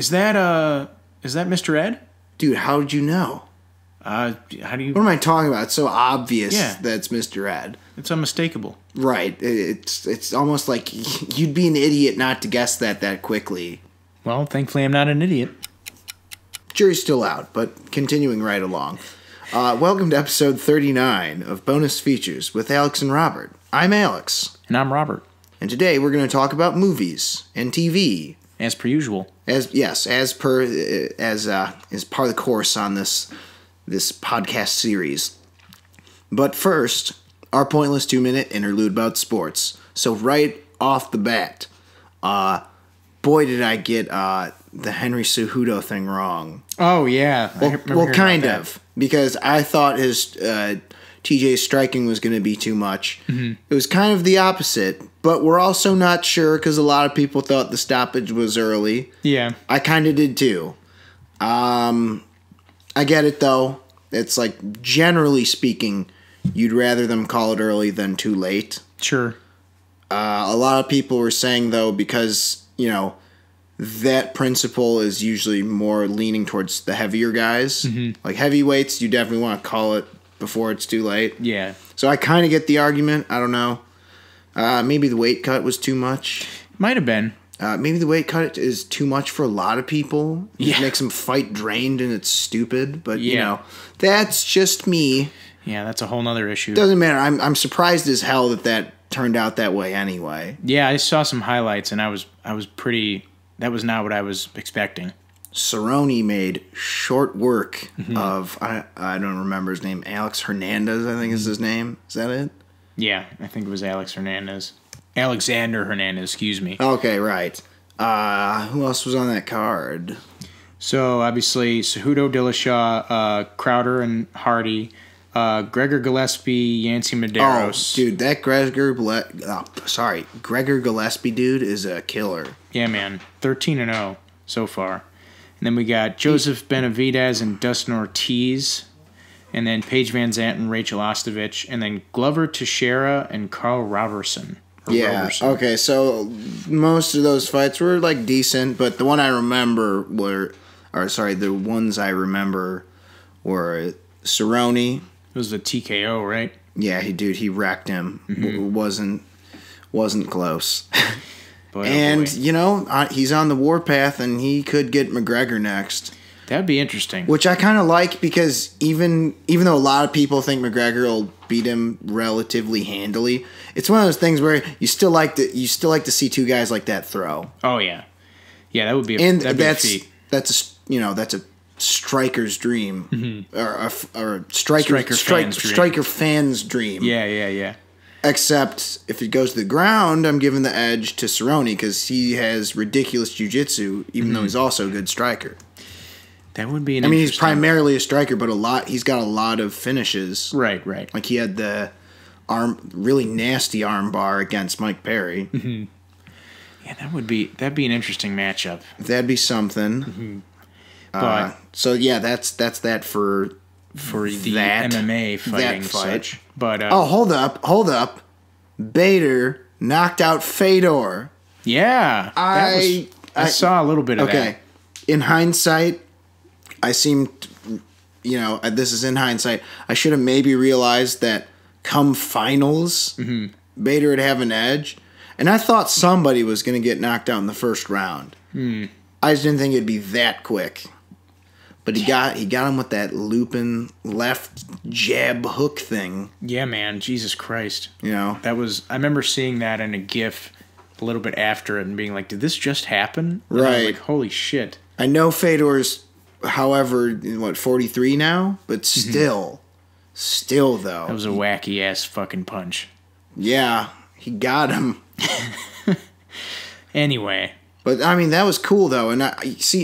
Is that Mr. Ed? Dude, how did you know? How do you... What am I talking about? It's so obvious Yeah. that's Mr. Ed. It's unmistakable. Right. It's almost like you'd be an idiot not to guess that quickly. Well, thankfully I'm not an idiot. Jury's still out, but continuing right along. Welcome to episode 39 of Bonus Features with Alex and Robert. I'm Alex. And I'm Robert. And today we're going to talk about movies and TV. As per usual. As part of the course on this podcast series. But first, our pointless 2-minute interlude about sports. So right off the bat, boy did I get the Henry Cejudo thing wrong. Oh yeah, Well, kind of, because I thought his TJ's striking was going to be too much. Mm-hmm. It was kind of the opposite, but we're also not sure because a lot of people thought the stoppage was early. Yeah, I kind of did too. I get it though. It's like, generally speaking, you'd rather them call it early than too late. Sure. A lot of people were saying though, because that principle is usually more leaning towards the heavier guys. Mm-hmm. Like heavyweights, you definitely want to call it before it's too late. Yeah. So I kind of get the argument. I don't know. Maybe the weight cut was too much. Might have been. Maybe the weight cut is too much for a lot of people. Yeah. It makes them fight drained and it's stupid. But, that's just me. Yeah, that's a whole nother issue. Doesn't matter. I'm surprised as hell that turned out that way anyway. Yeah, I saw some highlights and I was pretty... That was not what I was expecting. Cerrone made short work of, I don't remember his name, Alex Hernandez, I think is his name. Is that it? Yeah, I think it was Alex Hernandez. Alexander Hernandez, excuse me. Okay, right. Who else was on that card? So, obviously, Cejudo, Dillashaw, Crowder and Hardy, Gregor Gillespie, Yancy Medeiros. Oh, dude, that Gregor Gillespie dude is a killer. Yeah, man. 13-0 so far. And then we got Joseph Benavidez and Dustin Ortiz. And then Paige Van Zandt and Rachel Ostovich. And then Glover Teixeira and Carl Roberson. Roberson. Okay, so most of those fights were, like, decent. But the one I remember the ones I remember were Cerrone. It was the TKO, right? Yeah, he wrecked him. Mm-hmm. Wasn't close. Boy, and, he's on the warpath, and he could get McGregor next. That'd be interesting. Which I kind of like, because even though a lot of people think McGregor will beat him relatively handily, it's one of those things where you still like to see two guys like that throw. Oh, yeah. Yeah, that would be a feat. That's a striker's dream. Mm-hmm. Or a striker fan's dream. Yeah. Except if it goes to the ground, I'm giving the edge to Cerrone because he has ridiculous jiu-jitsu, even though he's also a good striker. That would be he's primarily a striker, but he's got a lot of finishes. Right. Like he had the really nasty arm bar against Mike Perry. Mm-hmm. Yeah, that'd be an interesting matchup. That'd be something. Mm-hmm. But so yeah, that's that for the MMA fighting such. But hold up. Bader knocked out Fedor. Yeah. I saw a little bit of that. Okay. In hindsight, this is in hindsight. I should have maybe realized that come finals, Bader would have an edge. And I thought somebody was going to get knocked out in the first round. I just didn't think it'd be that quick. But he got him with that looping left jab hook thing. Yeah, man. Jesus Christ. I remember seeing that in a GIF a little bit after it and being like, did this just happen? And right. I was like, holy shit. I know Fedor's, however, 43 now? But still though. That was a wacky ass fucking punch. Yeah, he got him. Anyway. But, that was cool, though. And,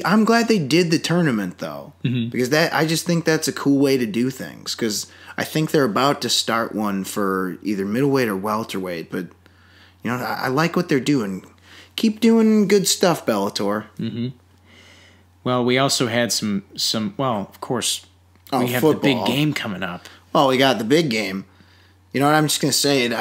I'm glad they did the tournament, though. Mm-hmm. Because I just think that's a cool way to do things. Because I think they're about to start one for either middleweight or welterweight. But, I like what they're doing. Keep doing good stuff, Bellator. Mm-hmm. Well, we also had some of course, we have football. The big game coming up. Oh, we got the big game. You know what, I'm just going to say it.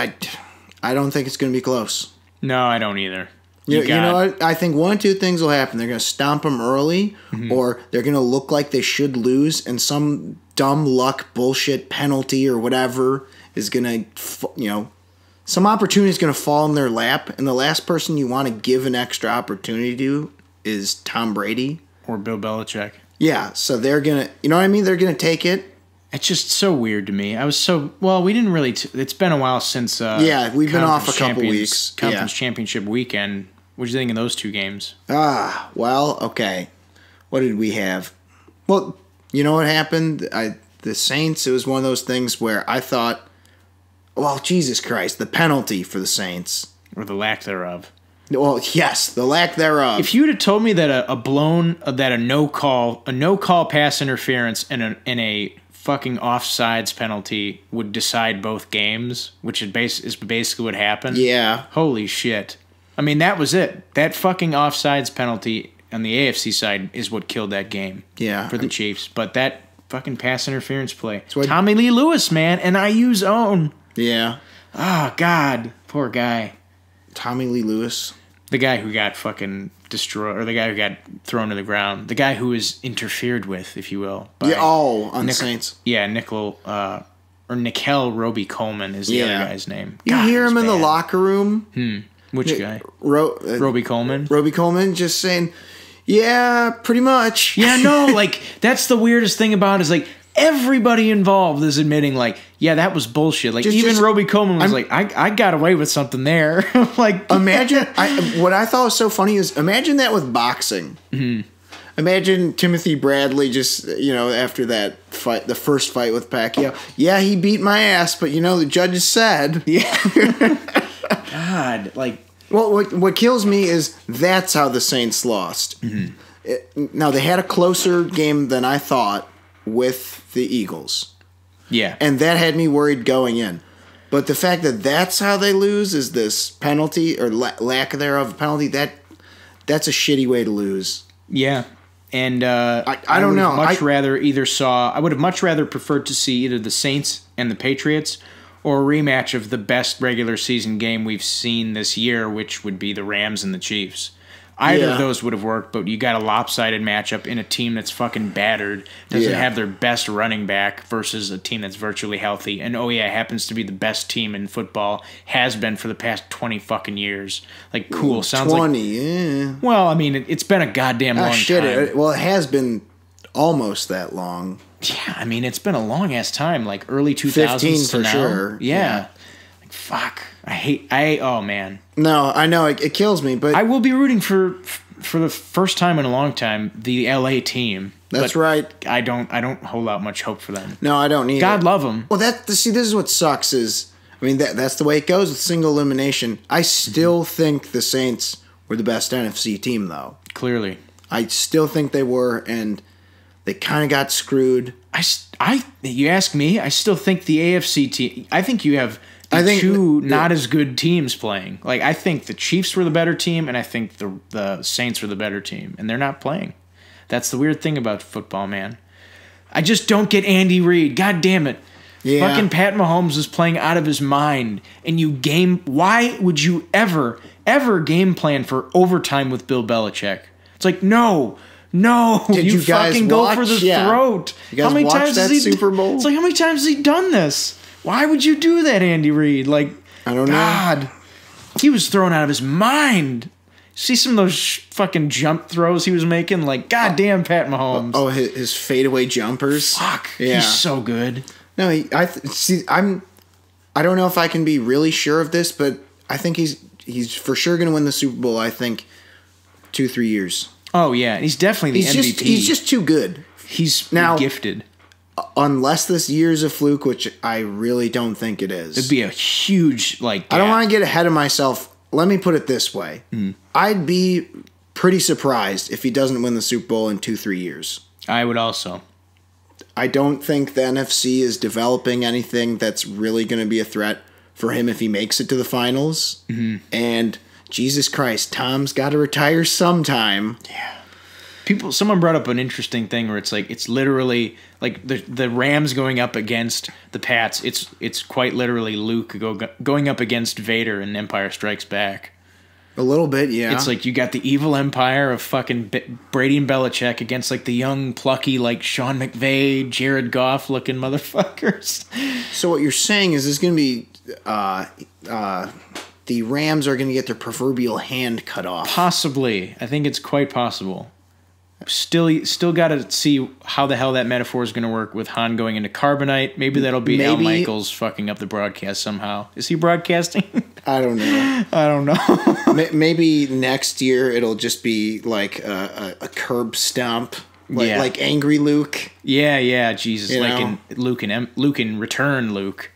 I don't think it's going to be close. No, I don't either. You know what? I think one of two things will happen. They're going to stomp them early, or they're going to look like they should lose, and some dumb luck bullshit penalty or whatever is going to, some opportunity is going to fall in their lap, and the last person you want to give an extra opportunity to is Tom Brady. Or Bill Belichick. Yeah, so they're going to, you know what I mean? They're going to take it. It's just so weird to me. We didn't really, it's been a while since. We've been off a couple weeks. Conference championship weekend. What did you think of those two games? Okay. What did we have? Well, you know what happened? The Saints, it was one of those things where I thought, well, Jesus Christ, the penalty for the Saints. Or the lack thereof. Well, yes, the lack thereof. If you would have told me that a no call pass interference and a fucking offsides penalty would decide both games, which is basically what happened. Yeah. Holy shit. I mean, that was it. That fucking offsides penalty on the AFC side is what killed that game. Yeah. For the Chiefs. But that fucking pass interference play. Tommy Lee Lewis, man, and IU's own. Yeah. Oh, God. Poor guy. Tommy Lee Lewis. The guy who got fucking destroyed, or the guy who got thrown to the ground. The guy who was interfered with, if you will. On the Saints. Yeah, Nickel Roby Coleman is the other guy's name. You hear him in the locker room. Which guy? Roby Coleman? Roby Coleman just saying, yeah, pretty much. Yeah, no, like, that's the weirdest thing about it is, like, everybody involved is admitting, like, yeah, that was bullshit. Like, even Roby Coleman was like, I got away with something there. Like, imagine, what I thought was so funny is, imagine that with boxing. Mm-hmm. Imagine Timothy Bradley just, after that fight, the first fight with Pacquiao. Yeah, he beat my ass, but, the judges said. Yeah. God, like. Well, what kills me is that's how the Saints lost. Mm-hmm. Now, they had a closer game than I thought with the Eagles. Yeah. And that had me worried going in. But the fact that that's how they lose is this penalty, or lack thereof penalty, that's a shitty way to lose. Yeah. And I don't know. I would have much rather preferred to see either the Saints and the Patriots or a rematch of the best regular season game we've seen this year, which would be the Rams and the Chiefs. Either of those would have worked, but you got a lopsided matchup in a team that's fucking battered, doesn't have their best running back versus a team that's virtually healthy. And happens to be the best team in football, has been for the past 20 fucking years. Like, cool. Sounds 20, yeah. Well, I mean, it's been a goddamn long time. It has been almost that long. Yeah, I mean, it's been a long-ass time, like early 2000s 15 to for now. sure. Yeah. Like, fuck. Oh, man. No, I know, it kills me, but... I will be rooting for the first time in a long time, the LA team. That's right. I don't hold out much hope for them. No, I don't either. God love them. Well, this is what sucks is, I mean, that's the way it goes with single elimination. I still think the Saints were the best NFC team, though. Clearly. I still think they were, and they kind of got screwed. You ask me, I still think the AFC team, I think you have two not as good teams playing. Like, I think the Chiefs were the better team, and I think the Saints were the better team, and they're not playing. That's the weird thing about football, man. I just don't get Andy Reid. God damn it. Yeah. Fucking Pat Mahomes is playing out of his mind, and why would you ever game plan for overtime with Bill Belichick? It's like, no. Did you guys fucking go for the throat? You guys watch that Super Bowl? It's like, how many times has he done this? Why would you do that, Andy Reid? Like, I don't know. God, he was thrown out of his mind. See some of those fucking jump throws he was making? Like, goddamn, Pat Mahomes. Oh, his fadeaway jumpers. Fuck, yeah. He's so good. No, I don't know if I can be really sure of this, but I think he's for sure going to win the Super Bowl. I think 2-3 years. Oh yeah, he's definitely the MVP. He's just too good. He's now gifted. Unless this year's a fluke, which I really don't think it is. It'd be a huge gap. I don't want to get ahead of myself. Let me put it this way. I'd be pretty surprised if he doesn't win the Super Bowl in 2-3 years. I would also. I don't think the NFC is developing anything that's really going to be a threat for him if he makes it to the finals. Mm-hmm. And Jesus Christ, Tom's got to retire sometime. Yeah. Someone brought up an interesting thing where it's like, it's literally like the Rams going up against the Pats. It's quite literally Luke going up against Vader in Empire Strikes Back. A little bit, yeah. It's like you got the evil empire of fucking Brady and Belichick against like the young, plucky, like Sean McVay, Jared Goff looking motherfuckers. So what you're saying is there's going to be the Rams are going to get their proverbial hand cut off. Possibly. I think it's quite possible. Still got to see how the hell that metaphor is going to work with Han going into carbonite. Maybe that'll be Al Michaels fucking up the broadcast somehow. Is he broadcasting? I don't know. I don't know. Maybe next year it'll just be like a curb stomp, like angry Luke. Yeah, Jesus, you like know? in Luke in Return, Luke,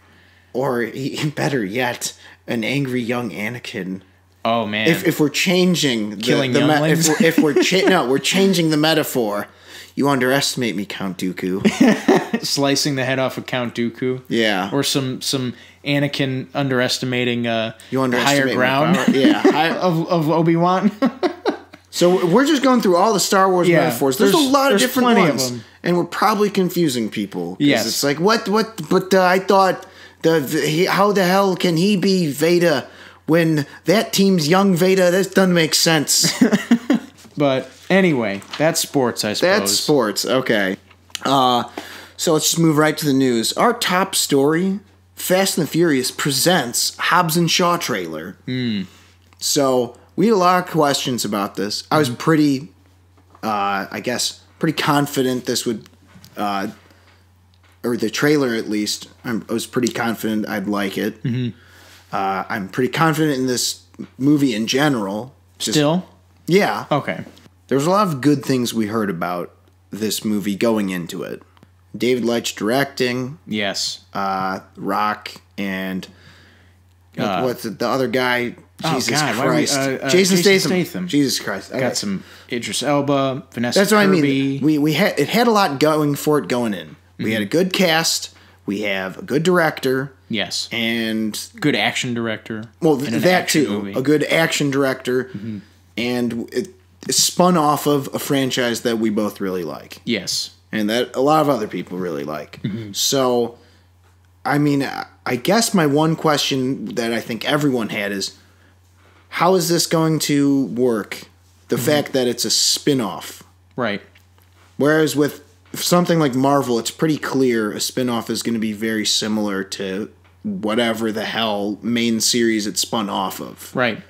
or better yet, an angry young Anakin. Oh man! If we're changing killing younglings, if we're changing the metaphor, you underestimate me, Count Dooku. Slicing the head off of Count Dooku. Yeah. Or some Anakin underestimating you underestimate higher ground. Yeah. of Obi-Wan. So we're just going through all the Star Wars metaphors. There's a lot of different ones, of them. And we're probably confusing people. Yes. It's like what? But I thought how the hell can he be Vader? When that team's young Vader, that doesn't make sense. But anyway, that's sports, I suppose. That's sports, okay. So let's just move right to the news. Our top story, Fast and the Furious presents Hobbs Shaw trailer. So we had a lot of questions about this. I was pretty confident this would, or the trailer at least, I was pretty confident I'd like it. Mm-hmm. I'm pretty confident in this movie in general. Still? Yeah. Okay. There was a lot of good things we heard about this movie going into it. David Leitch directing. Yes. Rock and what's the other guy? Jesus Christ. Jason Statham. Jesus Christ. Got some Idris Elba, Vanessa That's what Kirby. I mean. It had a lot going for it going in. We had a good cast. We have a good director. Yes. And good action director. Well, that too. Movie. A good action director. Mm-hmm. And it spun off of a franchise that we both really like. Yes. And that a lot of other people really like. Mm-hmm. So, I mean, I guess my one question that I think everyone had is, how is this going to work? The fact that it's a spin-off. Right. Whereas with something like Marvel, it's pretty clear a spin-off is going to be very similar to whatever the hell main series it spun off of. Right.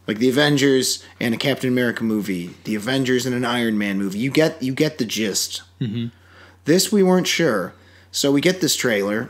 Like the Avengers and a Captain America movie, the Avengers and an Iron Man movie. You get the gist. Mm-hmm. This we weren't sure. So we get this trailer.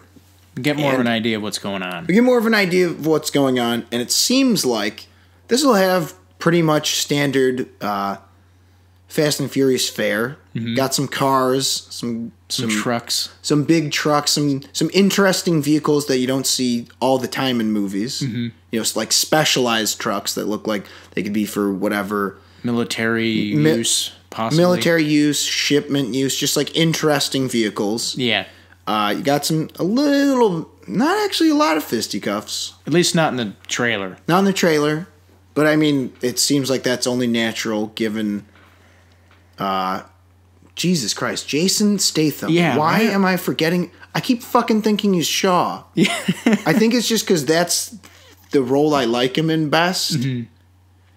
We get more of an idea of what's going on. We get more of an idea of what's going on, and it seems like this will have pretty much standard Fast and Furious fare. Mm-hmm. Got some cars, some trucks, some big trucks, some interesting vehicles that you don't see all the time in movies. Mm-hmm. You know, like specialized trucks that look like they could be for whatever military use, possibly military use, shipment use, just like interesting vehicles. Yeah, you got not actually a lot of fisticuffs. At least not in the trailer. Not in the trailer, but I mean, it seems like that's only natural given. Jesus Christ, Jason Statham. Yeah, why am I forgetting? I keep fucking thinking he's Shaw. Yeah. I think it's just because that's the role I like him in best. Mm-hmm.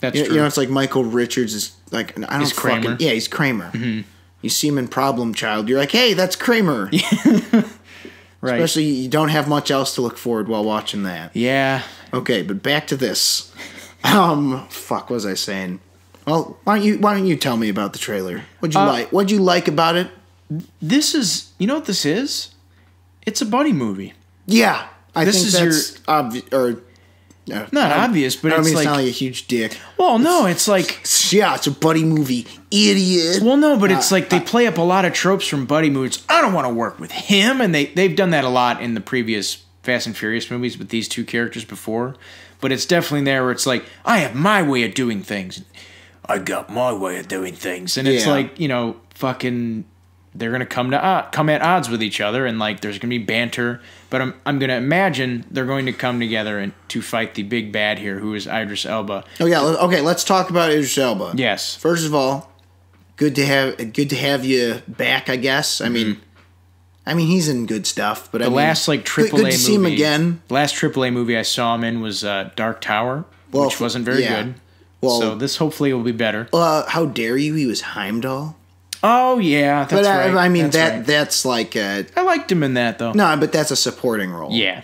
That's true. You know, it's like Michael Richards is like, I don't he's Kramer. He's Kramer. Mm-hmm. You see him in Problem Child, you're like, hey, that's Kramer. Right. Especially you don't have much else to look forward while watching that. Yeah. Okay, but back to this. What was I saying? Well, why don't you tell me about the trailer? What'd you like? What'd you like about it? This is, you know what this is? It's a buddy movie. Yeah, I think that's obvious. Not obvious, but I don't it's mean like to sound like a huge dick. Well, no, it's like yeah, it's a buddy movie, idiot. Well, no, but it's like they play up a lot of tropes from buddy movies. I don't want to work with him, and they've done that a lot in the previous Fast and Furious movies with these two characters before. But it's definitely there where it's like I have my way of doing things. I got my way of doing things, and it's like, you know, fucking, they're gonna come at odds with each other, and like there's gonna be banter. But I'm gonna imagine they're going to come together and to fight the big bad here, who is Idris Elba. Oh yeah, okay. Let's talk about Idris Elba. Yes. First of all, good to have you back. I guess. I mean, he's in good stuff, but last like AAA good to see him again. The last AAA movie I saw him in was Dark Tower, which wasn't very good. Well, so this hopefully will be better. How dare you? He was Heimdall. Oh yeah, that's right. I mean that's that's like I liked him in that though. No, but that's a supporting role. Yeah.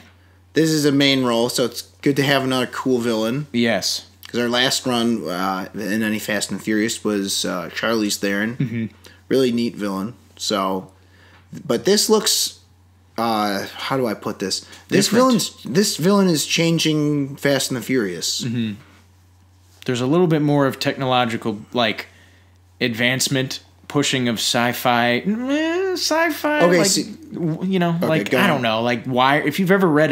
This is a main role, so it's good to have another cool villain. Yes. Because our last run in any Fast and Furious was Charlize Theron. Mm-hmm. Really neat villain. So, but this looks. How do I put this? This villain is changing Fast and the Furious. Mm-hmm. There's a little bit more of technological advancement. Pushing of sci-fi, Okay, okay, I don't know, Wire. If you've ever read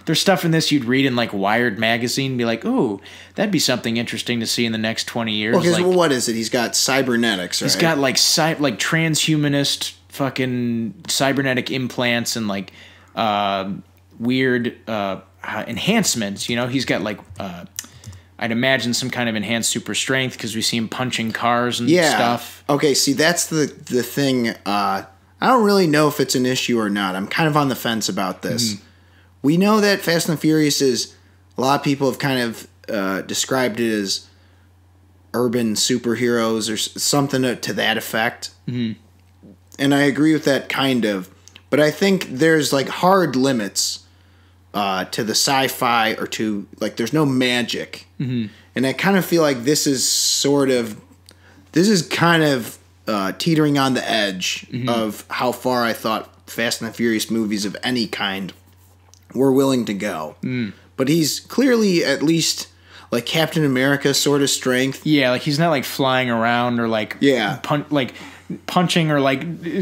there's stuff in this you'd read in Wired magazine, and be like, ooh, that'd be something interesting to see in the next 20 years. Okay, well, what is it? He's got cybernetics, right? He's got transhumanist fucking cybernetic implants and weird enhancements. He's got I'd imagine some kind of enhanced super strength because we see him punching cars and stuff. Okay, see, that's the thing. I don't really know if it's an issue or not. I'm kind of on the fence about this. Mm-hmm. We know that Fast and Furious is, a lot of people have kind of described it as urban superheroes or something to that effect. Mm-hmm. And I agree with that kind of. But I think there's hard limits to the sci-fi or to there's no magic. Mm-hmm. And I kind of feel like this is kind of teetering on the edge mm-hmm. of how far I thought Fast and the Furious movies of any kind were willing to go. Mm. But he's clearly at least Captain America sort of strength. Yeah, he's not flying around or punching or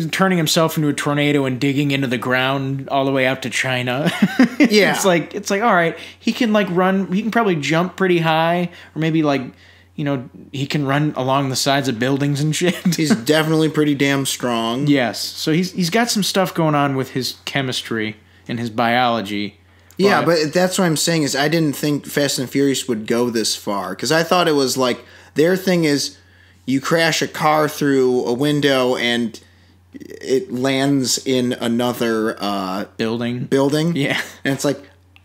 turning himself into a tornado and digging into the ground all the way out to China. Yeah. It's all right. He can run, he can probably jump pretty high, or maybe he can run along the sides of buildings and shit. He's definitely pretty damn strong. Yes. So he's got some stuff going on with his chemistry and his biology. Yeah, but that's what I'm saying is I didn't think Fast and Furious would go this far, because I thought it was their thing is you crash a car through a window and it lands in another building. Yeah. And it's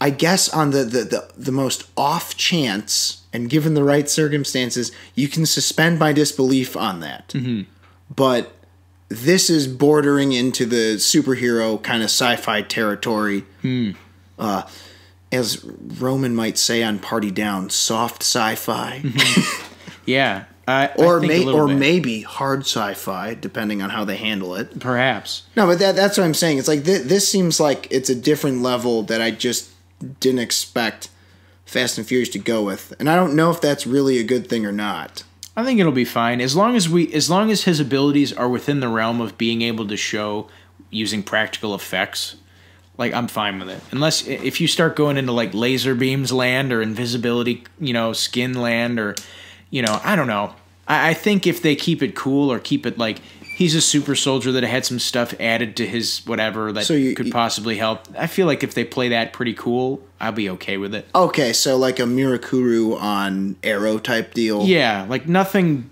I guess on the most off chance and given the right circumstances, you can suspend my disbelief on that. Mm-hmm. But this is bordering into the superhero kind of sci-fi territory. As Roman might say on Party Down, soft sci-fi. Mm-hmm. Yeah. Or maybe hard sci-fi, depending on how they handle it. Perhaps. No, but that's what I'm saying. It's this seems like it's a different level that I just didn't expect Fast and Furious to go with. And I don't know if that's really a good thing or not. I think it'll be fine. As long as his abilities are within the realm of being able to show using practical effects, I'm fine with it. Unless if you start going into laser beams land or invisibility, skin land or I don't know. I think if they keep it cool or keep it he's a super soldier that had some stuff added to his whatever that could possibly help. I feel if they play that pretty cool, I'll be okay with it. Okay, so a Mirakuru on Arrow type deal. Yeah, nothing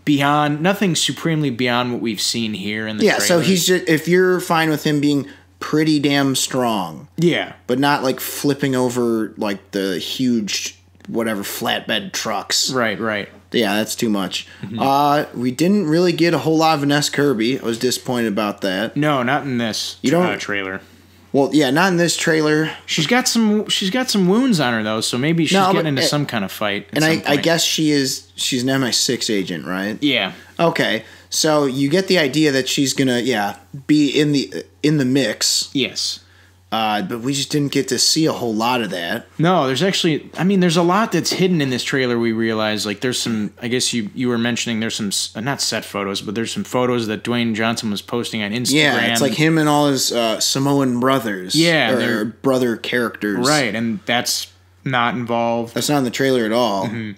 supremely beyond what we've seen here in the trailer. So he's just, if you're fine with him being pretty damn strong. Yeah. But not flipping over the huge whatever flatbed trucks. Right. Yeah, that's too much. Mm-hmm. We didn't really get a whole lot of Vanessa Kirby. I was disappointed about that. No, not in this trailer. Well, yeah, not in this trailer. She's got some wounds on her though, so maybe she's getting into some kind of fight. And I guess she's an MI6 agent, right? Yeah. Okay. So you get the idea that she's gonna be in the mix. Yes. But we just didn't get to see a whole lot of that. No, there's a lot that's hidden in this trailer. We realize there's some, I guess you were mentioning there's some, not set photos, but there's some photos that Dwayne Johnson was posting on Instagram. Yeah, it's him and all his Samoan brothers. Yeah. Or brother characters. Right, and that's not involved. That's not in the trailer at all. Mm-hmm.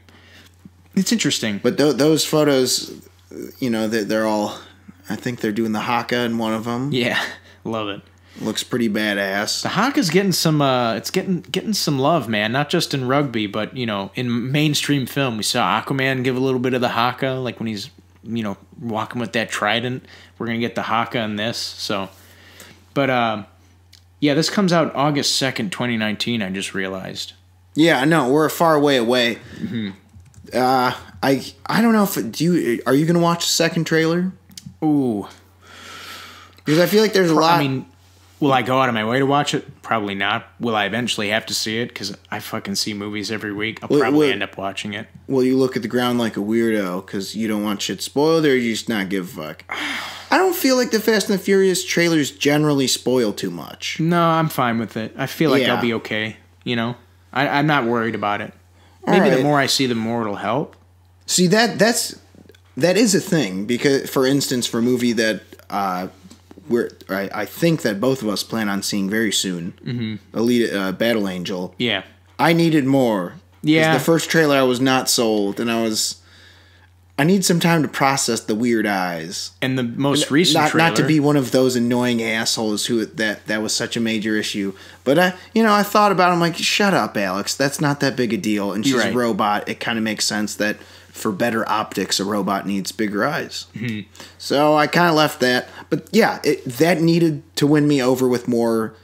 It's interesting. But those photos, they're all, I think they're doing the haka in one of them. Yeah, love it. Looks pretty badass. The haka's getting some it's getting some love, man. Not just in rugby, but in mainstream film. We saw Aquaman give a little bit of the haka, when he's walking with that trident. We're gonna get the haka in this. So, but this comes out August 2nd, 2019. I just realized. Yeah, no, we're a far way away. I don't know if are you gonna watch the second trailer? Ooh, because I feel like there's a lot. I mean, will I go out of my way to watch it? Probably not. Will I eventually have to see it? Because I fucking see movies every week. I'll probably end up watching it. Will you look at the ground like a weirdo because you don't want shit spoiled, or you just not give a fuck? I don't feel like the Fast and the Furious trailers generally spoil too much. No, I'm fine with it. I feel like I'll be okay. You know, I'm not worried about it. Maybe the more I see, the more it'll help. See, that is a thing because, for instance, for a movie that I think that both of us plan on seeing very soon, Elite Battle Angel. Yeah, I needed more. Yeah, the first trailer I was not sold, and I need some time to process the weird eyes. And the most recent trailer, not to be one of those annoying assholes who that was such a major issue. But I thought about it, I'm like, shut up, Alex. That's not that big a deal. And she's a robot. It kind of makes sense that for better optics, a robot needs bigger eyes. Mm-hmm. So I kind of left that. But yeah, that needed to win me over with more,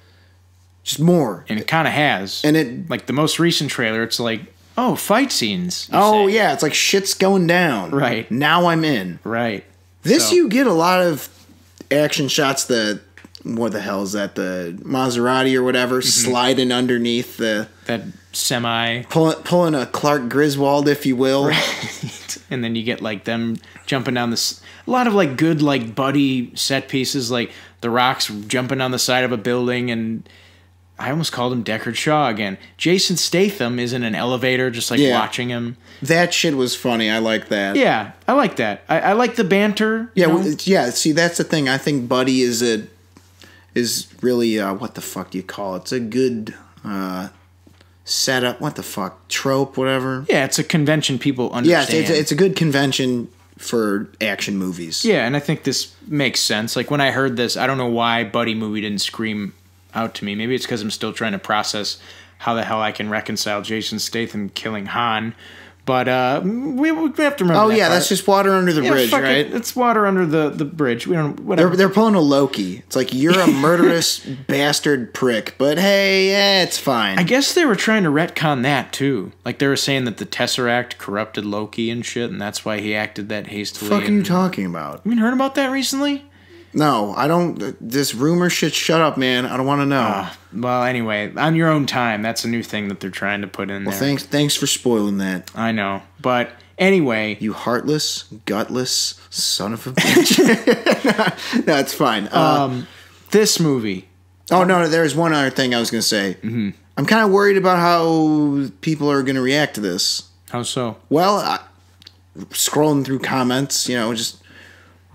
just more. And it kind of has. And it, like the most recent trailer, it's like, oh, fight scenes. Oh, yeah. It's like shit's going down. Right. Now I'm in. Right. This, you get a lot of action shots. What the hell is that? The Maserati or whatever, sliding underneath that semi. Pulling a Clark Griswold, if you will. Right. And then you get like them jumping down a lot of like good like buddy set pieces, like The Rock's jumping on the side of a building, and I almost called him Deckard Shaw again. Jason Statham is in an elevator, just like watching him. That shit was funny. I like that. Yeah, I like that. I like the banter. Yeah, yeah. See, that's the thing. I think Buddy is really what the fuck do you call it? It's a good setup. What the fuck, trope, whatever. Yeah, it's a convention people understand. Yeah, it's a good convention for action movies. Yeah, and I think this makes sense. Like when I heard this, I don't know why Buddy movie didn't scream out to me. Maybe it's because I'm still trying to process how the hell I can reconcile Jason Statham killing Han. But we have to remember. Oh yeah, that's just water under the bridge, right? It's water under the bridge. We don't. Whatever. They're pulling a Loki. It's like, you're a murderous bastard prick, but hey, it's fine. I guess they were trying to retcon that too. Like they were saying that the Tesseract corrupted Loki and shit, and that's why he acted that hastily. What the fuck are you talking about? You heard about that recently? No, I don't. This rumor shit, shut up, man. I don't want to know. Well, anyway, on your own time. That's a new thing that they're trying to put in there. Well, thanks for spoiling that. I know. But anyway. You heartless, gutless son of a bitch. No, it's fine. This movie. Oh, no, there's one other thing I was going to say. Mm-hmm. I'm kind of worried about how people are going to react to this. How so? Well, scrolling through comments, just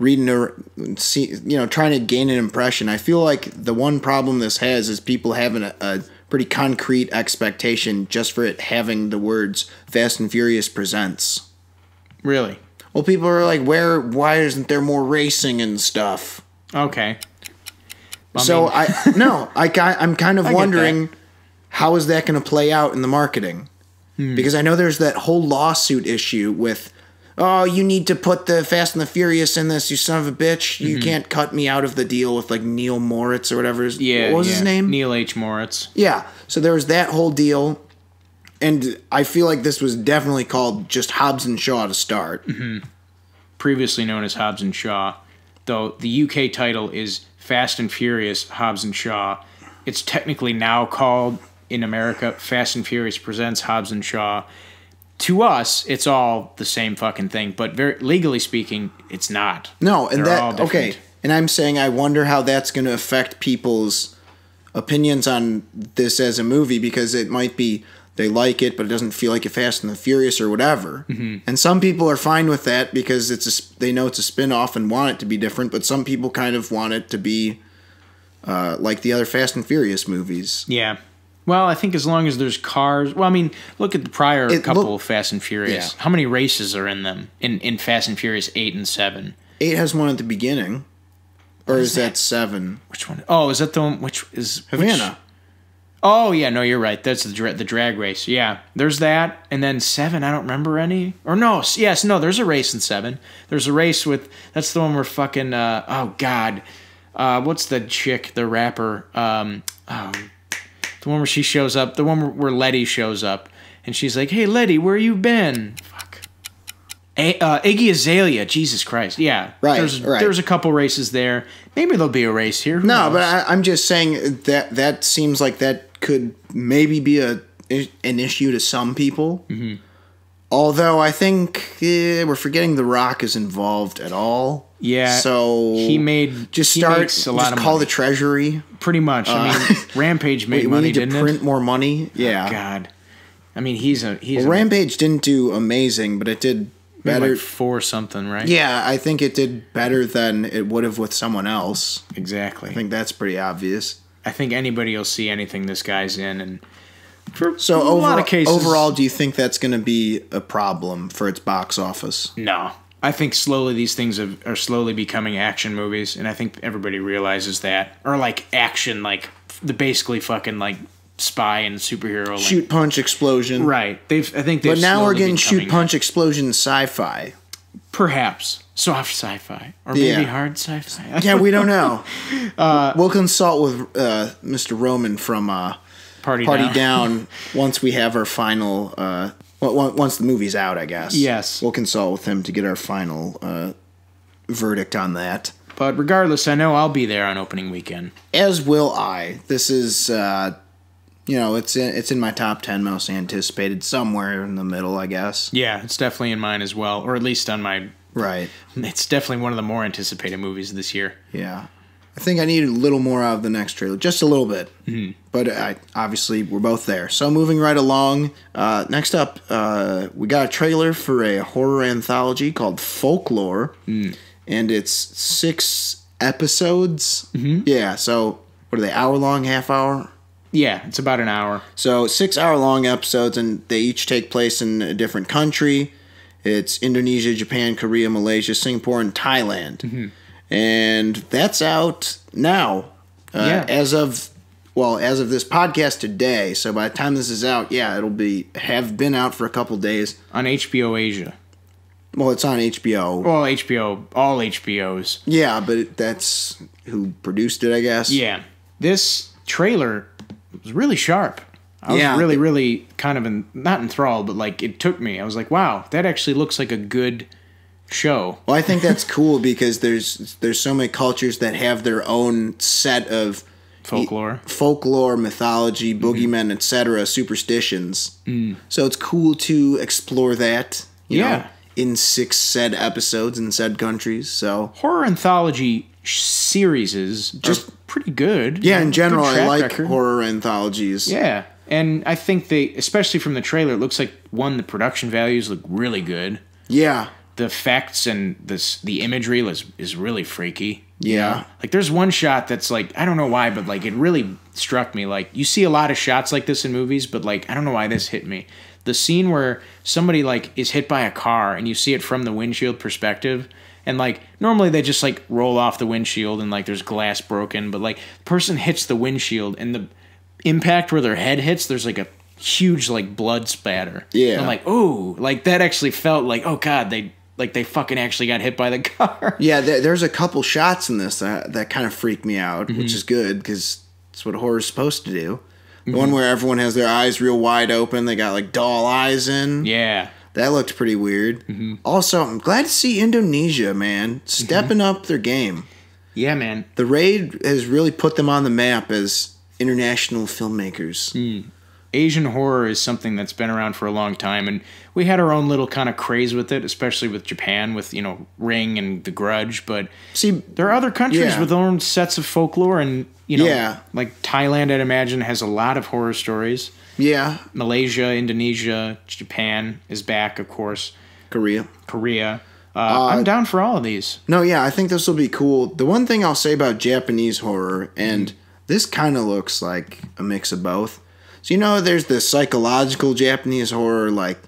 reading trying to gain an impression. I feel like the one problem this has is people having a pretty concrete expectation just for it having the words Fast and Furious Presents. Really? Well, people are like, why isn't there more racing and stuff? Okay. I'm kind of wondering how is that going to play out in the marketing? Because I know there's that whole lawsuit issue with, oh, you need to put the Fast and the Furious in this, you son of a bitch. You can't cut me out of the deal with, like, Neil Moritz or whatever. What was his name? Neil H. Moritz. Yeah. So there was that whole deal. And I feel like this was definitely called just Hobbs and Shaw to start. Mm-hmm. Previously known as Hobbs and Shaw. Though the UK title is Fast and Furious Hobbs and Shaw. It's technically now called, in America, Fast and Furious Presents Hobbs and Shaw. To us, it's all the same fucking thing, but legally speaking, it's not. No, and they're all different. Okay. And I'm saying I wonder how that's going to affect people's opinions on this as a movie, because it might be they like it, but it doesn't feel like a Fast and the Furious or whatever. Mm-hmm. And some people are fine with that because they know it's a spin-off and want it to be different, but some people kind of want it to be like the other Fast and Furious movies. Yeah. Well, I think as long as there's cars... Well, I mean, look at the prior couple of Fast and Furious. Yeah. How many races are in them in Fast and Furious 8 and 7? 8 has one at the beginning. Or is that 7? Which one? Oh, is that the one which is... Havana. Oh, yeah, no, you're right. That's the drag race. Yeah, there's that. And then 7, I don't remember any. Or no, yes, no, there's a race in 7. There's a race with... That's the one where fucking... oh, God. What's the chick, the rapper? The one where she shows up. The one where Letty shows up. And she's like, hey, Letty, where you been? Fuck. Iggy Azalea. Jesus Christ. Yeah. Right, There's a couple races there. Maybe there'll be a race here. Who knows? But I'm just saying that seems like that could maybe be an issue to some people. Mm-hmm. Although I think we're forgetting The Rock is involved at all. Yeah. So just call the Treasury. Pretty much. I mean, Rampage made money, didn't it? We need to print more money. Yeah. Oh, God. I mean, Rampage didn't do amazing, but it did better. Like 4 something, right? Yeah, I think it did better than it would have with someone else. Exactly. I think that's pretty obvious. I think anybody will see anything this guy's in, and lot of cases, overall, do you think that's going to be a problem for its box office? No. I think slowly these things are slowly becoming action movies, and I think everybody realizes that. Or like action, like the basically fucking like spy and superhero. Shoot, punch, explosion. Right. But now we're getting shoot, punch, explosion sci-fi. Perhaps. Soft sci-fi. Or maybe hard sci-fi. Yeah, we don't know. We'll consult with Mr. Roman from Party Down once we have our final... once the movie's out, I guess. Yes. We'll consult with him to get our final verdict on that. But regardless, I know I'll be there on opening weekend. As will I. This is... it's in my top 10 most anticipated, somewhere in the middle, I guess. Yeah, it's definitely in mine as well, or at least on my... Right. It's definitely one of the more anticipated movies this year. Yeah. I think I need a little more out of the next trailer, just a little bit. Mm-hmm. But obviously, we're both there. So moving right along, next up, we got a trailer for a horror anthology called Folklore, and it's 6 episodes. Mm-hmm. Yeah, so what are they, hour-long, half-hour? Yeah, it's about an hour. So 6-hour-long episodes, and they each take place in a different country. It's Indonesia, Japan, Korea, Malaysia, Singapore, and Thailand. Mm-hmm. And that's out now. As of this podcast today. So by the time this is out, it'll have been out for a couple days. On HBO Asia. Well, it's on HBO. Well, HBO, all HBOs. Yeah, but that's who produced it, I guess. Yeah. This trailer was really sharp. I was really kind of not enthralled, but like it took me. I was like, wow, that actually looks like a good show. Well, I think that's cool because there's so many cultures that have their own set of folklore, mythology, boogeymen, etc., superstitions. So it's cool to explore that, you know, in 6 said episodes in said countries. So horror anthology series is just pretty good. Yeah, in general, I like horror anthologies. Yeah, and I think especially from the trailer, it looks like the production values look really good. Yeah. The effects and the imagery is really freaky. Yeah. Like there's one shot that's like, I don't know why, but like it really struck me. Like you see a lot of shots like this in movies, but like I don't know why this hit me. The scene where somebody like is hit by a car and you see it from the windshield perspective, and like normally they just like roll off the windshield and like there's glass broken, but like the person hits the windshield and the impact where their head hits, there's like a huge like blood spatter. Yeah. And I'm like, oh, like that actually felt like, oh God, they fucking actually got hit by the car. Yeah, there's a couple shots in this that kind of freaked me out, which is good because it's what horror's supposed to do. The one where everyone has their eyes real wide open, they got like doll eyes in. Yeah. That looked pretty weird. Also, I'm glad to see Indonesia, man, stepping up their game. Yeah, man. The Raid has really put them on the map as international filmmakers. Asian horror is something that's been around for a long time, and we had our own little kind of craze with it, especially with Japan, with, Ring and The Grudge, but see, there are other countries with their own sets of folklore, and, like Thailand, I'd imagine, has a lot of horror stories. Yeah. Malaysia, Indonesia, Japan is back, of course. Korea. I'm down for all of these. No, yeah, I think this will be cool. The one thing I'll say about Japanese horror, and this kind of looks like a mix of both. So, there's the psychological Japanese horror, like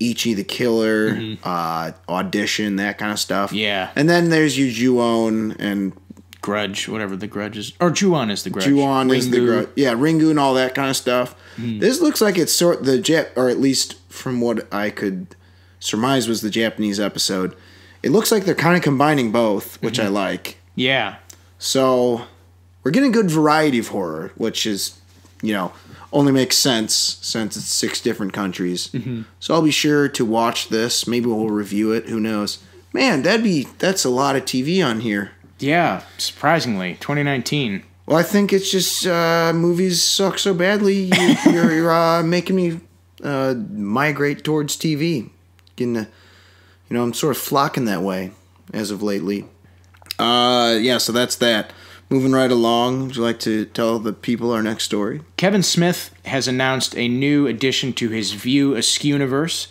Ichi the Killer, Audition, that kind of stuff. Yeah. And then there's Ju-on and... Grudge, whatever the Grudge is. Or Ju-on is the Grudge. Ju-on is the Grudge. Yeah, Ringu and all that kind of stuff. This looks like it's or at least from what I could surmise was the Japanese episode. It looks like they're kind of combining both, which I like. Yeah. So, we're getting a good variety of horror, which is only makes sense since it's 6 different countries. Mm-hmm. So I'll be sure to watch this. Maybe we'll review it. Who knows? Man, that's a lot of TV on here. Yeah, surprisingly, 2019. Well, I think it's just movies suck so badly. You're making me migrate towards TV. I'm sort of flocking that way as of lately. So that's that. Moving right along, would you like to tell the people our next story? Kevin Smith has announced a new addition to his View Askew-universe.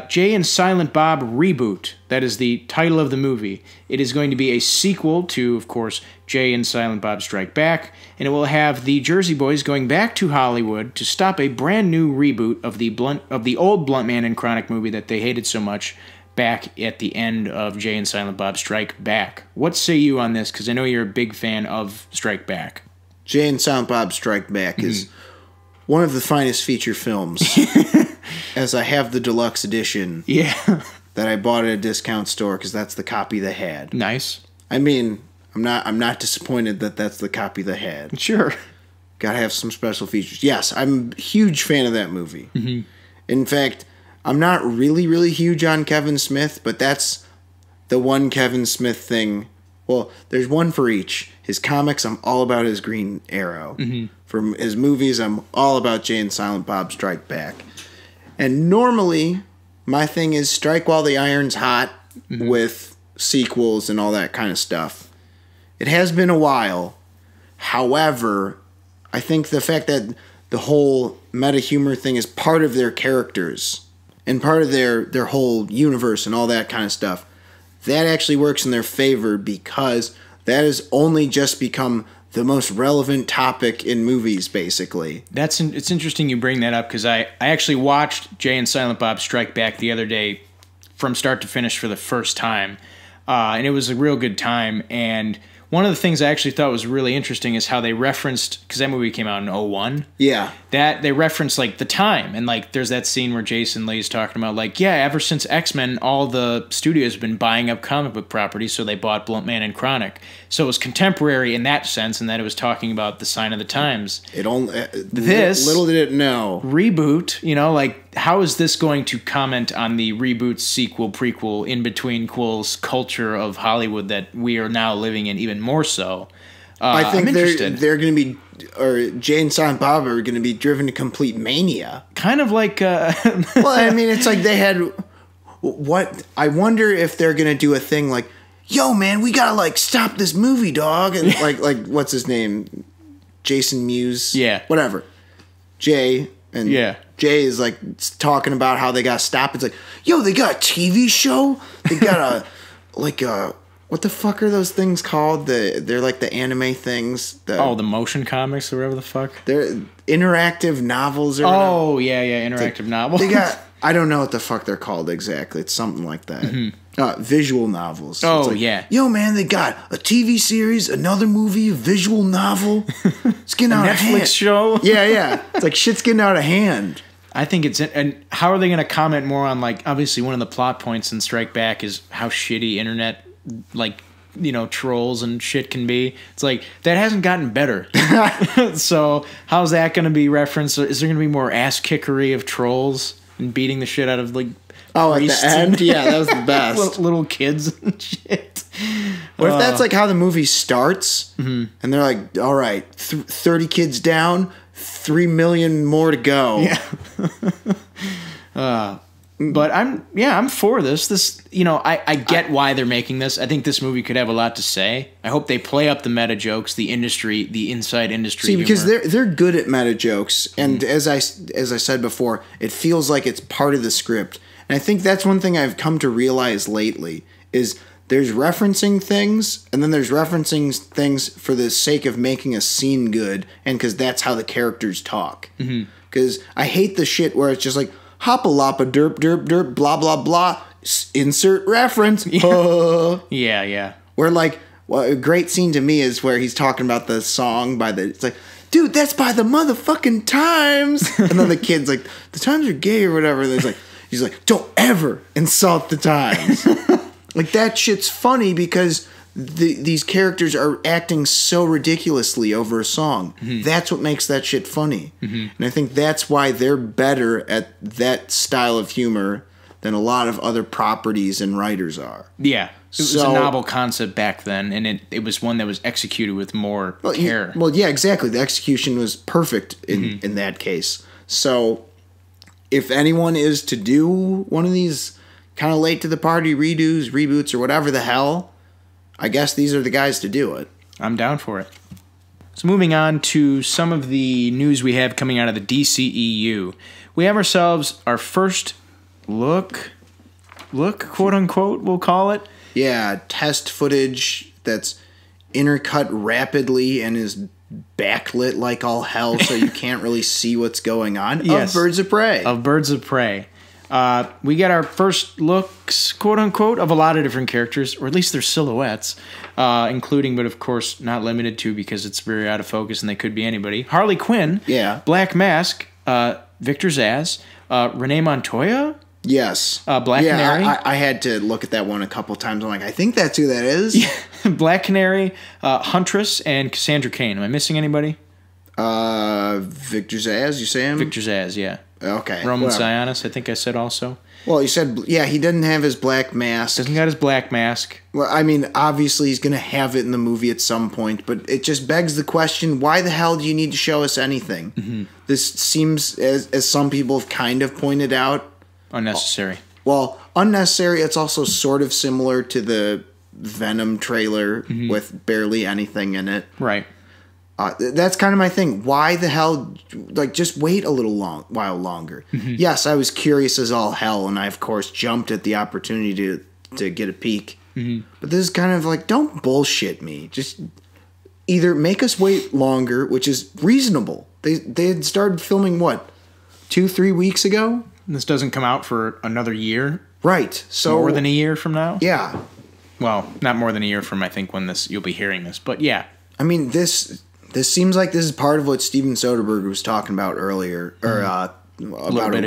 Jay and Silent Bob Reboot. That is the title of the movie. It is going to be a sequel to, of course, Jay and Silent Bob Strike Back, and it will have the Jersey Boys going back to Hollywood to stop a brand new reboot of the old Blunt Man and Chronic movie that they hated so much back at the end of Jay and Silent Bob Strike Back. What say you on this? Because I know you're a big fan of Strike Back. Jay and Silent Bob Strike Back is one of the finest feature films. As I have the deluxe edition. Yeah. That I bought at a discount store because that's the copy they had. Nice. I mean, I'm not disappointed that that's the copy they had. Sure. Gotta have some special features. Yes, I'm a huge fan of that movie. Mm-hmm. In fact, I'm not really, really huge on Kevin Smith, but that's the one Kevin Smith thing. Well, there's one for each. His comics, I'm all about his Green Arrow. Mm-hmm. For his movies, I'm all about Jay and Silent Bob Strike Back. And normally, my thing is strike while the iron's hot with sequels and all that kind of stuff. It has been a while. However, I think the fact that the whole meta humor thing is part of their characters and part of their whole universe and all that kind of stuff, that actually works in their favor because that has only just become the most relevant topic in movies, basically. It's interesting you bring that up because I actually watched Jay and Silent Bob Strike Back the other day from start to finish for the first time, and it was a real good time. And one of the things I actually thought was really interesting is how they referenced, because that movie came out in 2001. Yeah. That they referenced like the time, and like there's that scene where Jason Lee's talking about like, yeah, ever since X-Men, all the studios have been buying up comic book properties, so they bought Blunt Man and Chronic. So it was contemporary in that sense, and that it was talking about the sign of the times. It only little did it know. Reboot, like how is this going to comment on the reboot, sequel, prequel, in between quills culture of Hollywood that we are now living in even more so? I think they're going to be, or Jay and Silent Bob are going to be driven to complete mania. Kind of like. Well, I mean, it's like they had. What I wonder if they're going to do a thing like, yo, man, we gotta like stop this movie, dog, and like what's his name, Jason Mewes, whatever, Jay, and Jay is like talking about how they gotta stop. It's like, yo, they got a TV show, they got a what the fuck are those things called? They're like the anime things. The motion comics or whatever the fuck. They're interactive novels. Or whatever. Yeah, interactive novels. They got. I don't know what the fuck they're called exactly. It's something like that. Mm-hmm. Visual novels. Oh, yeah. Yo, man, they got a TV series, another movie, a visual novel. It's getting out of hand. Netflix show. Yeah. It's like shit's getting out of hand. I think it's... And how are they going to comment more on, like, obviously one of the plot points in Strike Back is how shitty internet, like, trolls and shit can be. It's like, that hasn't gotten better. So how's that going to be referenced? Is there going to be more ass-kickery of trolls and beating the shit out of, like... at the end? Yeah, that was the best. little kids and shit. What if that's like how the movie starts, and they're like, all right, 30 kids down, 3 million more to go. Yeah. But I'm for this. This, I get why they're making this. I think this movie could have a lot to say. I hope they play up the meta jokes, the inside industry. See, because they're good at meta jokes, and as I said before, it feels like it's part of the script. And I think that's one thing I've come to realize lately is there's referencing things, and then there's referencing things for the sake of making a scene good, and because that's how the characters talk. Because I hate the shit where it's just like, hoppa-loppa derp derp derp blah blah blah, insert reference. Yeah. Where like, a great scene to me is where he's talking about the song it's like, dude, that's by the motherfucking Times. And then the kid's like, the Times are gay or whatever. And he's like, don't ever insult the Times. Like, that shit's funny because these characters are acting so ridiculously over a song. That's what makes that shit funny. And I think that's why they're better at that style of humor than a lot of other properties and writers are. Yeah. It was a novel concept back then, and it was one that was executed with more care. Yeah, exactly. The execution was perfect in that case. So if anyone is to do one of these kind of late to the party redos, reboots, or whatever the hell, I guess these are the guys to do it. I'm down for it. So moving on to some of the news we have coming out of the DCEU. We have ourselves our first look, quote unquote, we'll call it. Yeah, test footage that's intercut rapidly and is backlit like all hell, so you can't really see what's going on. Yes. Of Birds of Prey. Of Birds of Prey. We get our first looks, quote unquote, of a lot of different characters, or at least their silhouettes, including, but of course not limited to, because it's very out of focus and they could be anybody. Harley Quinn. Yeah. Black Mask. Victor Zsasz. Renee Montoya. Yes. Black Canary. I had to look at that one a couple times. I'm like, I think that's who that is. Black Canary, Huntress, and Cassandra Cain. Am I missing anybody? Victor Zsasz, you say him? Victor Zsasz, yeah. Okay. Roman Sionis, I think I said also. Well, you said, yeah, he doesn't have his black mask. Doesn't got his black mask. Well, I mean, obviously he's going to have it in the movie at some point, but it just begs the question, why the hell do you need to show us anything? This seems, as some people have kind of pointed out, unnecessary. Well, unnecessary. It's also sort of similar to the Venom trailer with barely anything in it. Right. That's kind of my thing. Why the hell? Like, just wait a little while longer. Yes, I was curious as all hell, and I of course jumped at the opportunity to get a peek. But this is kind of like, don't bullshit me. Just either make us wait longer, which is reasonable. They had started filming what, 2-3 weeks ago. This doesn't come out for another year. Right. So more than a year from now. Yeah. Well, not more than a year from, I think, when you'll be hearing this. But yeah. I mean, this seems like this is part of what Steven Soderbergh was talking about earlier, or a little bit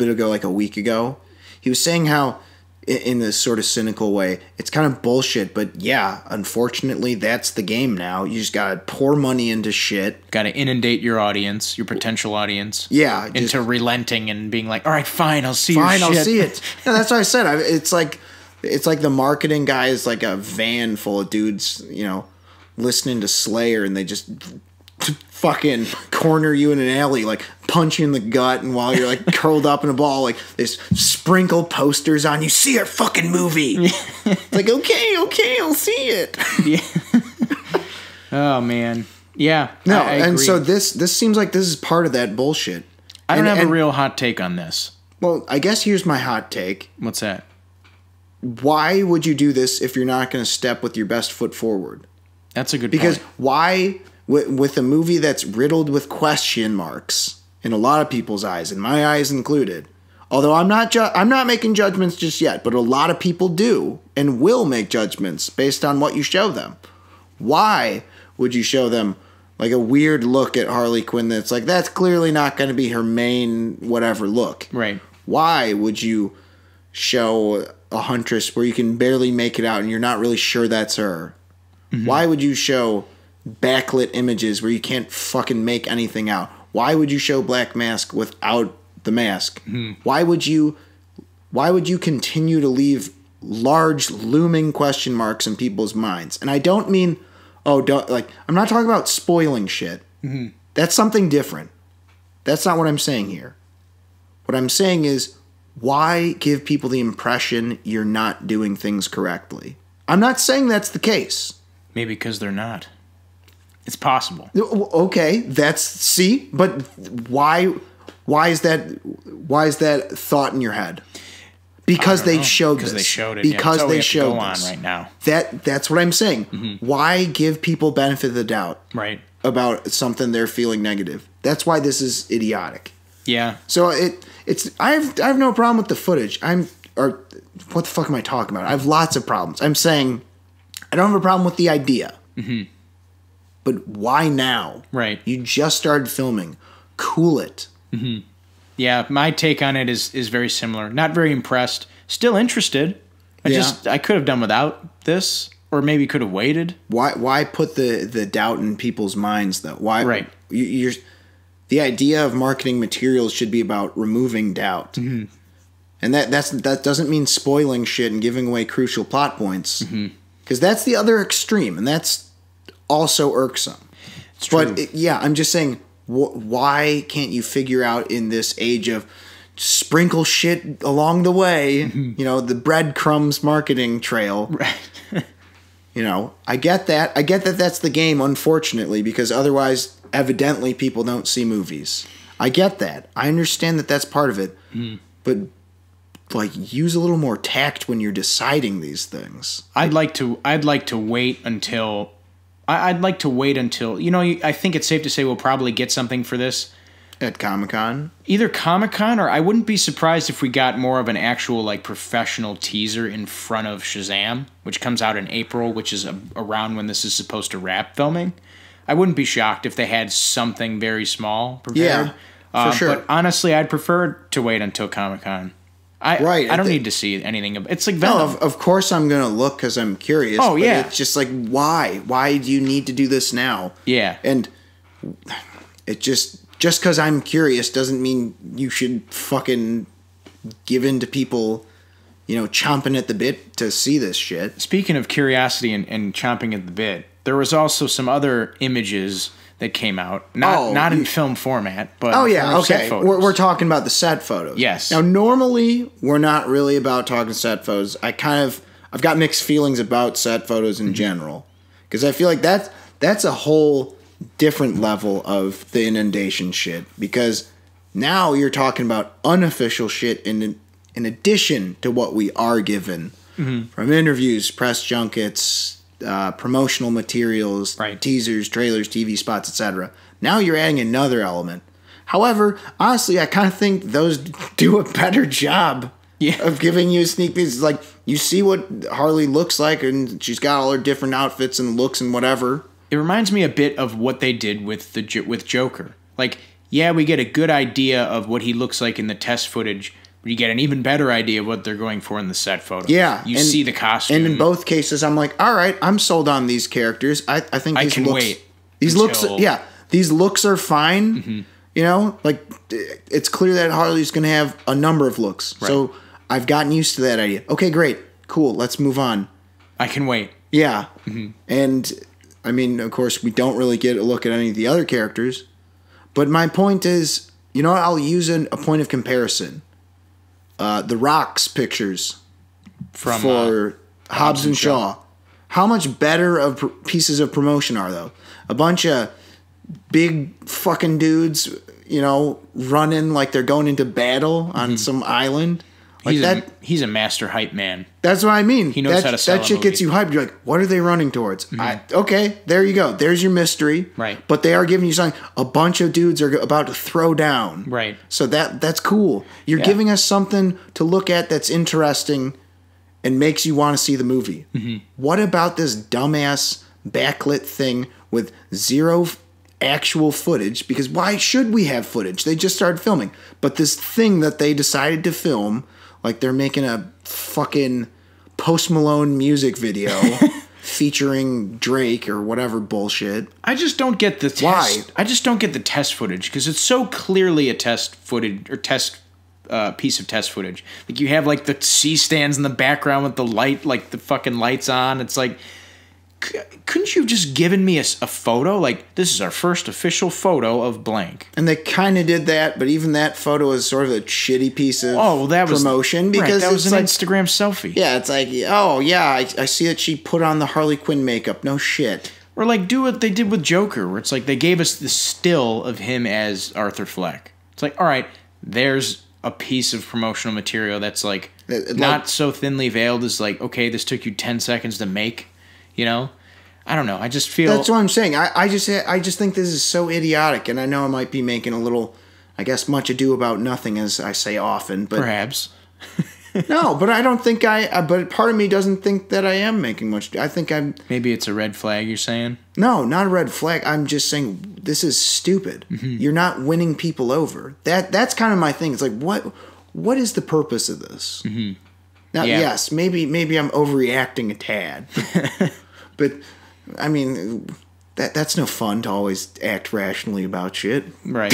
ago, like a week ago. He was saying how, in this sort of cynical way, it's kind of bullshit, but yeah, unfortunately, that's the game now. You just gotta pour money into shit. Gotta inundate your audience, your potential audience. Yeah. Into relenting and being like, all right, fine, I'll see your shit. Fine, I'll see it. No, that's what I said. It's like the marketing guy is like a van full of dudes, listening to Slayer, and they just fucking corner you in an alley, like punch you in the gut, and while you're like curled up in a ball, like they sprinkle posters on you. See our fucking movie. It's like, okay, I'll see it. Yeah. Oh man. Yeah. No, I agree. and so this seems like this is part of that bullshit. I don't have a real hot take on this. Well, I guess here's my hot take. What's that? Why would you do this if you're not going to step with your best foot forward? That's a good point. Because why, with a movie that's riddled with question marks in a lot of people's eyes, and my eyes included, although I'm not making judgments just yet, but a lot of people do and will make judgments based on what you show them. Why would you show them like a weird look at Harley Quinn that's like, that's clearly not going to be her main whatever look? Right. Why would you show a Huntress where you can barely make it out and you're not really sure that's her? Why would you show backlit images where you can't fucking make anything out? Why would you show Black Mask without the mask? Why would you continue to leave large looming question marks in people's minds? And I don't mean, I'm not talking about spoiling shit. That's something different. That's not what I'm saying here. What I'm saying is, why give people the impression you're not doing things correctly? I'm not saying that's the case. Maybe because they're not. It's possible. Okay, but why is that thought in your head? Because they showed this. Because they showed it. Because they showed this. On right now. That's what I'm saying. Why give people benefit of the doubt? Right. About something they're feeling negative. That's why this is idiotic. Yeah. So I have no problem with the footage. Or what the fuck am I talking about? I have lots of problems. I'm saying I don't have a problem with the idea. But why now? Right. You just started filming. Cool it. Yeah, my take on it is very similar. Not very impressed. Still interested. I could have done without this. or maybe could have waited. Why put the doubt in people's minds though? Why? Right. You're the idea of marketing materials should be about removing doubt. Mm-hmm. And that doesn't mean spoiling shit and giving away crucial plot points. Because that's the other extreme, and that's also irksome. It's true. But I'm just saying, why can't you figure out in this age of sprinkle shit along the way, the breadcrumbs marketing trail. Right. I get that. I get that that's the game, unfortunately, because otherwise, evidently, people don't see movies. I get that. I understand that that's part of it. But, use a little more tact when you're deciding these things. I'd like to wait until... I think it's safe to say we'll probably get something for this. At Comic-Con? Either Comic-Con, or I wouldn't be surprised if we got more of an actual, professional teaser in front of Shazam, which comes out in April, which is around when this is supposed to wrap filming. I wouldn't be shocked if they had something very small prepared. Yeah, for sure. But honestly, I'd prefer to wait until Comic-Con. I don't need to see anything. It's like Venom. No, of course I'm going to look because I'm curious. Oh, yeah. It's just why? Why do you need to do this now? Yeah. And it just because I'm curious doesn't mean you should fucking give in to people, chomping at the bit to see this shit. Speaking of curiosity and chomping at the bit, there was also some other images that came out, not in film format, but set photos. We're talking about the set photos. Yes. Now, normally we're not really about talking set photos. I've got mixed feelings about set photos in general, because I feel like that's a whole different level of the inundation shit, because now you're talking about unofficial shit in addition to what we are given from interviews, press junkets, promotional materials, right. Teasers, trailers, TV spots, etc. Now you're adding another element. However, honestly, I kind of think those do a better job of giving you a sneak peek. It's like, you see what Harley looks like, and she's got all her different outfits and looks and whatever. It reminds me a bit of what they did with Joker. We get a good idea of what he looks like in the test footage, but you get an even better idea of what they're going for in the set photos. Yeah. You see the costume. And in both cases, I'm like, all right, I'm sold on these characters. I think these these looks are fine. It's clear that Harley's going to have a number of looks. Right. So I've gotten used to that idea. Okay, great. Cool. Let's move on. I can wait. Yeah. And, I mean, of course, we don't really get a look at any of the other characters. But my point is, I'll use a point of comparison. The Rock's pictures for Hobbs and Shaw. How much better of pieces of promotion are those? A bunch of big fucking dudes, running like they're going into battle on some island. He's a master hype man. That's what I mean. He knows how to sell that shit gets you hyped. You're like, what are they running towards? Okay, there you go. There's your mystery. Right. But they are giving you something. A bunch of dudes are about to throw down. Right. So that's cool. You're giving us something to look at that's interesting and makes you want to see the movie. What about this dumbass backlit thing with zero actual footage? Because why should we have footage? They just started filming. But this thing that they decided to film, like they're making a fucking Post Malone music video featuring Drake or whatever bullshit. I just don't get the test. Why? I just don't get the test footage, because it's so clearly a test footage or test piece of test footage. Like, you have the C stands in the background with the light, the fucking lights on. It's like, couldn't you have just given me a photo? This is our first official photo of blank. And they kind of did that, but even that photo is sort of a shitty piece of promotion. Because that was an Instagram selfie. Yeah, it's like, oh, yeah, I see that she put on the Harley Quinn makeup. No shit. Or, do what they did with Joker, where it's like they gave us the still of him as Arthur Fleck. It's like, all right, there's a piece of promotional material that's, not so thinly veiled as, okay, this took you 10 seconds to make. I don't know. I just feel that's what I'm saying. I just think this is so idiotic, and I know I might be making a little, I guess, much ado about nothing, as I say often. But perhaps no. But I don't think but part of me doesn't think that I am making much. I think I'm. Maybe it's a red flag. You're saying? No, not a red flag. I'm just saying this is stupid. You're not winning people over. That's kind of my thing. It's like, what is the purpose of this? Now, yes, maybe I'm overreacting a tad, but I mean, that's no fun to always act rationally about shit. Right.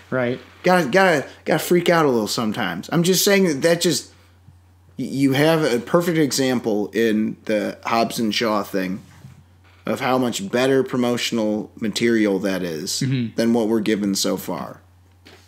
Right. Gotta freak out a little sometimes. I'm just saying that just you have a perfect example in the Hobbs and Shaw thing of how much better promotional material that is than what we're given so far.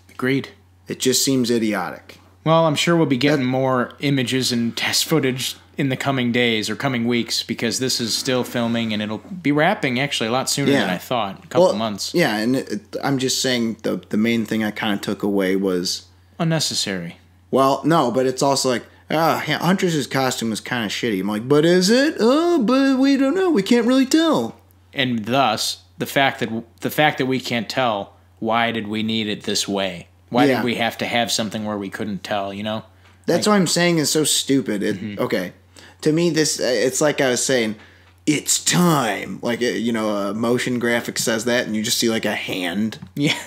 Agreed. It just seems idiotic. Well, I'm sure we'll be getting more images and test footage in the coming days or coming weeks because this is still filming and it'll be wrapping actually a lot sooner than I thought. A couple months. Yeah, and I'm just saying the main thing I kind of took away was... unnecessary. Well, no, but it's also like, Huntress's costume was kind of shitty. I'm like, but is it? Oh, but we don't know. We can't really tell. And thus, the fact that we can't tell, why did we need it this way? Why did we have to have something where we couldn't tell, you know? That's what I'm saying is so stupid. Okay. To me, it's like I was saying, it's time. Like, a motion graphic says that, and you just see, like, a hand. Yeah.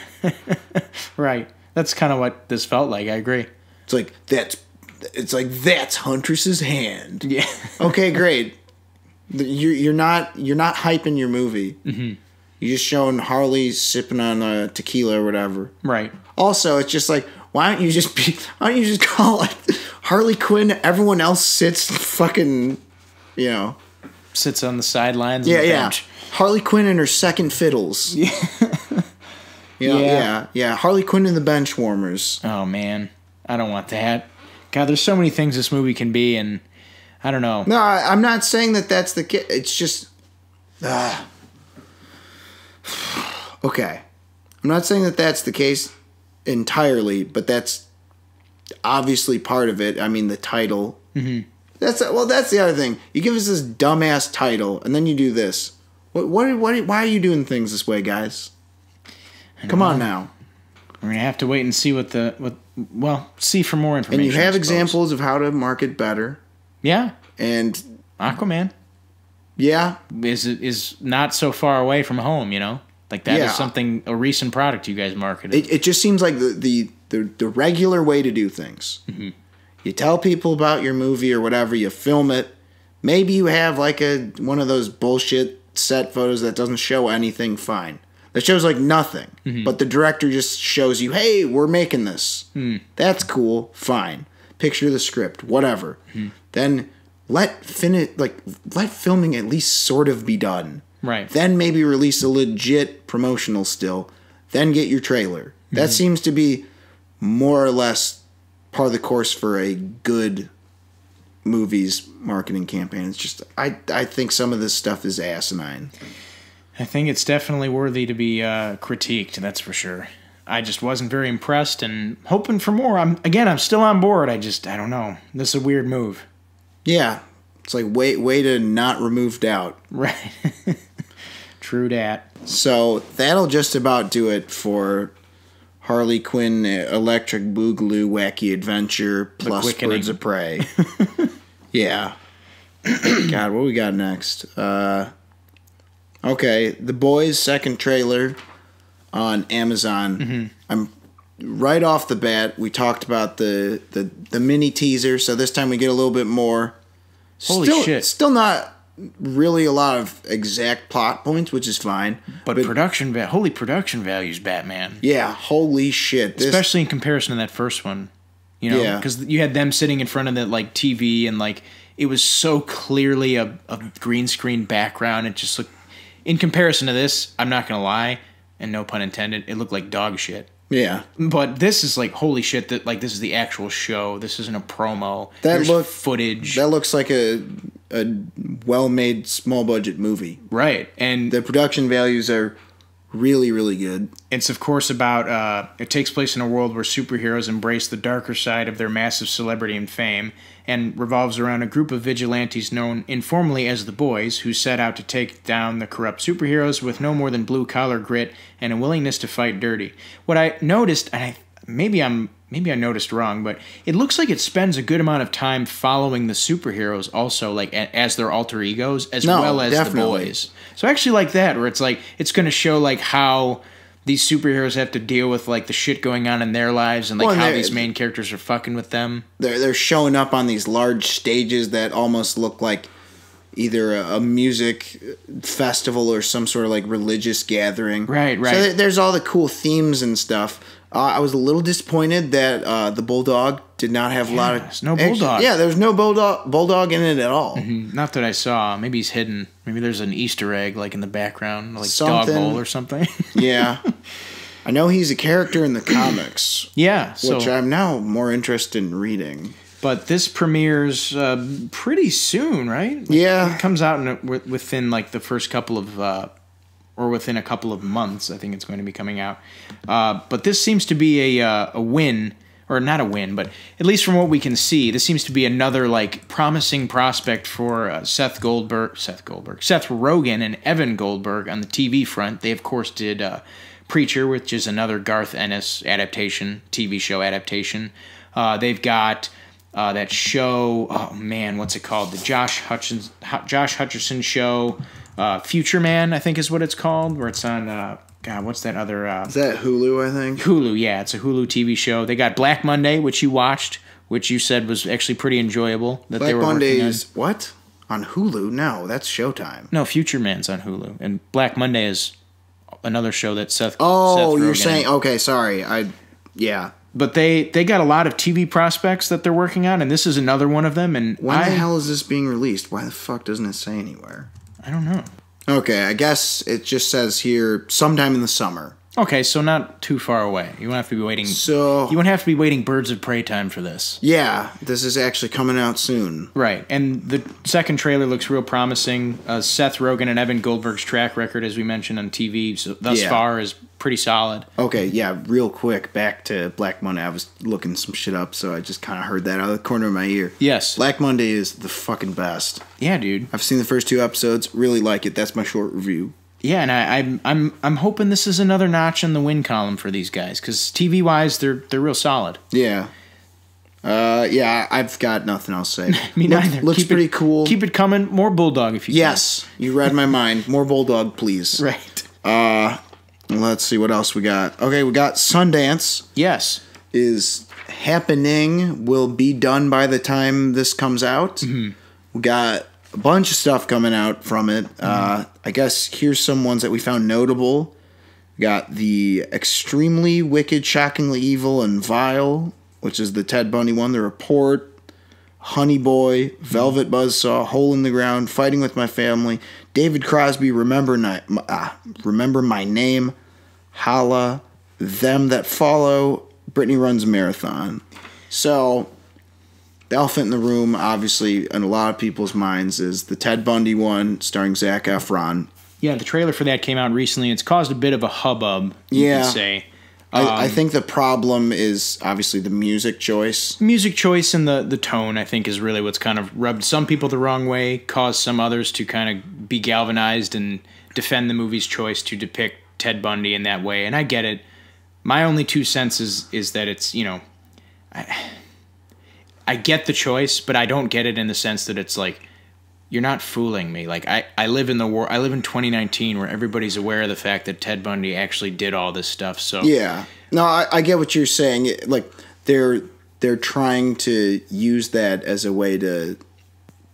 Right. That's kind of what this felt like. I agree. It's like, that's Huntress's hand. Yeah. Okay, great. You're not hyping your movie. Mm-hmm. You're just showing Harley sipping on tequila or whatever. Right. Also, it's just like, why don't you just call it Harley Quinn? Everyone else sits fucking, sits on the sidelines. Yeah, on the yeah. bench. Harley Quinn and her second fiddles. Yeah. Yeah. Harley Quinn and the bench warmers. Oh man, I don't want that. God, there's so many things this movie can be, and I don't know. No, I'm not saying that that's the case. It's just, okay. I'm not saying that that's the case entirely, but that's obviously part of it. I mean, the title. Mm-hmm. That's the other thing. You give us this dumbass title, and then you do this. Why are you doing things this way, guys? Come on now. We're gonna have to wait and see see for more information. And you have examples of how to market better. Yeah. And Aquaman. Yeah. Is not so far away from home, Like that is a recent product you guys marketed. It just seems like the regular way to do things. Mm-hmm. You tell people about your movie or whatever, you film it. Maybe you have like one of those bullshit set photos that doesn't show anything, fine. That shows like nothing. Mm-hmm. But the director just shows you, hey, we're making this. Mm. That's cool, fine. Picture the script, whatever. Mm-hmm. Then let filming at least sort of be done. Right. Then maybe release a legit promotional still. Then get your trailer. Mm-hmm. That seems to be more or less part of the course for a good movie's marketing campaign. It's just, I think some of this stuff is asinine. I think it's definitely worthy to be critiqued, that's for sure. I just wasn't very impressed and hoping for more. I'm still on board. I don't know. This is a weird move. Yeah. It's like way to not remove doubt. Right. True dat. So that'll just about do it for Harley Quinn Electric Boogaloo Wacky Adventure plus Birds of Prey. Yeah. God, what we got next? Okay, The Boys second trailer on Amazon. Mm-hmm. I'm right off the bat. We talked about the mini teaser, so this time we get a little bit more. Holy shit! Still not really a lot of exact plot points, which is fine. But holy production values, Batman. Yeah, holy shit! Especially in comparison to that first one, because you had them sitting in front of the TV and it was so clearly a green screen background. It just looked. In comparison to this, I'm not going to lie, and no pun intended, it looked like dog shit. Yeah. But this is holy shit, that this is the actual show. This isn't a promo. There's footage. That looks like a well-made, small-budget movie. Right. And the production values are really, really good. It's, of course, about... it takes place in a world where superheroes embrace the darker side of their massive celebrity and fame, and revolves around a group of vigilantes known informally as the Boys, who set out to take down the corrupt superheroes with no more than blue-collar grit and a willingness to fight dirty. What I noticed, and maybe I noticed wrong, but it looks like it spends a good amount of time following the superheroes also, as their alter egos, as well as definitely. The Boys. So I actually like that, where it's it's going to show how these superheroes have to deal with like the shit going on in their lives and like how these main characters are fucking with them. They're showing up on these large stages that almost look like either a music festival or some sort of like religious gathering. Right. So there's all the cool themes and stuff. I was a little disappointed that the bulldog did not have a lot of... no bulldog. Yeah, there was no bulldog in it at all. Mm-hmm. Not that I saw. Maybe he's hidden. Maybe there's an Easter egg like in the background, like something. dog bowl or something. Yeah. I know he's a character in the comics. Yeah. Which I'm now more interested in reading. But this premieres pretty soon, right? Yeah. It comes out within like the first couple of... or within a couple of months, I think it's going to be coming out. But this seems to be a win, or not a win, but at least from what we can see, this seems to be another like promising prospect for Seth Rogen and Evan Goldberg on the TV front. They of course did Preacher, which is another Garth Ennis adaptation, TV show adaptation. They've got that show. Oh man, what's it called? The Josh Hutcherson show. Future Man, I think is what it's called, where it's on, God, what's that other... is that Hulu, I think? Hulu, yeah, it's a Hulu TV show. They got Black Monday, which you watched, which you said was actually pretty enjoyable. That Black they were Monday is, what? On Hulu? No, that's Showtime. No, Future Man's on Hulu, and Black Monday is another show that Seth you're Rogen saying, okay, sorry, yeah. But they got a lot of TV prospects that they're working on, and this is another one of them, and when the hell is this being released? Why the fuck doesn't it say anywhere? I don't know. Okay, I guess it just says here sometime in the summer. Okay, so not too far away. You won't have to be waiting. So you won't have to be waiting Birds of Prey time for this. Yeah, this is actually coming out soon. Right, and the second trailer looks real promising. Seth Rogen and Evan Goldberg's track record, as we mentioned on TV, thus far is pretty solid. Okay, yeah, real quick, back to Black Monday. I was looking some shit up, so I just kind of heard that out of the corner of my ear. Yes. Black Monday is the fucking best. Yeah, dude. I've seen the first 2 episodes, really like it. That's my short review. Yeah, and I'm hoping this is another notch in the win column for these guys, because TV wise they're real solid. Yeah. Yeah, I've got nothing else to say. Me neither. Looks pretty cool. Keep it coming. More Bulldog if you can. Yes, you read my mind. More Bulldog, please. Right. Let's see what else we got. Okay, we got Sundance. Yes. Is happening. Will be done by the time this comes out. Mm-hmm. We got a bunch of stuff coming out from it. I guess here's some ones that we found notable. We got the Extremely Wicked, Shockingly Evil, and Vile, which is the Ted Bundy one. The Report, Honey Boy, Velvet Buzzsaw, Hole in the Ground, Fighting with My Family, David Crosby, Remember My Name, Holla, Them That Follow, Brittany Runs a Marathon. So, the elephant in the room, obviously, in a lot of people's minds, is the Ted Bundy one, starring Zac Efron. Yeah, the trailer for that came out recently. It's caused a bit of a hubbub, you could say. I think the problem is, obviously, the music choice. Music choice and the tone, I think, is really what's kind of rubbed some people the wrong way, caused some others to kind of be galvanized and defend the movie's choice to depict Ted Bundy in that way. And I get it. My only 2 cents is that it's, you know... I get the choice, but I don't get it in the sense that it's like, you're not fooling me. Like I live in 2019 where everybody's aware of the fact that Ted Bundy actually did all this stuff. So yeah, no, I get what you're saying. Like they're trying to use that as a way to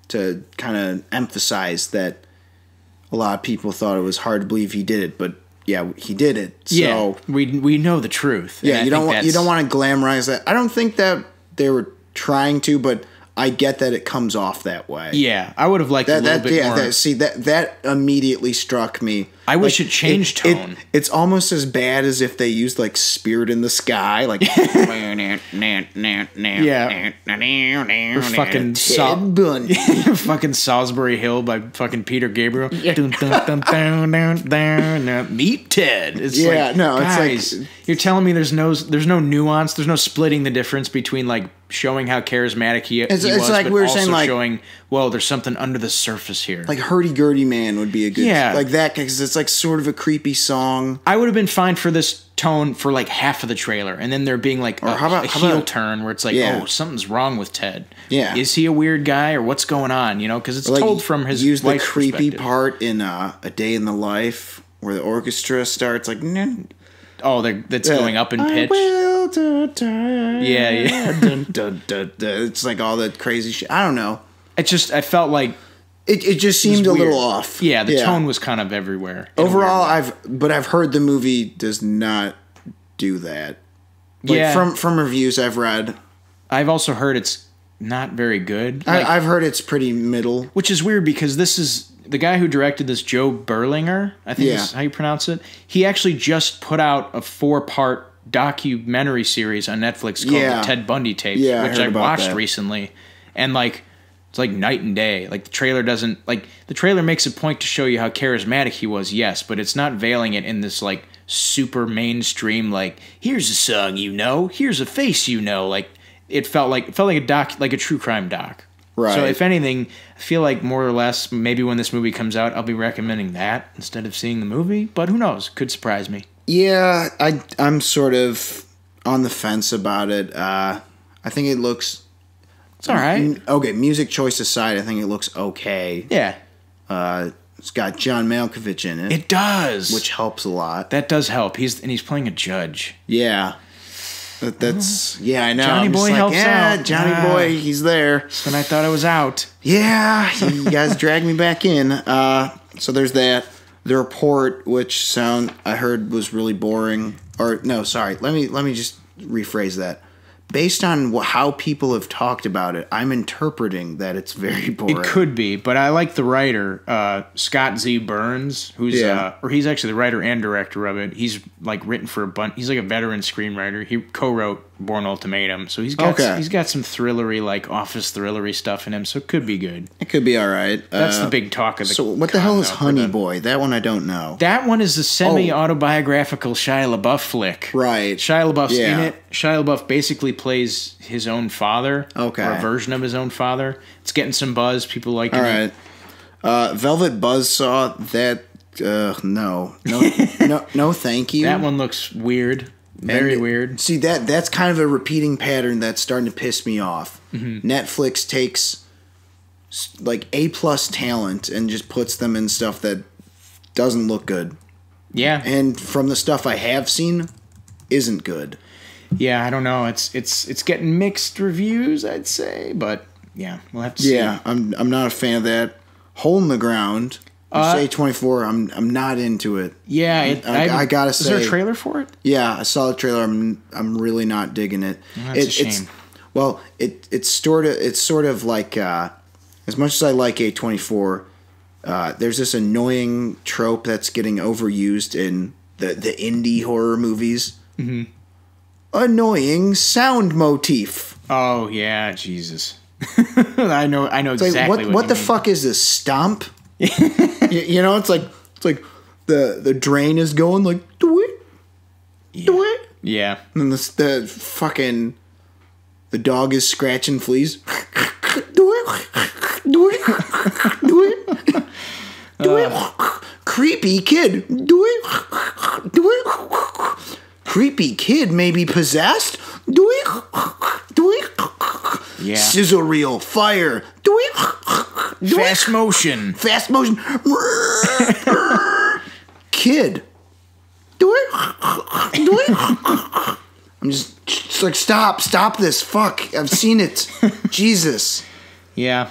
kind of emphasize that a lot of people thought it was hard to believe he did it, but yeah, he did it. So yeah, we know the truth. Yeah, you don't want to glamorize that. I don't think that they were trying to, but I get that it comes off that way. Yeah, I would have liked a little bit more. That immediately struck me. I wish it changed tone. It's almost as bad as if they used like Spirit in the Sky, like yeah, or fucking Ted Bundy. Fucking Salisbury Hill by fucking Peter Gabriel. Meet Ted. It's guys, like you're telling me there's no nuance, there's no splitting the difference between like showing how charismatic he was, like but we were also saying, like, showing, well, there's something under the surface here. Like Hurdy-Gurdy Man would be a good, like that, because it's like sort of a creepy song. I would have been fine for this tone for like half of the trailer, and then there being like a heel turn where it's like, oh, something's wrong with Ted. Yeah, is he a weird guy or what's going on? You know, because it's like, told from his use the creepy part in A Day in the Life where the orchestra starts like. that's going up in pitch. I will turn. Yeah. Dun, dun, dun, dun. It's like all that crazy shit. I don't know. I felt like it just seemed a little off. Yeah, the tone was kind of everywhere. Overall, I've heard the movie does not do that. Like from reviews I've read. I've also heard it's not very good. I've heard it's pretty middle. Which is weird because this is the guy who directed this, Joe Berlinger, I think is how you pronounce it. He actually just put out a 4-part documentary series on Netflix called The Ted Bundy Tapes, which I watched recently. And it's like night and day. Like the trailer makes a point to show you how charismatic he was, yes, but it's not veiling it in this like super mainstream, like, here's a song here's a face like it felt like a doc, like a true crime doc. Right. So if anything, I feel like more or less maybe when this movie comes out, I'll be recommending that instead of seeing the movie. But who knows? Could surprise me. Yeah, I'm sort of on the fence about it. I think it looks. It's all right. Okay, music choice aside, I think it looks okay. Yeah. It's got John Malkovich in it. It does, which helps a lot. That does help. He's playing a judge. Yeah. That's I know. Johnny Boy helps out. Johnny Boy, he's there. When I thought I was out. Yeah, you guys dragged me back in. So there's that. The Report, which I heard was really boring. Or no, sorry. Let me just rephrase that. Based on how people have talked about it, I'm interpreting that it's very boring. It could be, but I like the writer, Scott Z. Burns, who's or he's actually the writer and director of it. He's like written for a bunch. He's like a veteran screenwriter. He co-wrote Bourne Ultimatum, so he's got some thrillery, like office thrillery stuff in him. So it could be good. It could be all right. That's the big talk of the. So what the hell is Honey Boy? That one I don't know. That one is a semi-autobiographical Shia LaBeouf flick. Right. Shia LaBeouf's in it. Shia LaBeouf basically plays his own father. Okay. Or a version of his own father. It's getting some buzz. People like it. All right. Velvet Buzzsaw. That no, thank you. That one looks weird. Very weird. See, that's kind of a repeating pattern that's starting to piss me off. Mm-hmm. Netflix takes like A+ talent and just puts them in stuff that doesn't look good. Yeah. And from the stuff I have seen, isn't good. Yeah, I don't know. It's getting mixed reviews, I'd say, but yeah, we'll have to see. Yeah, I'm not a fan of that. Hole in the Ground. A24, I'm not into it. Yeah, I gotta say. Is there a trailer for it? Yeah, I saw the trailer. I'm really not digging it. Well, that's a shame. It's sort of like as much as I like A24, there's this annoying trope that's getting overused in the indie horror movies. Mm-hmm. Annoying sound motif. Oh yeah, Jesus. I know exactly. What the fuck is this? Stomp? It's like the drain is going like do it. Yeah. And then the dog is scratching fleas. do it. Creepy kid. Do it. Creepy kid may be possessed. Do it. Yeah. Sizzle reel. Fire. Do it. Fast motion. Kid. Do it. I'm just like, stop this. Fuck. I've seen it. Jesus. Yeah.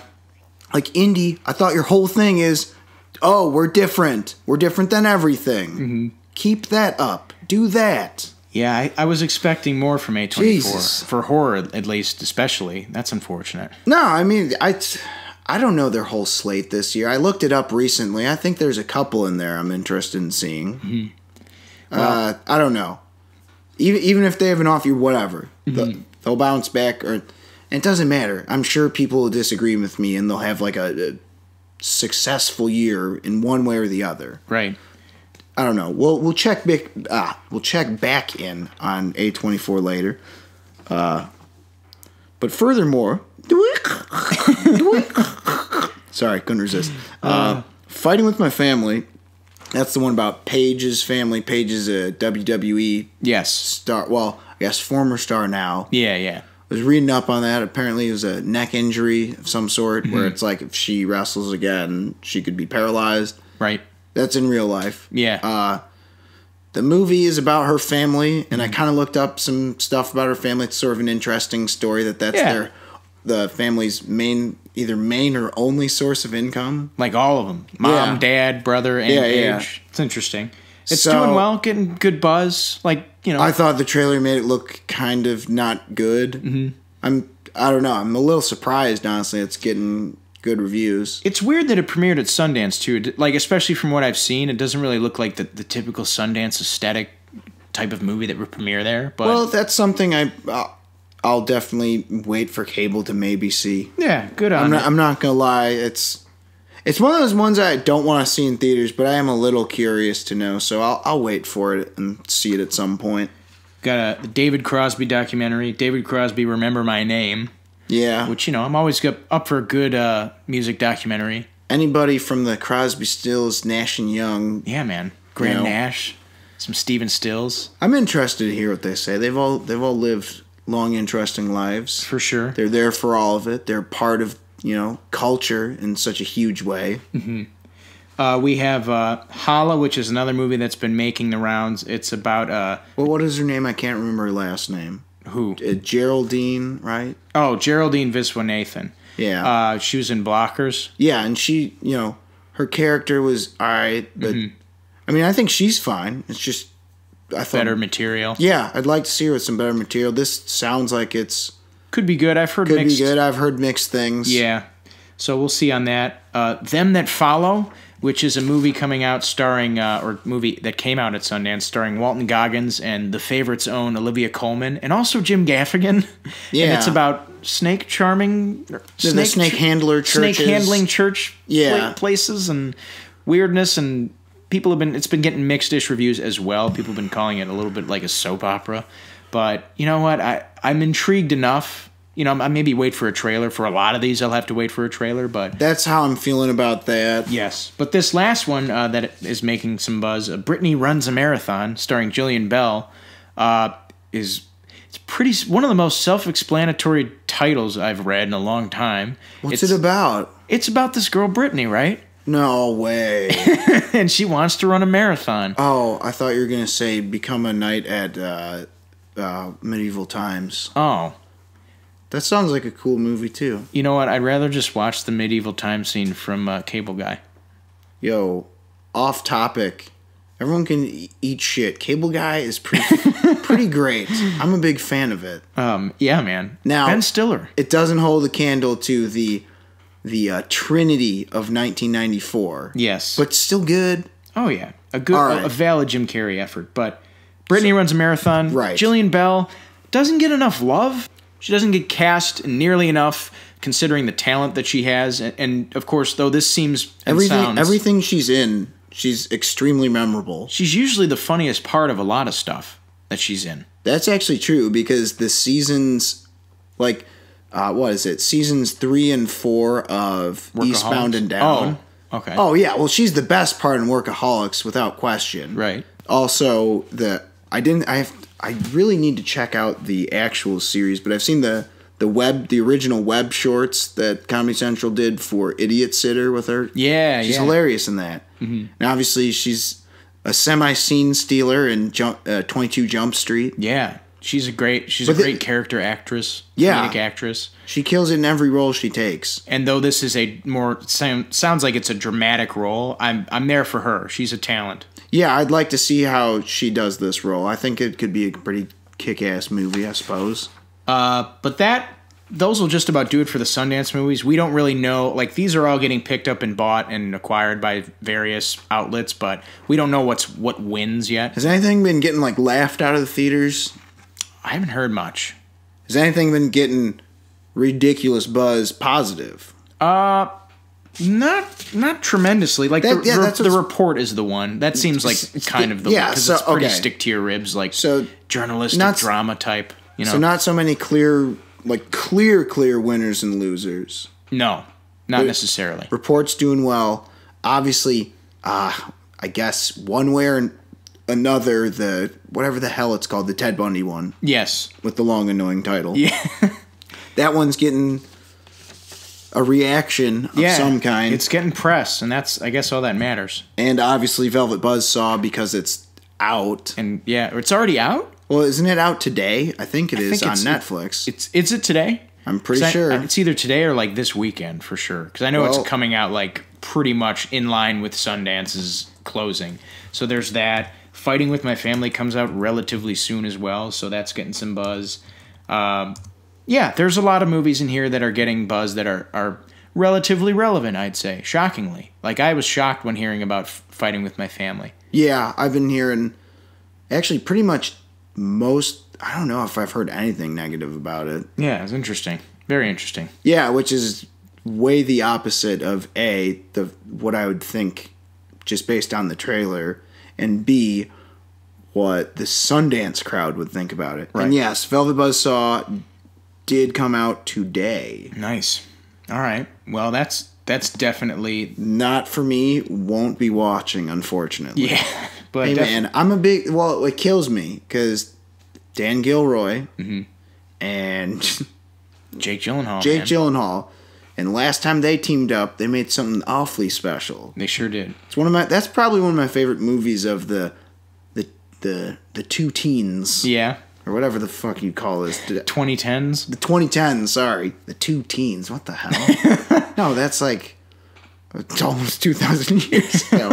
Like indie, I thought your whole thing is, we're different. We're different than everything. Mm-hmm. Keep that up. Do that. Yeah, I was expecting more from A24. Jesus. For horror, at least, especially. That's unfortunate. No, I mean, I don't know their whole slate this year. I looked it up recently. I think there's a couple in there I'm interested in seeing. Mm-hmm. Well, I don't know. Even if they have an off year, whatever. Mm-hmm. They'll bounce back. And it doesn't matter. I'm sure people will disagree with me and they'll have like a successful year in one way or the other. Right. I don't know. We'll check back. We'll check back in on A24 later. But furthermore, sorry, couldn't resist. Fighting with My Family. That's the one about Paige's family. Paige's a WWE star. Well, I guess former star now. Yeah. I was reading up on that. Apparently, it was a neck injury of some sort, where it's like if she wrestles again, she could be paralyzed. Right. That's in real life. Yeah. the movie is about her family, and I kind of looked up some stuff about her family. It's sort of an interesting story the family's either main or only source of income. Like all of them. Mom, dad, brother, and age. It's interesting. It's doing well, getting good buzz. Like, I thought the trailer made it look kind of not good. Mm-hmm. I don't know. I'm a little surprised, honestly. It's getting good reviews. It's weird that it premiered at Sundance, too. Like, especially from what I've seen, it doesn't really look like the typical Sundance aesthetic type of movie that would premiere there. But well, that's something I'll definitely wait for cable to maybe see. Yeah, good on it. I'm not going to lie. It's one of those ones I don't want to see in theaters, but I am a little curious to know, so I'll wait for it and see it at some point. Got a David Crosby documentary, David Crosby, Remember My Name. Yeah. Which, I'm always up for a good music documentary. Anybody from the Crosby, Stills, Nash and Young. Yeah, man. Graham Nash, some Stephen Stills. I'm interested to hear what they say. They've all lived long, interesting lives. For sure. They're there for all of it. They're part of culture in such a huge way. Mm-hmm. We have Hala, which is another movie that's been making the rounds. It's about... what is her name? I can't remember her last name. Who? Geraldine, right? Oh, Geraldine Viswanathan. Yeah. She was in Blockers. Yeah, and she, her character was all right, but, I mean, I think she's fine. It's just... I thought, better material. Yeah, I'd like to see her with some better material. This sounds like it's... Could be good. I've heard mixed. Could be good. I've heard mixed things. Yeah. So we'll see on that. Them That Follow, which is a movie coming out starring, or movie that came out at Sundance starring Walton Goggins and The Favorite's own Olivia Colman, and also Jim Gaffigan. Yeah. And it's about snake charming... the snake handler churches. Snake handling church places and weirdness, and it's been getting mixed-ish reviews as well. People have been calling it a little bit like a soap opera. But you know what? I'm intrigued enough. I maybe wait for a trailer. For a lot of these, I'll have to wait for a trailer. But that's how I'm feeling about that. Yes. But this last one that is making some buzz, Brittany Runs a Marathon, starring Jillian Bell, it's one of the most self-explanatory titles I've read in a long time. What's it about? It's about this girl, Brittany, right? No way. And she wants to run a marathon. Oh, I thought you were going to say become a knight at... medieval times. Oh. That sounds like a cool movie, too. You know what? I'd rather just watch the medieval time scene from Cable Guy. Yo, off topic. Everyone can eat shit. Cable Guy is pretty great. I'm a big fan of it. Yeah, man. Now, Ben Stiller. It doesn't hold a candle to the Trinity of 1994. Yes. But still good. Oh, yeah. A valid Jim Carrey effort, but... Brittany Runs a Marathon. Right. Jillian Bell doesn't get enough love. She doesn't get cast nearly enough, considering the talent that she has. And of course, though this seems everything she's in, she's extremely memorable. She's usually the funniest part of a lot of stuff that she's in. That's actually true because the seasons, like, what is it? Seasons 3 and 4 of Eastbound and Down. Oh, okay. Oh yeah, well she's the best part in Workaholics without question. Right. Also, I really need to check out the actual series, but I've seen the original web shorts that Comedy Central did for Idiot Sitter with her. Yeah, she's hilarious in that. Mm-hmm. And obviously, she's a semi-scene stealer in 22 Jump Street. Yeah, she's a great character actress. Yeah, comedic actress. She kills it in every role she takes. And though this is sounds like it's a dramatic role, I'm there for her. She's a talent. Yeah, I'd like to see how she does this role. I think it could be a pretty kick-ass movie, I suppose. But those will just about do it for the Sundance movies. We don't really know. Like, these are all getting picked up and bought and acquired by various outlets, but we don't know what wins yet. Has anything been getting, like, laughed out of the theaters? I haven't heard much. Has anything been getting ridiculous buzz positive? Not tremendously. Like the report is the one that seems like kind of the one because it's pretty stick to your ribs, like journalistic drama type. So not so many clear winners and losers. No, not necessarily. Report's doing well. Obviously, I guess one way or another, the whatever the hell it's called, the Ted Bundy one. Yes, with the long annoying title. Yeah, that one's getting a reaction of some kind. It's getting press, and that's, I guess, all that matters. And obviously Velvet Buzzsaw, because it's out. And yeah, it's already out? Well, isn't it out today? I think it is on Netflix. Is it today? I'm pretty sure. It's either today or like this weekend for sure. Because I know it's coming out like pretty much in line with Sundance's closing. So there's that. Fighting with My Family comes out relatively soon as well. So that's getting some buzz. Yeah, there's a lot of movies in here that are getting buzz that are relatively relevant, I'd say. Shockingly. Like, I was shocked when hearing about Fighting with My Family. Yeah, I've been hearing actually pretty much most... I don't know if I've heard anything negative about it. Yeah, it's interesting. Very interesting. Yeah, which is way the opposite of A, what I would think just based on the trailer, and B, what the Sundance crowd would think about it. Right. And yes, Velvet Buzzsaw did come out today. Nice. All right. Well, that's definitely... Not for me. Won't be watching, unfortunately. Yeah. But hey, man, I'm a big... Well, it kills me, because Dan Gilroy and... Jake Gyllenhaal. Gyllenhaal. And last time they teamed up, they made something awfully special. They sure did. It's one of my... That's probably one of my favorite movies of the two teens. Yeah. Or whatever the fuck you call this. 2010s? The 2010s, sorry. The two teens. What the hell? No, that's like... It's almost 2,000 years ago.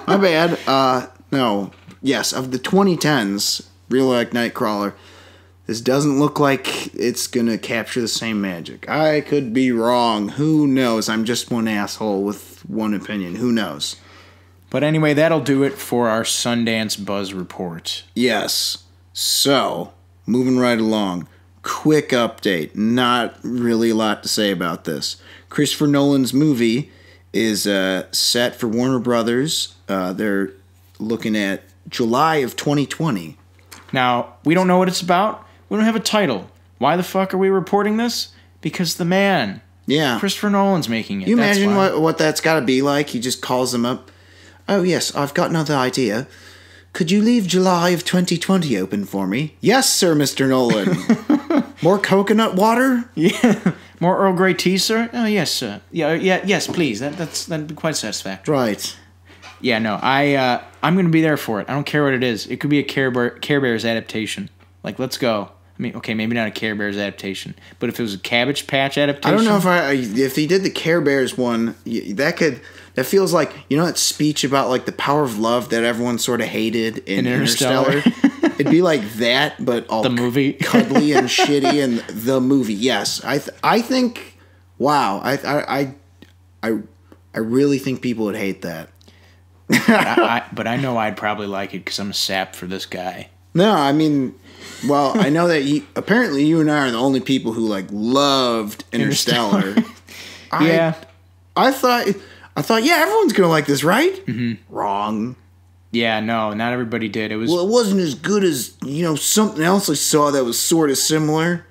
My bad. No. Yes, of the 2010s, Real Like Nightcrawler, this doesn't look like it's going to capture the same magic. I could be wrong. Who knows? I'm just one asshole with one opinion. Who knows? But anyway, that'll do it for our Sundance Buzz Report. Yes. So, moving right along. Quick update. Not really a lot to say about this. Christopher Nolan's movie is set for Warner Brothers. They're looking at July of 2020. Now, we don't know what it's about. We don't have a title. Why the fuck are we reporting this? Because the man. Yeah. Christopher Nolan's making it. You imagine what that's got to be like? He just calls them up. Oh, yes, I've got another idea. Could you leave July of 2020 open for me? Yes, sir, Mr. Nolan. More coconut water? Yeah. More Earl Grey tea, sir? Oh, yes, sir. Yes, please. That'd be quite satisfactory. Right. Yeah, no, I'm going to be there for it. I don't care what it is. It could be a Care Bears adaptation. Like, let's go. I mean, okay, maybe not a Care Bears adaptation, but if it was a Cabbage Patch adaptation... I don't know if he did the Care Bears one, that feels like, you know that speech about, like, the power of love that everyone sort of hated in Interstellar? It'd be like that, but all the movie cuddly and shitty, and the movie. Yes, I think. Wow, I really think people would hate that. But I know I'd probably like it because I'm a sap for this guy. No, I mean, well, I know that apparently you and I are the only people who like loved Interstellar. Yeah, I thought, yeah, everyone's gonna like this, right? Mm-hmm. Wrong. Yeah, no, not everybody did. It wasn't as good as, something else I saw that was sort of similar.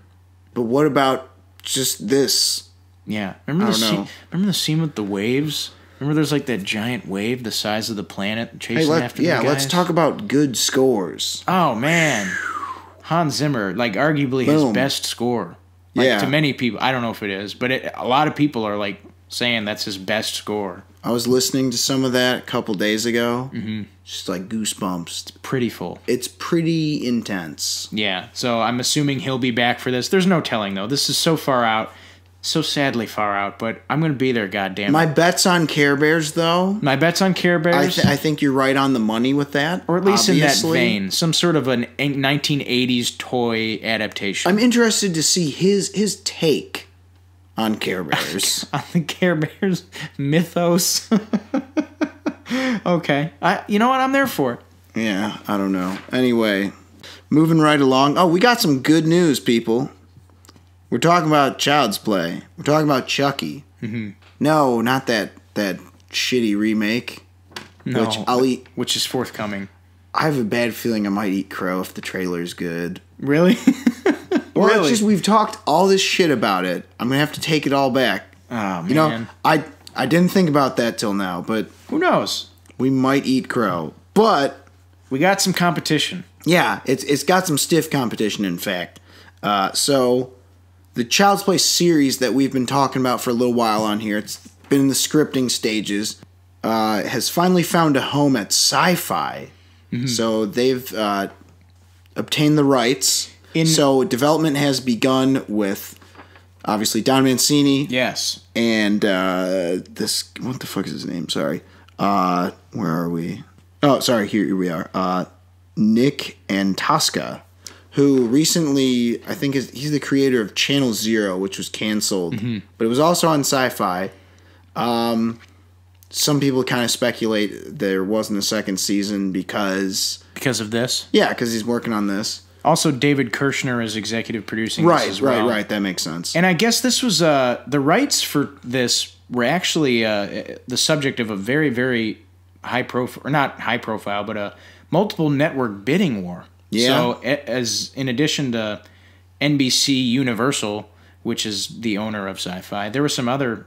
But what about just this? Yeah, remember the scene with the waves? Remember there's like that giant wave the size of the planet chasing after the guys? Yeah, let's talk about good scores. Oh, man. Hans Zimmer, like arguably his best score. Like, to many people. I don't know if it is, but a lot of people are like saying that's his best score. I was listening to some of that a couple days ago. Mm-hmm. Just like goosebumps. It's pretty full. It's pretty intense. Yeah, so I'm assuming he'll be back for this. There's no telling, though. This is so far out. So sadly far out, but I'm going to be there, goddammit. My bet's on Care Bears, though. My bet's on Care Bears? I think you're right on the money with that. Or at least obviously. In that vein. Some sort of a 1980s toy adaptation. I'm interested to see his take on Care Bears. On the Care Bears mythos. Okay. You know what? I'm there for it. Yeah, I don't know. Anyway, moving right along. Oh, we got some good news, people. We're talking about Child's Play. We're talking about Chucky. Mm-hmm. No, not that shitty remake. No, which I'll eat. Which is forthcoming. I have a bad feeling I might eat crow if the trailer's good. Really? Well, really? It's just we've talked all this shit about it. I'm gonna have to take it all back. Oh man. I didn't think about that till now, but who knows? We might eat crow, but we got some competition. Yeah, it's got some stiff competition, in fact. So the Child's Play series that we've been talking about for a little while on here, it's been in the scripting stages, has finally found a home at Syfy. So they've obtained the rights. So development has begun with, obviously, Don Mancini. Yes. And this, what the fuck is his name? Sorry. Where are we? Oh, sorry, here we are. Nick Antosca, who recently, I think he's the creator of Channel Zero, which was canceled, but it was also on Syfy. Some people kind of speculate there wasn't a second season because of this. Yeah, because he's working on this. Also, David Kirshner is executive producing this as well. Right. That makes sense. And I guess this was the rights for this were actually the subject of a very, very high profile, or not high profile, but a multiple network bidding war. Yeah. So, as in addition to NBC Universal, which is the owner of Syfy, there were some other.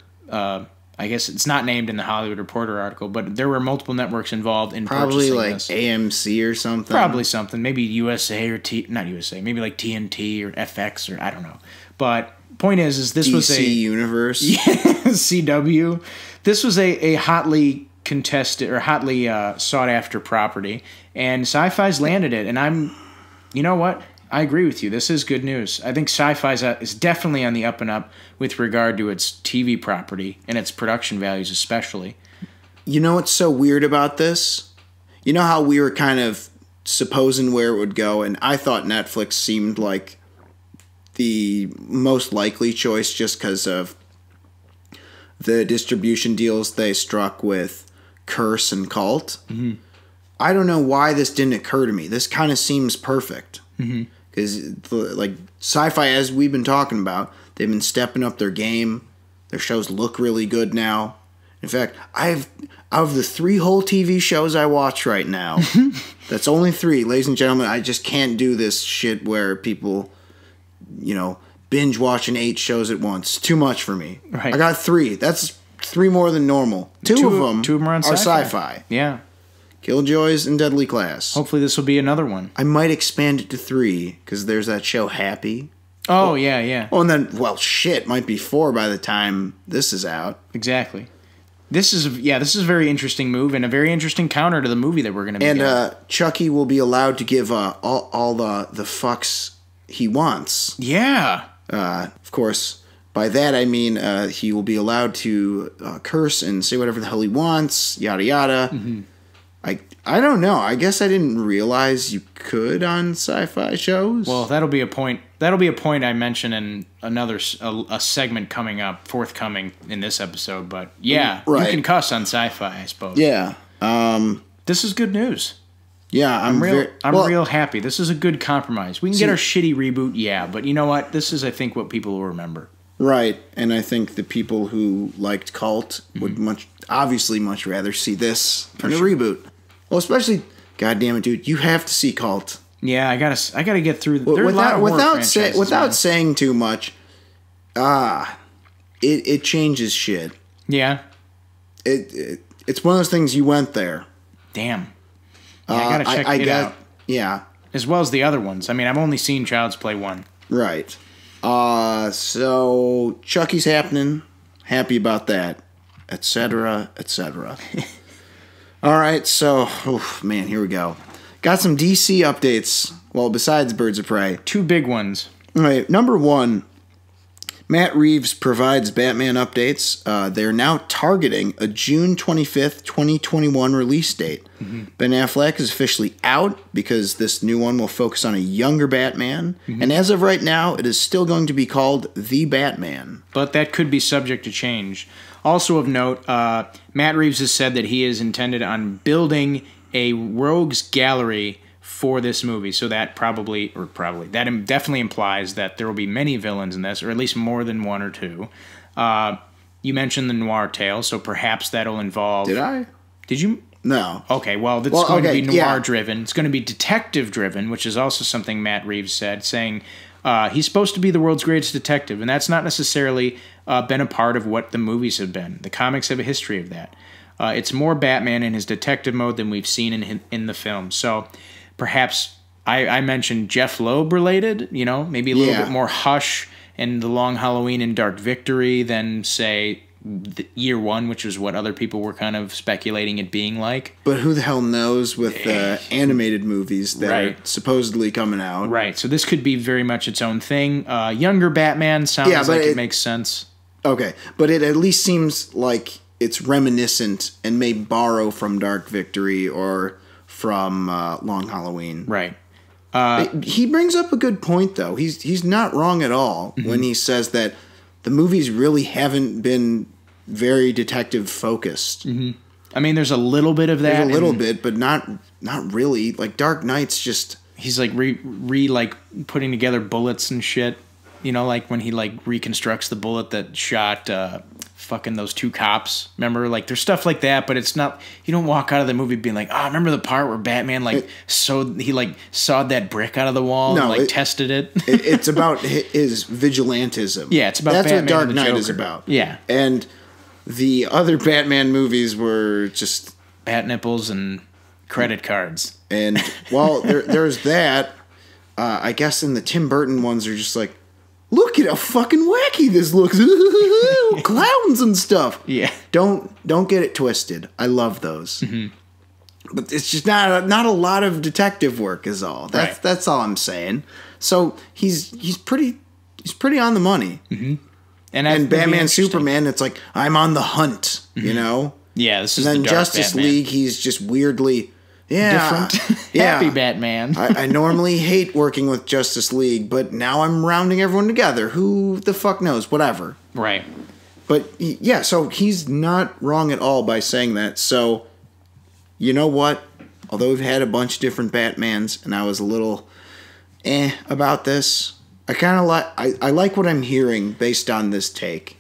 I guess it's not named in the Hollywood Reporter article, but there were multiple networks involved in probably purchasing like this. AMC or something. Probably something. Maybe USA or not USA. Maybe like TNT or FX or I don't know. But point is this was a DC Universe. Yeah, CW. This was a hotly contested or hotly sought after property, and Syfy's landed it. And you know what? I agree with you. This is good news. I think Syfy's is definitely on the up and up with regard to its TV property and its production values especially. You know what's so weird about this? You know how we were kind of supposing where it would go, and I thought Netflix seemed like the most likely choice just because of the distribution deals they struck with Curse and Cult. Mm-hmm. I don't know why this didn't occur to me. This kind of seems perfect. Because, like, Syfy, as we've been talking about, they've been stepping up their game. Their shows look really good now. In fact, out of the 3 whole TV shows I watch right now, that's only 3. Ladies and gentlemen, I just can't do this shit where people, binge watching 8 shows at once. Too much for me. Right. I got 3. That's 3 more than normal. Two of them are Syfy. Yeah. Killjoys and Deadly Class. Hopefully this will be another one. I might expand it to 3 because there's that show Happy. Oh, yeah. Oh, and then, might be 4 by the time this is out. Exactly. This is a very interesting move and a very interesting counter to the movie that we're going to be getting. And Chucky will be allowed to give all the fucks he wants. Yeah. Of course, by that I mean he will be allowed to curse and say whatever the hell he wants, yada yada. Mm-hmm. I don't know. I guess I didn't realize you could on Syfy shows. Well, that'll be a point. That'll be a point I mention in another a segment forthcoming in this episode. But yeah, right. You can cuss on Syfy, I suppose. Yeah. This is good news. Yeah, I'm real happy. This is a good compromise. We can get our shitty reboot, yeah, but you know what? This is, I think, what people will remember. Right, and I think the people who liked Cult would much rather see this than a reboot. Well, especially, goddamn it, dude, you have to see Cult. Yeah, I gotta get through. Without saying too much, it changes shit. Yeah, it's one of those things. You went there. Damn. Yeah, I gotta check it out. Yeah, as well as the other ones. I mean, I've only seen Child's Play 1. Right. So Chucky's happening. Happy about that, etc., etc. All right, so, man, here we go. Got some DC updates, well, besides Birds of Prey. 2 big ones. All right, number 1, Matt Reeves provides Batman updates. They're now targeting a June 25th, 2021 release date. Mm-hmm. Ben Affleck is officially out because this new one will focus on a younger Batman. Mm-hmm. And as of right now, it is still going to be called The Batman. But that could be subject to change. Also of note, Matt Reeves has said that he is intended on building a rogues gallery for this movie, so that definitely implies that there will be many villains in this, or at least more than 1 or 2. You mentioned the noir tale, so perhaps that'll involve... Did I? Did you? No. Okay, well, it's going to be noir-driven. It's going to be detective-driven, which is also something Matt Reeves said, saying he's supposed to be the world's greatest detective, and that's not necessarily been a part of what the movies have been. The comics have a history of that. It's more Batman in his detective mode than we've seen in the film. So perhaps I mentioned Jeff Loeb related, maybe a little bit more Hush and The Long Halloween and Dark Victory than, say, year one, which was what other people were kind of speculating it being like. But who the hell knows with animated movies that are supposedly coming out. Right, so this could be very much its own thing. Younger Batman sounds like it makes sense. Okay, but it at least seems like it's reminiscent and may borrow from Dark Victory or from Long Halloween. Right. He brings up a good point, though. He's not wrong at all when he says that the movies really haven't been very detective focused. I mean, there's a little bit of that. There's a little bit, but not really. Like Dark Knight's just he's like like putting together bullets and shit. You know, like when he like reconstructs the bullet that shot fucking those two cops. Remember, like there's stuff like that, but it's not. You don't walk out of the movie being like, oh, remember the part where Batman he sawed that brick out of the wall and like tested it. It's about his vigilantism. Yeah, it's about that's Batman what Dark and the Knight Joker. is about. Yeah, and the other Batman movies were just bat nipples and credit cards. And well, there's that. I guess in the Tim Burton ones are just like, look at how fucking wacky this looks. Clowns and stuff. Yeah. Don't get it twisted. I love those. But it's just not a lot of detective work is all. That's all I'm saying. So he's pretty on the money. And Batman Superman, it's like, I'm on the hunt, you know? Yeah, this is and then the dark Justice Batman. League, he's just weirdly different. Happy Batman. I normally hate working with Justice League, but now I'm rounding everyone together. Who the fuck knows? Whatever. Right. But yeah, so he's not wrong at all by saying that. So, you know what? Although we've had a bunch of different Batmans, and I was a little about this, I kind of I like what I'm hearing based on this take.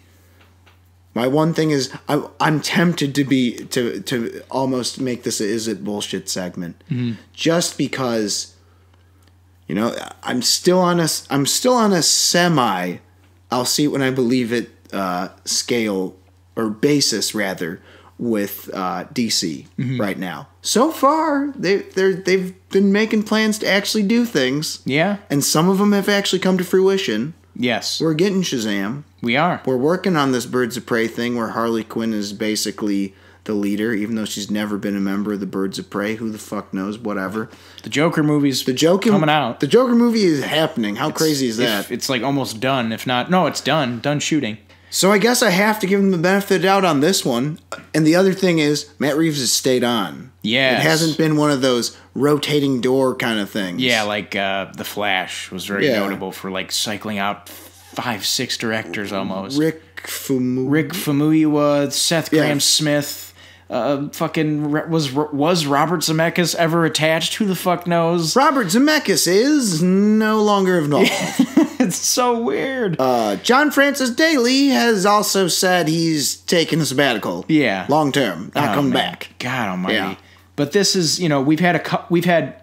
My one thing is I'm tempted to almost make this a is it bullshit segment, just because, you know, I'm still on a semi I'll see it when I believe it scale or basis rather with DC right now. So far they've been making plans to actually do things. Yeah, and some of them have actually come to fruition. Yes, we're getting Shazam. We are. We're working on this Birds of Prey thing where Harley Quinn is basically the leader, even though she's never been a member of the Birds of Prey. Who the fuck knows? Whatever. The Joker movie's coming out. The Joker movie is happening. How crazy is that? It's like almost done. If not, no, it's done. Done shooting. So I guess I have to give him the benefit of the doubt on this one. And the other thing is, Matt Reeves has stayed on. Yeah. It hasn't been one of those rotating door kind of things. Yeah, like The Flash was very notable for like cycling out 5-6 directors almost. Rick Famuyiwa, Seth Grahame-Smith. Was Robert Zemeckis ever attached? Who the fuck knows? Robert Zemeckis is no longer involved. It's so weird. John Francis Daley has also said he's taking a sabbatical. Yeah, long term, not coming back. God Almighty! Yeah. But this is, you know, we've had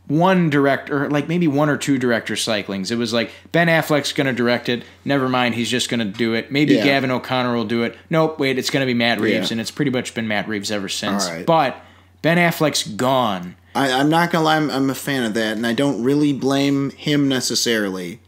one director, like maybe one or two director cyclings. It was like Ben Affleck's going to direct it. Never mind, he's just going to do it. Maybe Gavin O'Connor will do it. Nope, wait, it's going to be Matt Reeves, and it's pretty much been Matt Reeves ever since. All right. But Ben Affleck's gone. I'm not going to lie, I'm a fan of that, and I don't really blame him necessarily.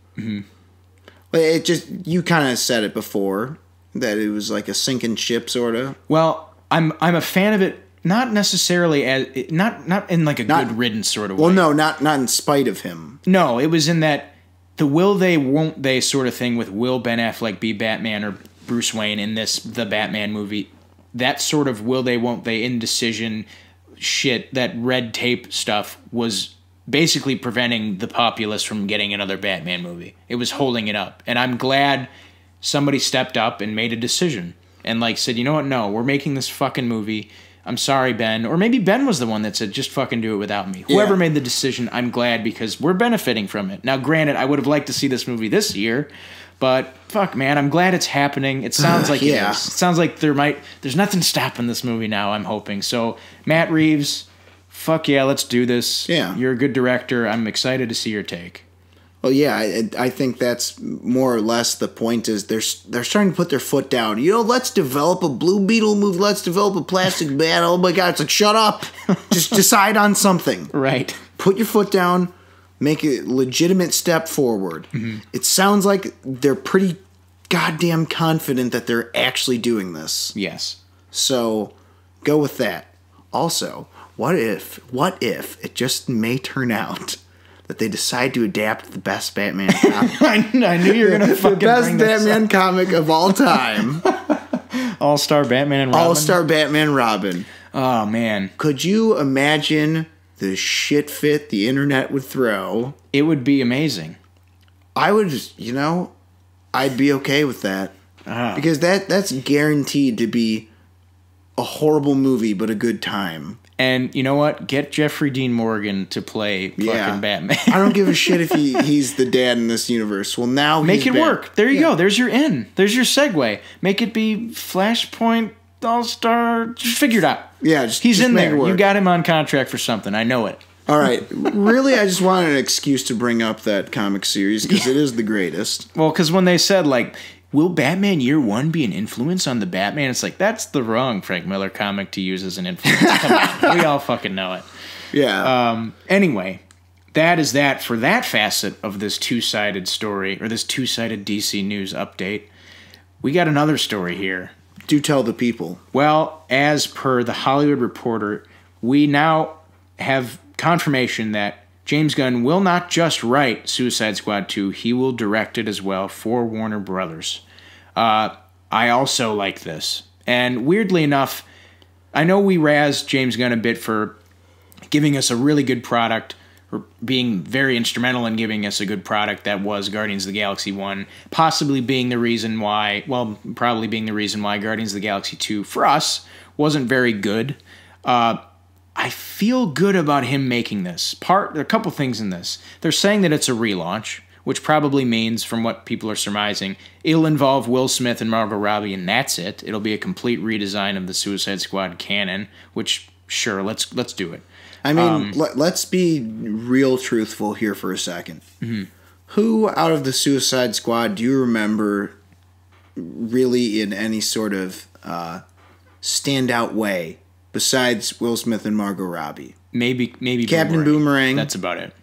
But it just, you kind of said it before, that it was like a sinking ship, sort of. Well, I'm a fan of it. Not necessarily as not in like a good riddance sort of way. Well, no, not in spite of him. No, it was in that the will they won't they sort of thing with will Ben Affleck be Batman or Bruce Wayne in the Batman movie. That sort of will they won't they indecision shit, that red tape stuff was basically preventing the populace from getting another Batman movie. It was holding it up. And I'm glad somebody stepped up and made a decision and like said, you know what, no, we're making this fucking movie. I'm sorry, Ben. Or maybe Ben was the one that said, just fucking do it without me. Whoever made the decision, I'm glad because we're benefiting from it. Now, granted, I would have liked to see this movie this year, but fuck, man, I'm glad it's happening. It sounds like it is. It sounds like there's nothing stopping this movie now, I'm hoping. So, Matt Reeves, fuck yeah, let's do this. Yeah. You're a good director. I'm excited to see your take. Well, yeah, I think that's more or less the point is they're starting to put their foot down. You know, let's develop a Blue Beetle movie. Let's develop a Plastic Bat. Oh, my God. It's like, shut up. Just decide on something. Right. Put your foot down. Make a legitimate step forward. It sounds like they're pretty goddamn confident that they're actually doing this. Yes. So go with that. Also, what if it just may turn out that they decide to adapt the best Batman comic? I knew you were going to fucking the best bring this Batman up. comic of all time. All-Star Batman and Robin. All-Star Batman Robin. Oh, man. Could you imagine the shit fit the internet would throw? It would be amazing. I would just, I'd be okay with that. Because that's guaranteed to be a horrible movie, but a good time. And you know what? Get Jeffrey Dean Morgan to play fucking Batman. I don't give a shit if he's the dad in this universe. Well, now Make it work. There you go. There's your in. There's your segue. Make it be Flashpoint All-Star. Just figure it out. Yeah, he's in make there. it work. You got him on contract for something. I know it. All right. Really, I just wanted an excuse to bring up that comic series because it is the greatest. Well, because when they said, will Batman Year One be an influence on the Batman? It's like, that's the wrong Frank Miller comic to use as an influence. Come on. We all fucking know it. Yeah. Anyway, that is that for that facet of this two-sided story, or this two-sided DC News update. We got another story here. Do tell the people. Well, as per the Hollywood Reporter, we now have confirmation that James Gunn will not just write Suicide Squad 2, he will direct it as well for Warner Brothers. I also like this. And weirdly enough, I know we razzed James Gunn a bit for giving us a really good product, or being very instrumental in giving us a good product that was Guardians of the Galaxy 1, possibly being the reason why, probably being the reason why Guardians of the Galaxy 2, for us, wasn't very good. I feel good about him making this. There are a couple things in this. They're saying that it's a relaunch, which probably means, from what people are surmising, it'll involve Will Smith and Margot Robbie, and that's it. It'll be a complete redesign of the Suicide Squad canon, which, sure, let's do it. I mean, let's be real truthful here for a second. Mm-hmm. Who out of the Suicide Squad do you remember really in any sort of standout way besides Will Smith and Margot Robbie? Maybe Captain Boomerang. That's about it.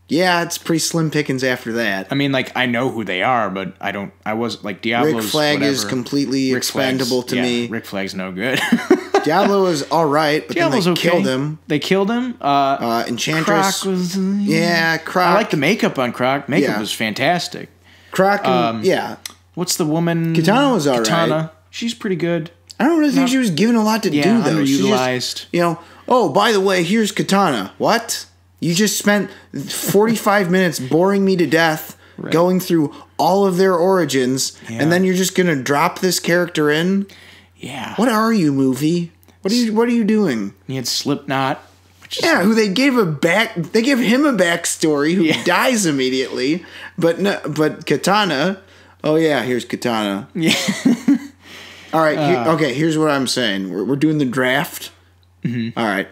Yeah, it's pretty slim pickings after that. I mean, I know who they are, but Diablo's Rick Flag whatever. is completely expendable to me. Rick Flag's no good. Diablo is all right, but Diablo's then they okay. killed him. They killed him. Enchantress. Croc was... Croc. I like the makeup on Croc. Makeup was fantastic. Croc, yeah. What's the woman? Katana was all right. She's pretty good. I don't really think she was given a lot to do, though. Underutilized. She just, oh, by the way, here's Katana. What? You just spent 45 minutes boring me to death, going through all of their origins, and then you're just going to drop this character in? Yeah. What are you, movie? What are you doing? He had Slipknot. Who they gave him a backstory who dies immediately, but Katana. Oh yeah, here's Katana. Yeah. All right. Here's what I'm saying. We're doing the draft. Mm-hmm. All right.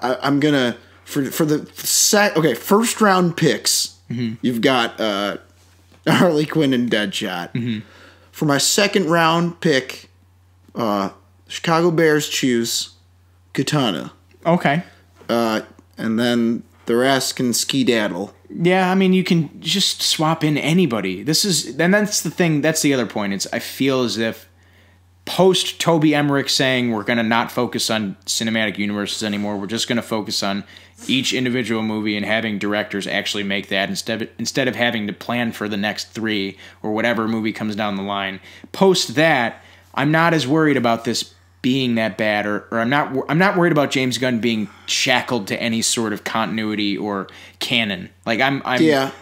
I'm gonna for the first round picks. Mm-hmm. You've got Harley Quinn and Deadshot. Mm-hmm. For my second round pick, Chicago Bears choose Katana. Okay. And then the rest can skedaddle. Yeah, I mean, you can just swap in anybody. That's the thing. That's the other point. I feel as if post Toby Emmerich saying we're going to not focus on cinematic universes anymore. We're just going to focus on each individual movie and having directors actually make that instead of having to plan for the next 3 or whatever movie comes down the line. Post that, I'm not as worried about this being that bad, or I'm not worried about James Gunn being shackled to any sort of continuity or canon. I'm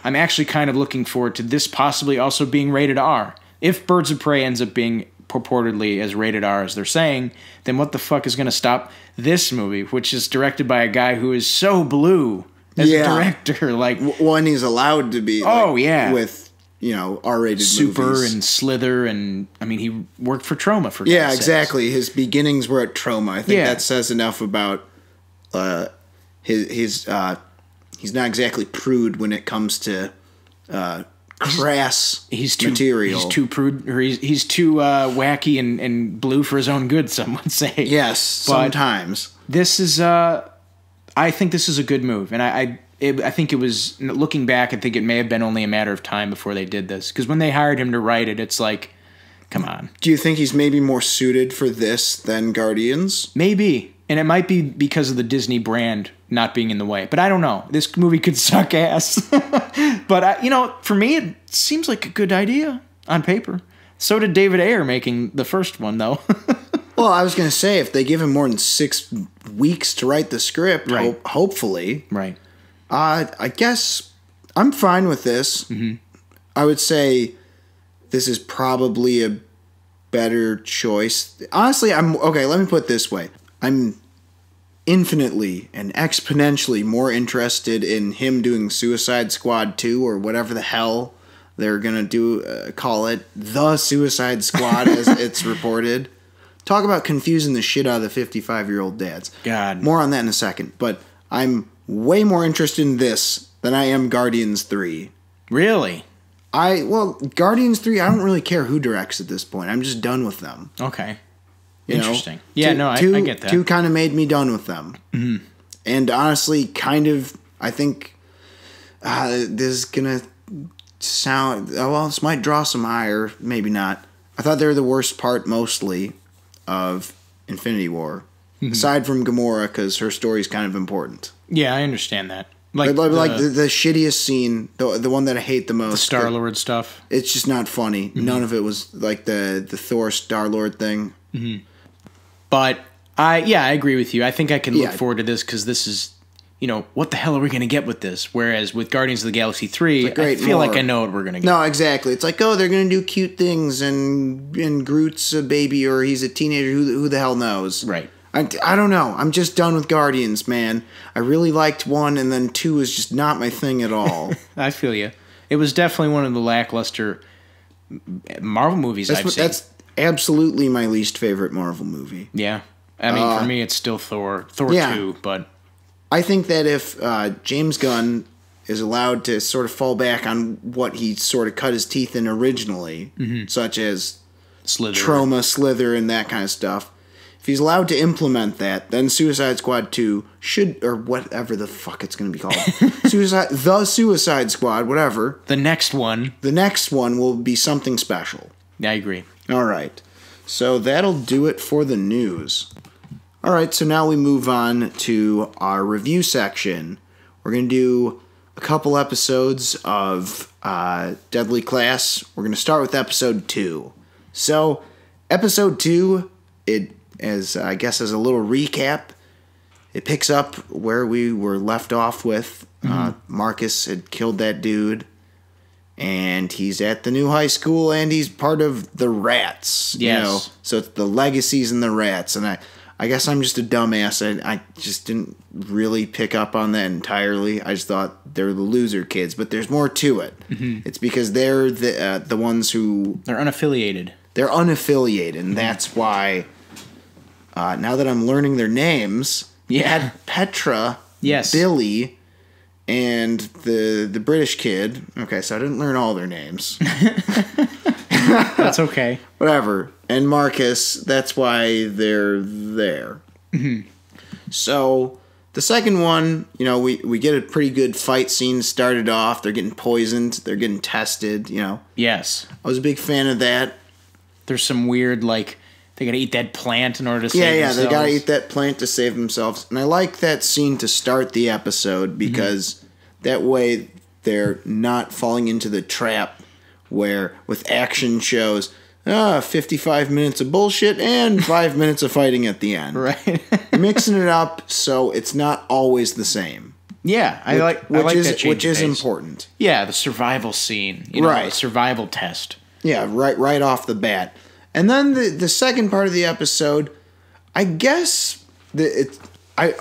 actually kind of looking forward to this possibly also being rated R. If Birds of Prey ends up being purportedly as rated R as they're saying, then what the fuck is going to stop this movie, which is directed by a guy who is so blue as a director? When he's allowed to be. With R-rated Super movies. and Slither, and I mean, he worked for Troma for God's exactly. His beginnings were at Troma. I think that says enough about he's not exactly prude when it comes to crass material. He's too prude, or he's too wacky and blue for his own good. Some would say. Yes, sometimes. This is I think this is a good move, and I think it was, looking back, I think it may have been only a matter of time before they did this. Because when they hired him to write it, it's like, come on. Do you think he's maybe more suited for this than Guardians? Maybe. And it might be because of the Disney brand not being in the way. But I don't know. This movie could suck ass. But, for me, it seems like a good idea on paper. So did David Ayer making the first one, though. Well, I was going to say, if they give him more than 6 weeks to write the script, right. Hopefully. Right. I guess I'm fine with this. Mm-hmm. I would say this is probably a better choice. Honestly, okay, let me put it this way. I'm infinitely and exponentially more interested in him doing Suicide Squad 2 or whatever the hell they're going to call it. The Suicide Squad, as it's reported. Talk about confusing the shit out of the 55-year-old dads. God. More on that in a second. But I'm way more interested in this than I am Guardians 3. Really? Guardians 3, I don't really care who directs at this point. I'm just done with them. Okay. Interesting. I get that. 2 kind of made me done with them. Mm-hmm. And honestly, kind of, I think this is going to sound... this might draw some ire. Maybe not. I thought they were the worst part, mostly, of Infinity War. Mm-hmm. Aside from Gamora, because her story's kind of important. Yeah, I understand that. The shittiest scene, the one that I hate the most. The Star-Lord stuff. It's just not funny. Mm-hmm. None of it was like the Thor Star-Lord thing. Mm-hmm. But, I agree with you. I think I can look forward to this because this is, what the hell are we going to get with this? Whereas with Guardians of the Galaxy 3, I feel like I know what we're going to get. No, exactly. It's like, they're going to do cute things and Groot's a baby or he's a teenager. Who the hell knows? Right. I don't know. I'm just done with Guardians, man. I really liked 1, and then 2 is just not my thing at all. I feel you. It was definitely one of the lackluster Marvel movies I've seen. That's absolutely my least favorite Marvel movie. Yeah. I mean, for me, it's still Thor 2, but... I think that if James Gunn is allowed to sort of fall back on what he sort of cut his teeth in originally, such as Slither, and that kind of stuff, if he's allowed to implement that, then Suicide Squad 2 should, or whatever the fuck it's going to be called. The Suicide Squad, whatever. The next one. The next one will be something special. I agree. All right. So that'll do it for the news. All right, so now we move on to our review section. We're going to do a couple episodes of Deadly Class. We're going to start with episode 2. So, episode 2, as a little recap, it picks up where we were left off with. Marcus had killed that dude, and he's at the new high school, and he's part of the Rats. Yes. So it's the Legacies and the Rats, and I guess I'm just a dumbass. I just didn't really pick up on that entirely. I just thought they're the loser kids, but there's more to it. Mm-hmm. It's because they're the ones who... They're unaffiliated. They're unaffiliated, and that's why... now that I'm learning their names, Petra, Billy, and the British kid. Okay, so I didn't learn all their names. That's okay. Whatever. And Marcus, that's why they're there. Mm-hmm. So the second one, we get a pretty good fight scene started off. They're getting poisoned. They're getting tested, Yes. I was a big fan of that. There's some weird, they gotta eat that plant in order to save themselves. They gotta eat that plant to save themselves. And I like that scene to start the episode because that way they're not falling into the trap where with action shows 55 minutes of bullshit and 5 minutes of fighting at the end. Right. Mixing it up so it's not always the same. Yeah, I like that change which is of pace. Important. Yeah, the survival scene, the survival test. Yeah, right off the bat. And then the second part of the episode, I guess I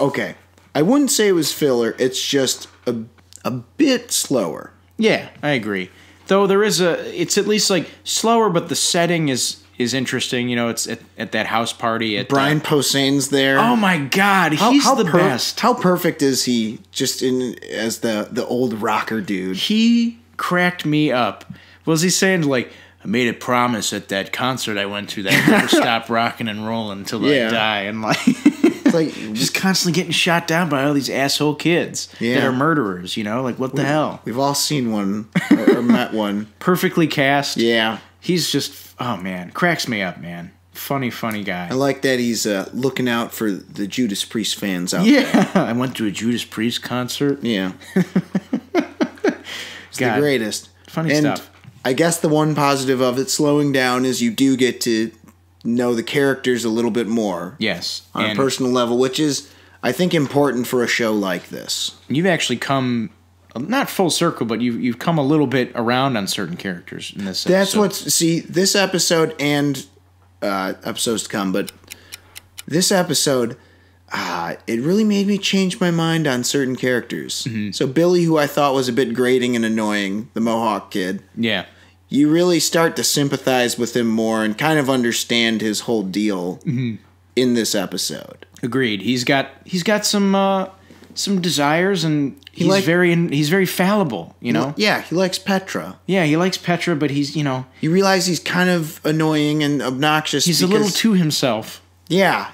wouldn't say it was filler. It's just a bit slower. Yeah, I agree. Though it's at least slower, but the setting is interesting. It's at that house party. Brian Posehn's there. Oh my God, he's the best. How perfect is he? Just as the old rocker dude. He cracked me up. What was he saying? I made a promise at that concert I went to that I'd never stop rocking and rolling until I die, and it's like just constantly getting shot down by all these asshole kids that are murderers. You know, like what the hell? We've all seen one or met one. Perfectly cast. Yeah, he's just cracks me up, man. Funny guy. I like that he's looking out for the Judas Priest fans out there. Yeah, I went to a Judas Priest concert. Yeah, it's the greatest. Funny stuff. I guess the one positive of it slowing down is you do get to know the characters a little bit more. Yes. On a personal level, which is, I think, important for a show like this. You've actually come, not full circle, but you've come a little bit around on certain characters in this episode. This episode and episodes to come, but this episode, it really made me change my mind on certain characters. Mm-hmm. So Billy, who I thought was a bit grating and annoying, the Mohawk kid. Yeah. You really start to sympathize with him more and kind of understand his whole deal in this episode. Agreed. He's got some desires, and he's very fallible. You know. Yeah, he likes Petra. Yeah, he likes Petra, but he's You realize he's kind of annoying and obnoxious. He's a little to himself. Yeah,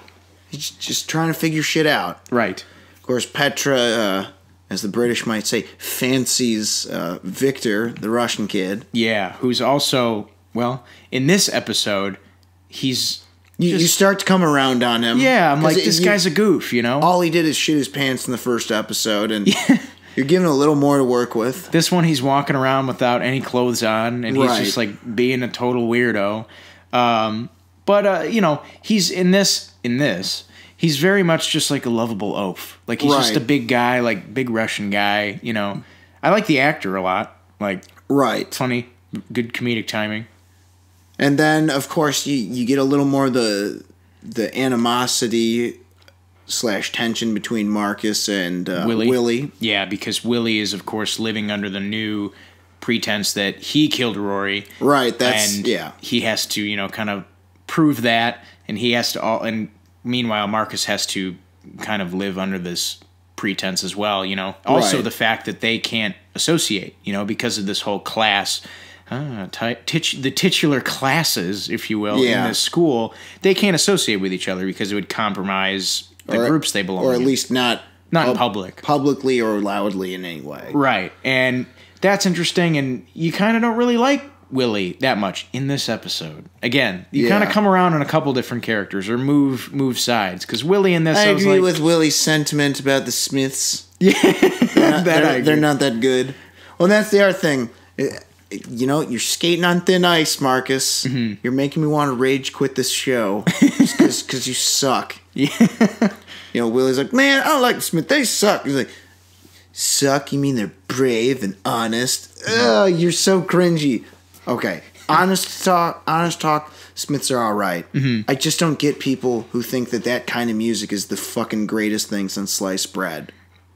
he's just trying to figure shit out. Right. Of course, Petra, as the British might say, fancies Victor, the Russian kid. Yeah, who's also, in this episode, he's... You start to come around on him. Yeah, I'm like, this guy's a goof, you know? All he did is shit his pants in the first episode, and you're given a little more to work with. This one, he's walking around without any clothes on, and he's just, like, being a total weirdo. But he's in this... He's very much just like a lovable oaf. Like, he's just a big guy, like, big Russian guy, you know. I like the actor a lot. Like, funny, good comedic timing. And then, of course, you get a little more the animosity / tension between Marcus and Willie. Yeah, because Willie is, of course, living under the new pretense that he killed Rory. Right, he has to, kind of prove that, and he has to and meanwhile, Marcus has to kind of live under this pretense as well, you know. Also, the fact that they can't associate, because of this whole class, the titular classes, if you will, in this school, they can't associate with each other because it would compromise the groups they belong to. Or at least not in public. Publicly or loudly in any way. Right. And that's interesting, and you kind of don't really like Willie that much in this episode. Again, you kind of come around on a couple different characters or move sides, because Willie in this, I agree with Willie's sentiment about the Smiths. Yeah, they're not that good. Well, that's the other thing. You're skating on thin ice, Marcus. Mm-hmm. You're making me want to rage quit this show just because you suck. Yeah. Willie's like, man, I don't like the Smiths. They suck. He's like, suck? You mean they're brave and honest? Ugh, you're so cringy. Okay, honest talk, Smiths are all right. Mm-hmm. I just don't get people who think that kind of music is the fucking greatest thing since sliced bread.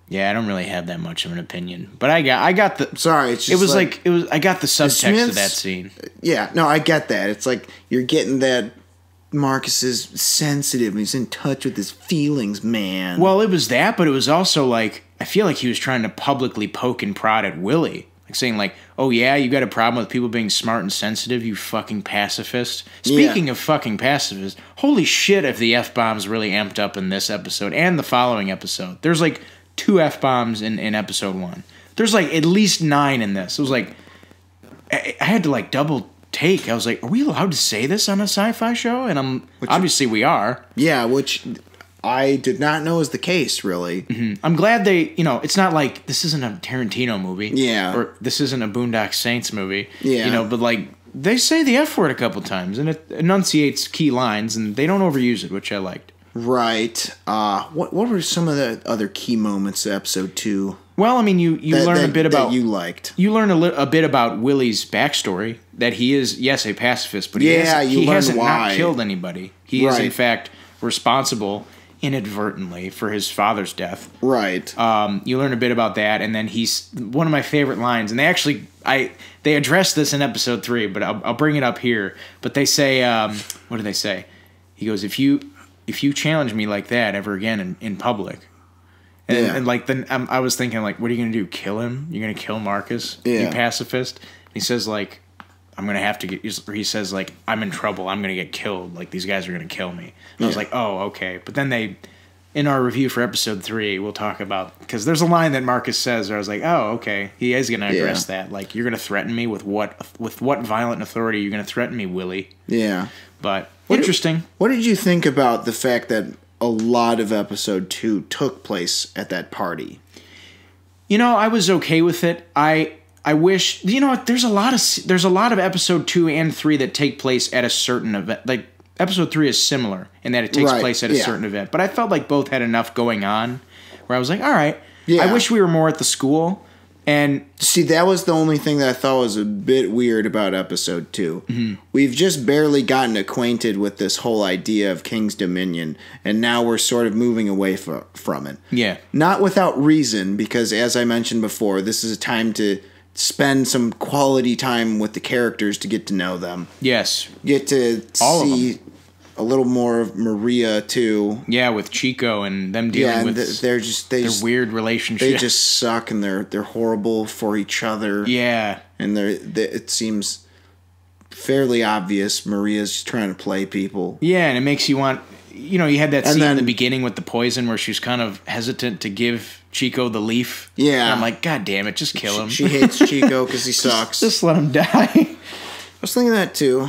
Yeah, I don't really have that much of an opinion, but I got the. Sorry, it's just I got the subtext of that scene. Yeah, no, I get that. It's like you're getting that Marcus is sensitive and he's in touch with his feelings, man. Well, it was that, but it was also like I feel like he was trying to publicly poke and prod at Willie. Like saying like, oh yeah, you got a problem with people being smart and sensitive, you fucking pacifist. Speaking of fucking pacifists, holy shit if the F-bombs really amped up in this episode and the following episode. There's like 2 F-bombs in episode 1. There's like at least 9 in this. It was like, I had to like double take. I was like, are we allowed to say this on a sci-fi show? And obviously we are. Yeah, which I did not know was the case, really. Mm-hmm. I'm glad they, it's not like this isn't a Tarantino movie. Yeah. Or this isn't a Boondock Saints movie. Yeah. But like, they say the F word a couple times, and it enunciates key lines, and they don't overuse it, which I liked. Right. What were some of the other key moments of episode 2? Well, I mean, you learn a bit about... that you liked. You learn a bit about Willie's backstory, that he is, yes, a pacifist, but he hasn't not killed anybody. He is, in fact, responsible inadvertently for his father's death. Right. You learn a bit about that, and then he's one of my favorite lines, and they address this in episode 3, but I'll bring it up here. But they say, what do they say? He goes, if you challenge me like that ever again in public, and like then I was thinking like, what are you gonna do? Kill him? You're gonna kill Marcus? You pacifist? And he says like, I'm gonna have to get. Or he says like, I'm in trouble. I'm gonna get killed. Like these guys are gonna kill me. And I was like, oh okay. But then in our review for episode 3, we'll talk about, because there's a line that Marcus says where I was like, oh, okay, he is going to address that. Like, you're going to threaten me with what violent authority you're going to threaten me, Willie? Yeah. But interesting. What did you think about the fact that a lot of episode 2 took place at that party? You know, I was okay with it. I wish, you know what, there's a lot of episode 2 and 3 that take place at a certain event. Like, episode 3 is similar in that it takes place at a certain event. But I felt like both had enough going on where I was like, all right, I wish we were more at the school. And see, that was the only thing that I thought was a bit weird about episode 2. We've just barely gotten acquainted with this whole idea of King's Dominion, and now we're sort of moving away from it. Yeah. Not without reason, because as I mentioned before, this is a time to spend some quality time with the characters to get to know them. Yes. Get to see a little more of Maria too. Yeah, with Chico and them dealing with their weird relationship. They just suck, and they're horrible for each other. Yeah, and it seems fairly obvious Maria's trying to play people. Yeah, and it makes you want. You know, you had that scene in the beginning with the poison where she was kind of hesitant to give Chico the leaf. Yeah, and I'm like, God damn it, just kill him. She hates Chico because he sucks. Just let him die. I was thinking that too.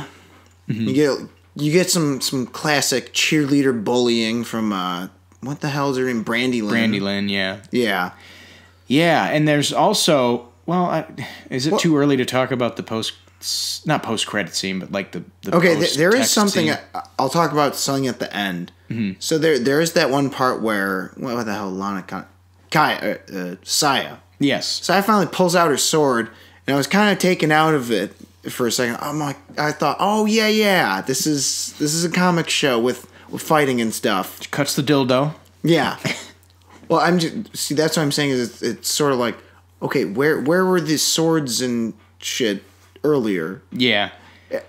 You get some classic cheerleader bullying from what the hell is her name? Brandy Lynn. Brandy Lynn, yeah. Yeah. Yeah, and there's also, is it too early to talk about the not post-credit scene, but like the okay, there is something scene. I'll talk about something at the end. So there is that one part where, what the hell, Saya. Yes. Saya finally pulls out her sword, and I was kind of taken out of it for a second. I thought, oh yeah, this is a comic show with fighting and stuff. She cuts the dildo. Yeah. Well, that's what I'm saying is it's sort of like, okay, where were the swords and shit earlier? Yeah.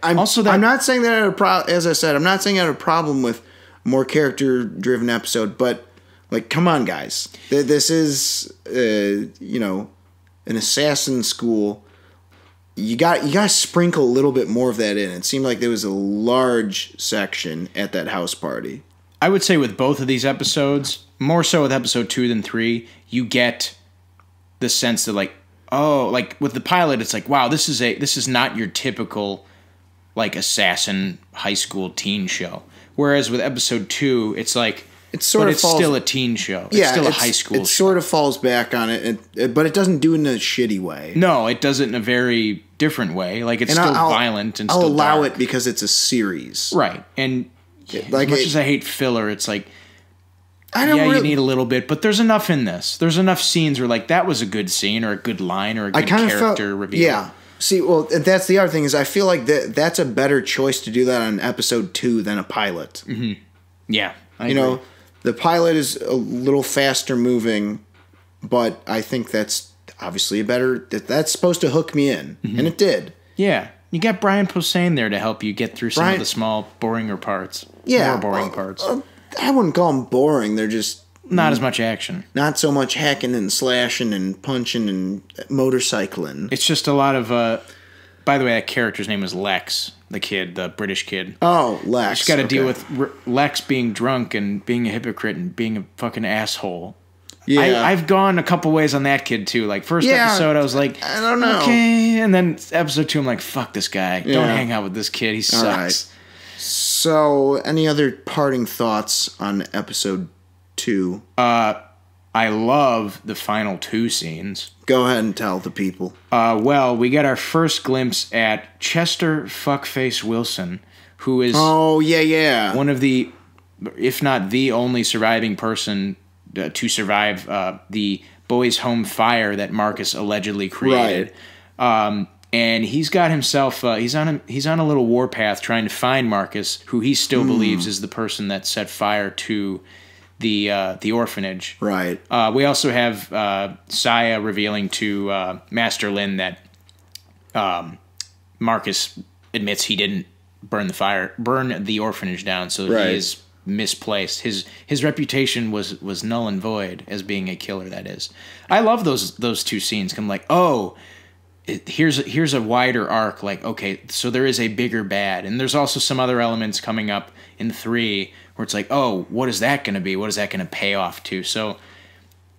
I'm not saying that as I said, I'm not saying I had a problem with more character driven episode, but like, come on, guys, this is an assassin school. You got to sprinkle a little bit more of that in. It seemed like there was a large section at that house party. I would say with both of these episodes, more so with episode 2 than 3, you get the sense that like with the pilot, it's like, wow, this is not your typical like assassin high school teen show. Whereas with episode 2, it's like it's still a teen show. It's still a high school show. It sort of falls back on it, but it doesn't do it in a shitty way. No, it does it in a very different way. Like, it's still violent and still dark. I'll allow it because it's a series. Right. And like, as much as I hate filler, it's like, you need a little bit, but there's enough in this. There's enough scenes where, like, that was a good scene or a good line or a good character reveal. Yeah. See, well, that's the other thing is I feel like that's a better choice to do that on episode 2 than a pilot. Mm-hmm. Yeah. I agree. The pilot is a little faster moving, but I think that's obviously that's supposed to hook me in, and it did. Yeah. You got Brian Posehn there to help you get through some of the small, boringer parts. Yeah. More boring parts. I wouldn't call them boring. They're just... Not as much action. Not so much hacking and slashing and punching and motorcycling. It's just a lot of... by the way, that character's name is Lex, the British kid. Oh, Lex. Just got to deal with Lex being drunk and being a hypocrite and being a fucking asshole. Yeah. I've gone a couple ways on that kid, too. Like, first episode, I was like, I don't know. Okay. And then episode 2, I'm like, fuck this guy. Don't hang out with this kid. He sucks. Right. So, any other parting thoughts on episode 2? I love the final 2 scenes. Go ahead and tell the people. Well, we got our first glimpse at Chester Fuckface Wilson, who is one of the, if not the only surviving person to survive the boys' home fire that Marcus allegedly created. Right. And he's got himself he's on a little warpath trying to find Marcus, who he still believes is the person that set fire to the orphanage. Right. We also have Saya revealing to Master Lin that Marcus admits he didn't burn the orphanage down, so he is misplaced. His reputation was null and void as being a killer. That is, I love those 2 scenes. I'm like, oh, here's a wider arc. Like, okay, so there is a bigger bad, and there's also some other elements coming up in 3 where it's like, oh, what is that going to be? What is that going to pay off to? So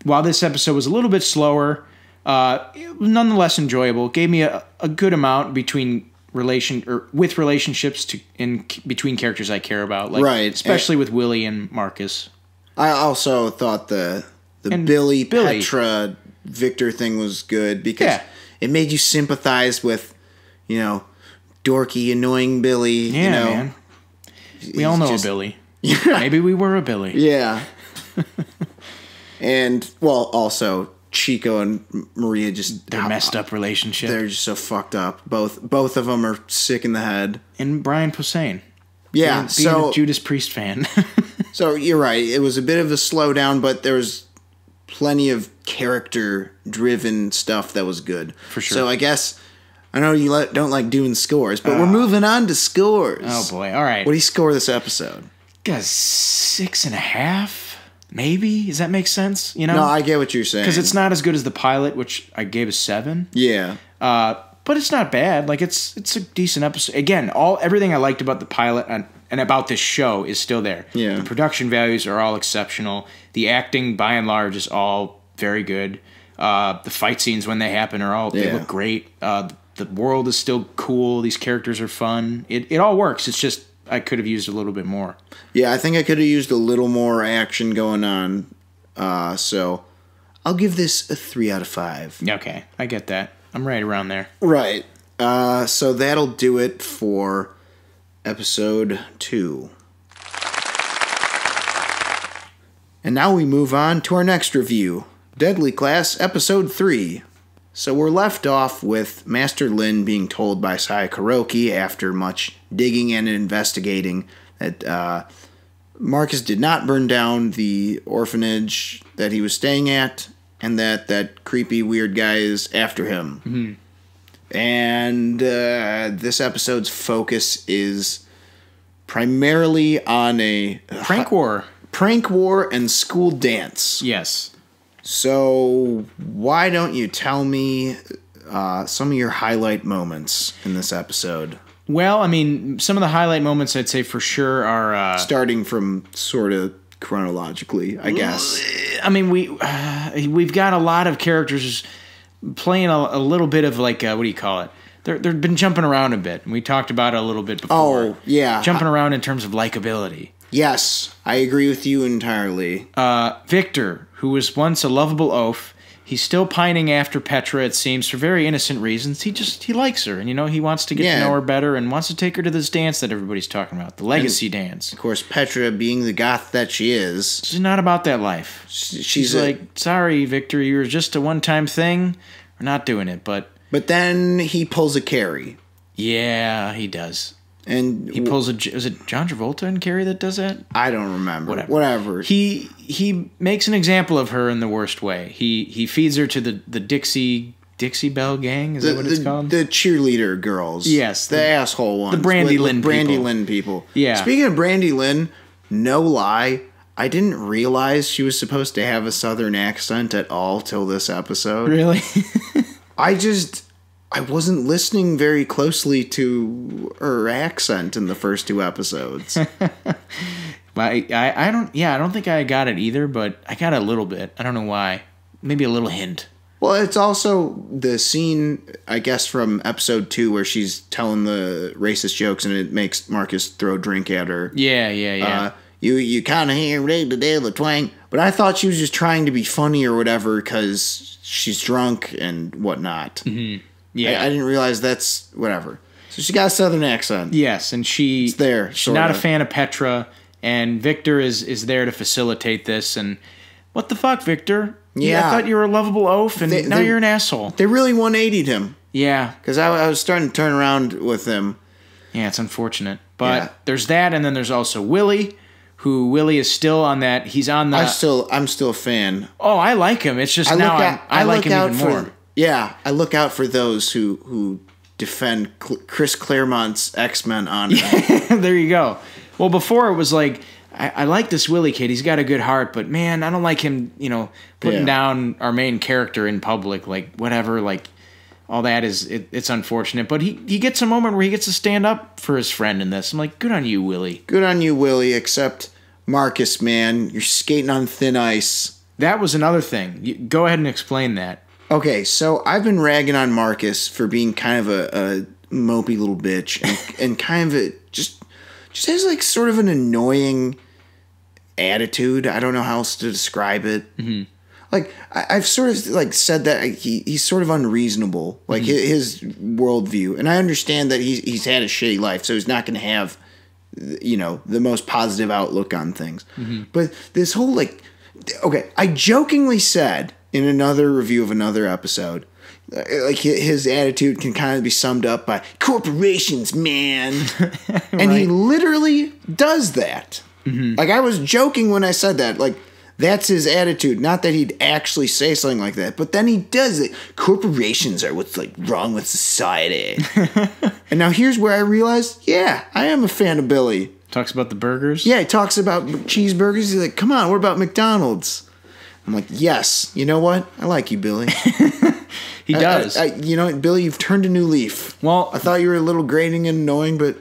while this episode was a little bit slower, it was nonetheless enjoyable. It gave me a good amount between relationships between characters I care about, like, right? Especially with Willie and Marcus. I also thought the Billy Petra Victor thing was good because it made you sympathize with, dorky, annoying Billy. Yeah, man. We all know a Billy. Yeah. Maybe we were a Billy. Yeah. And, well, also, Chico and Maria their messed up relationship. They're just so fucked up. Both of them are sick in the head. And Brian Posehn. Yeah, being a Judas Priest fan. So, you're right. It was a bit of a slowdown, but there was plenty of character-driven stuff that was good. For sure. So, I guess, I know you don't like doing scores, but we're moving on to scores. Oh, boy. All right. What do you score this episode? Got 6.5. Maybe? Does that make sense? No, I get what you're saying. Because it's not as good as the pilot, which I gave a 7. Yeah. But it's not bad. Like, it's a decent episode. Again, everything I liked about the pilot and about this show is still there. Yeah. The production values are all exceptional. The acting, by and large, is all very good. The fight scenes, when they happen, they look great. The world is still cool. These characters are fun. It all works. It's just I could have used a little bit more. Yeah, I think I could have used a little more action going on. So I'll give this a 3 out of 5. Okay, I get that. I'm right around there. Right. So that'll do it for episode 2. And now we move on to our next review, Deadly Class Episode 3. So we're left off with Master Lin being told by Sai Kuroki after much digging and investigating that Marcus did not burn down the orphanage that he was staying at, and that creepy weird guy is after him. Mm-hmm. And this episode's focus is primarily on a prank war and school dance. Yes. So why don't you tell me some of your highlight moments in this episode? Well, I mean, some of the highlight moments I'd say for sure are starting from sort of chronologically, I guess. I mean, we've got a lot of characters playing a little bit of like what do you call it? They've been jumping around a bit. We talked about it a little bit before. Oh, yeah. Jumping around in terms of likability. Yes, I agree with you entirely. Victor, who was once a lovable oaf, he's still pining after Petra, it seems, for very innocent reasons. He likes her, and he wants to get to know her better and wants to take her to this dance that everybody's talking about, the legacy dance. Of course, Petra, being the goth that she is, she's not about that life. She's like, sorry, Victor, you were just a one-time thing. We're not doing it, but then he pulls a Carrie. Yeah, he does. And he pulls is it John Travolta and Carrie that does that? I don't remember. Whatever. He makes an example of her in the worst way. He feeds her to the Dixie Belle gang. Is that what it's called? The cheerleader girls. Yes, the asshole ones. The Brandy Lynn people. Yeah. Speaking of Brandy Lynn, no lie, I didn't realize she was supposed to have a southern accent at all till this episode. Really? I wasn't listening very closely to her accent in the first 2 episodes. I don't think I got it either, but I got a little bit. I don't know why. Maybe a little hint. Well, it's also the scene, I guess, from episode 2 where she's telling the racist jokes and it makes Marcus throw a drink at her. Yeah. You kind of hear the twang. But I thought she was just trying to be funny or whatever because she's drunk and whatnot. Mm-hmm. Yeah, I didn't realize that's whatever. So she got a southern accent. Yes, and she's not a fan of Petra, and Victor is there to facilitate this. And what the fuck, Victor? Yeah, I thought you were a lovable oaf, and now you're an asshole. They really 180'd him. Yeah, because I was starting to turn around with him. Yeah, it's unfortunate, but there's that, and then there's also Willie. Willie is still on that. He's on the. I'm still a fan. Oh, I like him. It's just I like him even more. Yeah, I look out for those who defend Chris Claremont's X-Men honor. Yeah, there you go. Well, before it was like, I like this Willie kid. He's got a good heart, but man, I don't like him, putting down our main character in public. Like, whatever, like, all that it's unfortunate. But he gets a moment where he gets to stand up for his friend in this. I'm like, good on you, Willie. Good on you, Willie, except Marcus, man, you're skating on thin ice. That was another thing. Go ahead and explain that. Okay, so I've been ragging on Marcus for being kind of a mopey little bitch and kind of just has like sort of an annoying attitude. I don't know how else to describe it. Mm-hmm. Like I've sort of like said that he's sort of unreasonable, like his worldview, and I understand that he's had a shitty life, so he's not going to have, you know, the most positive outlook on things. Mm-hmm. But this whole like, okay, I jokingly said in another review of another episode, like his attitude can kind of be summed up by corporations, man, and he literally does that. Mm-hmm. Like I was joking when I said that, like. That's his attitude. Not that he'd actually say something like that, but then he does it. Corporations are what's like wrong with society. And now here's where I realized, yeah, I am a fan of Billy. Talks about the burgers? Yeah, he talks about cheeseburgers. He's like, come on, what about McDonald's? I'm like, yes. You know what? I like you, Billy. He does. You know what, Billy, you've turned a new leaf. Well, I thought you were a little grating and annoying, but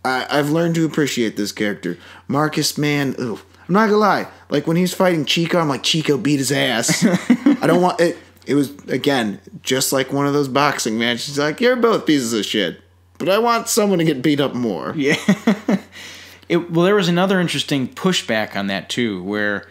I've learned to appreciate this character. Marcus, man, ugh. I'm not gonna lie. Like when he's fighting Chico, I'm like, Chico beat his ass. I don't want it. It was again just like one of those boxing matches. He's like, you're both pieces of shit, but I want someone to get beat up more. Yeah. Well, there was another interesting pushback on that too, where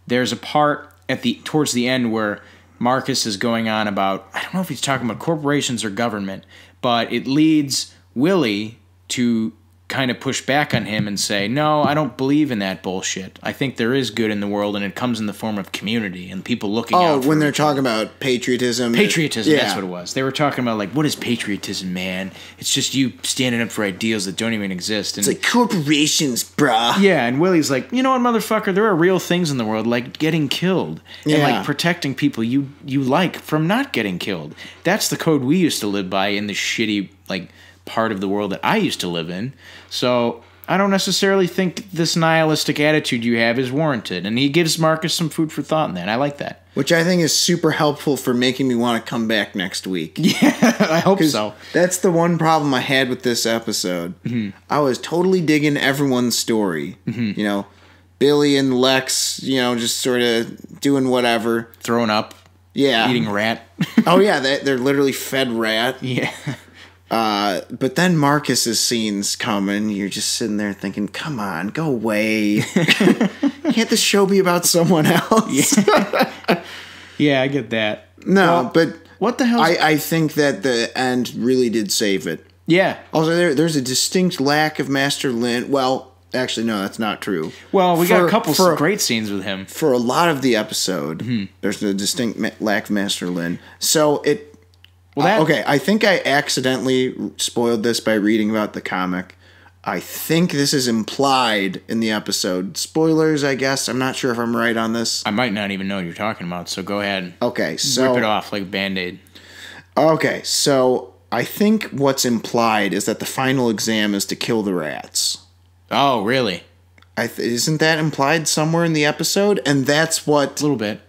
there's a part towards the end where Marcus is going on about, I don't know if he's talking about corporations or government, but it leads Willie to kind of push back on him and say, no, I don't believe in that bullshit. I think there is good in the world, and it comes in the form of community and people looking out for when they're talking about patriotism. Patriotism, yeah. That's what it was. They were talking about, like, what is patriotism, man? It's just you standing up for ideals that don't even exist. And it's like corporations, brah. Yeah, and Willie's like, you know what, motherfucker? There are real things in the world, like getting killed. And, like, protecting people you like from not getting killed. That's the code we used to live by in the shitty, like, part of the world that I used to live in. So I don't necessarily think this nihilistic attitude you have is warranted. And he gives Marcus some food for thought in that. I like that. Which I think is super helpful for making me want to come back next week. Yeah, I hope so. That's the one problem I had with this episode. Mm-hmm. I was totally digging everyone's story. Mm-hmm. You know, Billy and Lex, you know, just sort of doing whatever. Throwing up. Yeah. Eating rat. Oh, yeah, they're literally fed rat. Yeah. But then Marcus's scenes come and you're just sitting there thinking, come on, go away. Can't this show be about someone else? Yeah, I get that. No, well, but what the hell? I think that the end really did save it. Yeah. Also, there's a distinct lack of Master Lin. Well, actually, no, that's not true. Well, we got a couple great scenes with him. For a lot of the episode, there's a distinct lack of Master Lin. So it... okay, I think I accidentally spoiled this by reading about the comic. I think this is implied in the episode. Spoilers, I guess. I'm not sure if I'm right on this. I might not even know what you're talking about, so go ahead. Okay, so... rip it off like a Band-Aid. Okay, so I think what's implied is that the final exam is to kill the rats. Oh, really? Isn't that implied somewhere in the episode? And that's what... A little bit.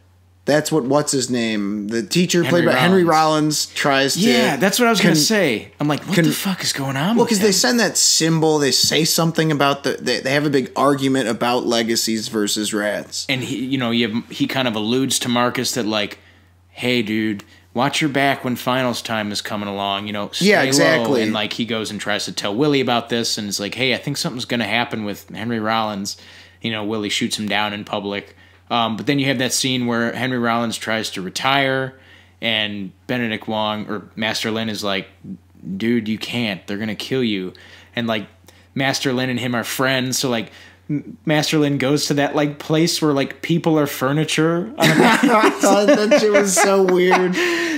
That's what, what's his name? The teacher played by Henry Rollins tries to... Yeah, that's what I was going to say. I'm like, what the fuck is going on with him? Well, because they send that symbol, they say something about they have a big argument about legacies versus rats. And he kind of alludes to Marcus that like, hey, dude, watch your back when finals time is coming along, stay exactly. low. And like he goes and tries to tell Willie about this and it's like, hey, I think something's going to happen with Henry Rollins. Willie shoots him down in public. But then you have that scene where Henry Rollins tries to retire, and Benedict Wong or Master Lin is like, dude, you can't. They're going to kill you. And, like, Master Lin and him are friends, so, like, Master Lin goes to that, like, place where, like, people are furniture. I thought that shit was so weird.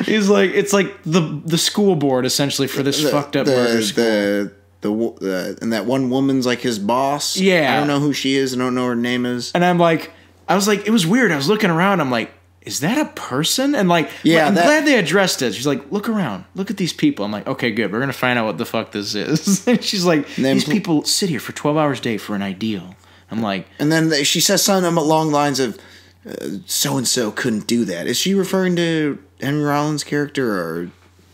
He's like, it's like the school board, essentially, for this fucked up murder school. And that one woman's, like, his boss. Yeah. I don't know who she is. I don't know her name is. And I was like, it was weird. I was looking around. I'm like, is that a person? And like, yeah, I'm glad they addressed it. She's like, look around. Look at these people. I'm like, okay, good. We're going to find out what the fuck this is. And she's like, these people sit here for 12 hours a day for an ideal. I'm like. And then she says something along the lines of, so-and-so couldn't do that. Is she referring to Henry Rollins' character or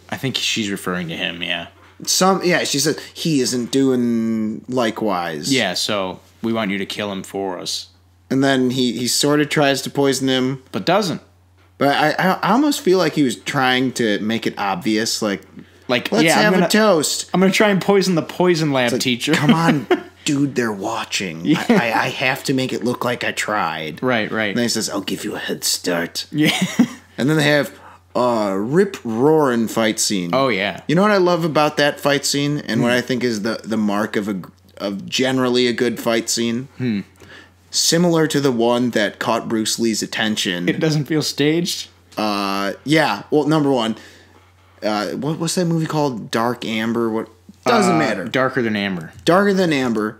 I think she's referring to him, yeah. She says he isn't doing likewise. Yeah, so we want you to kill him for us. And then he sort of tries to poison him. But doesn't. But I almost feel like he was trying to make it obvious, like let's have a toast. I'm going to try and poison the poison lab teacher. Come on, dude, they're watching. Yeah. I have to make it look like I tried. Right. And then he says, I'll give you a head start. Yeah. And then they have rip roaring fight scene. Oh, yeah. You know what I love about that fight scene and what I think is the mark of generally a good fight scene? Similar to the one that caught Bruce Lee's attention. It doesn't feel staged? Yeah. Well, number one, what's that movie called? Dark Amber? What? Doesn't matter. Darker Than Amber. Darker Than Amber.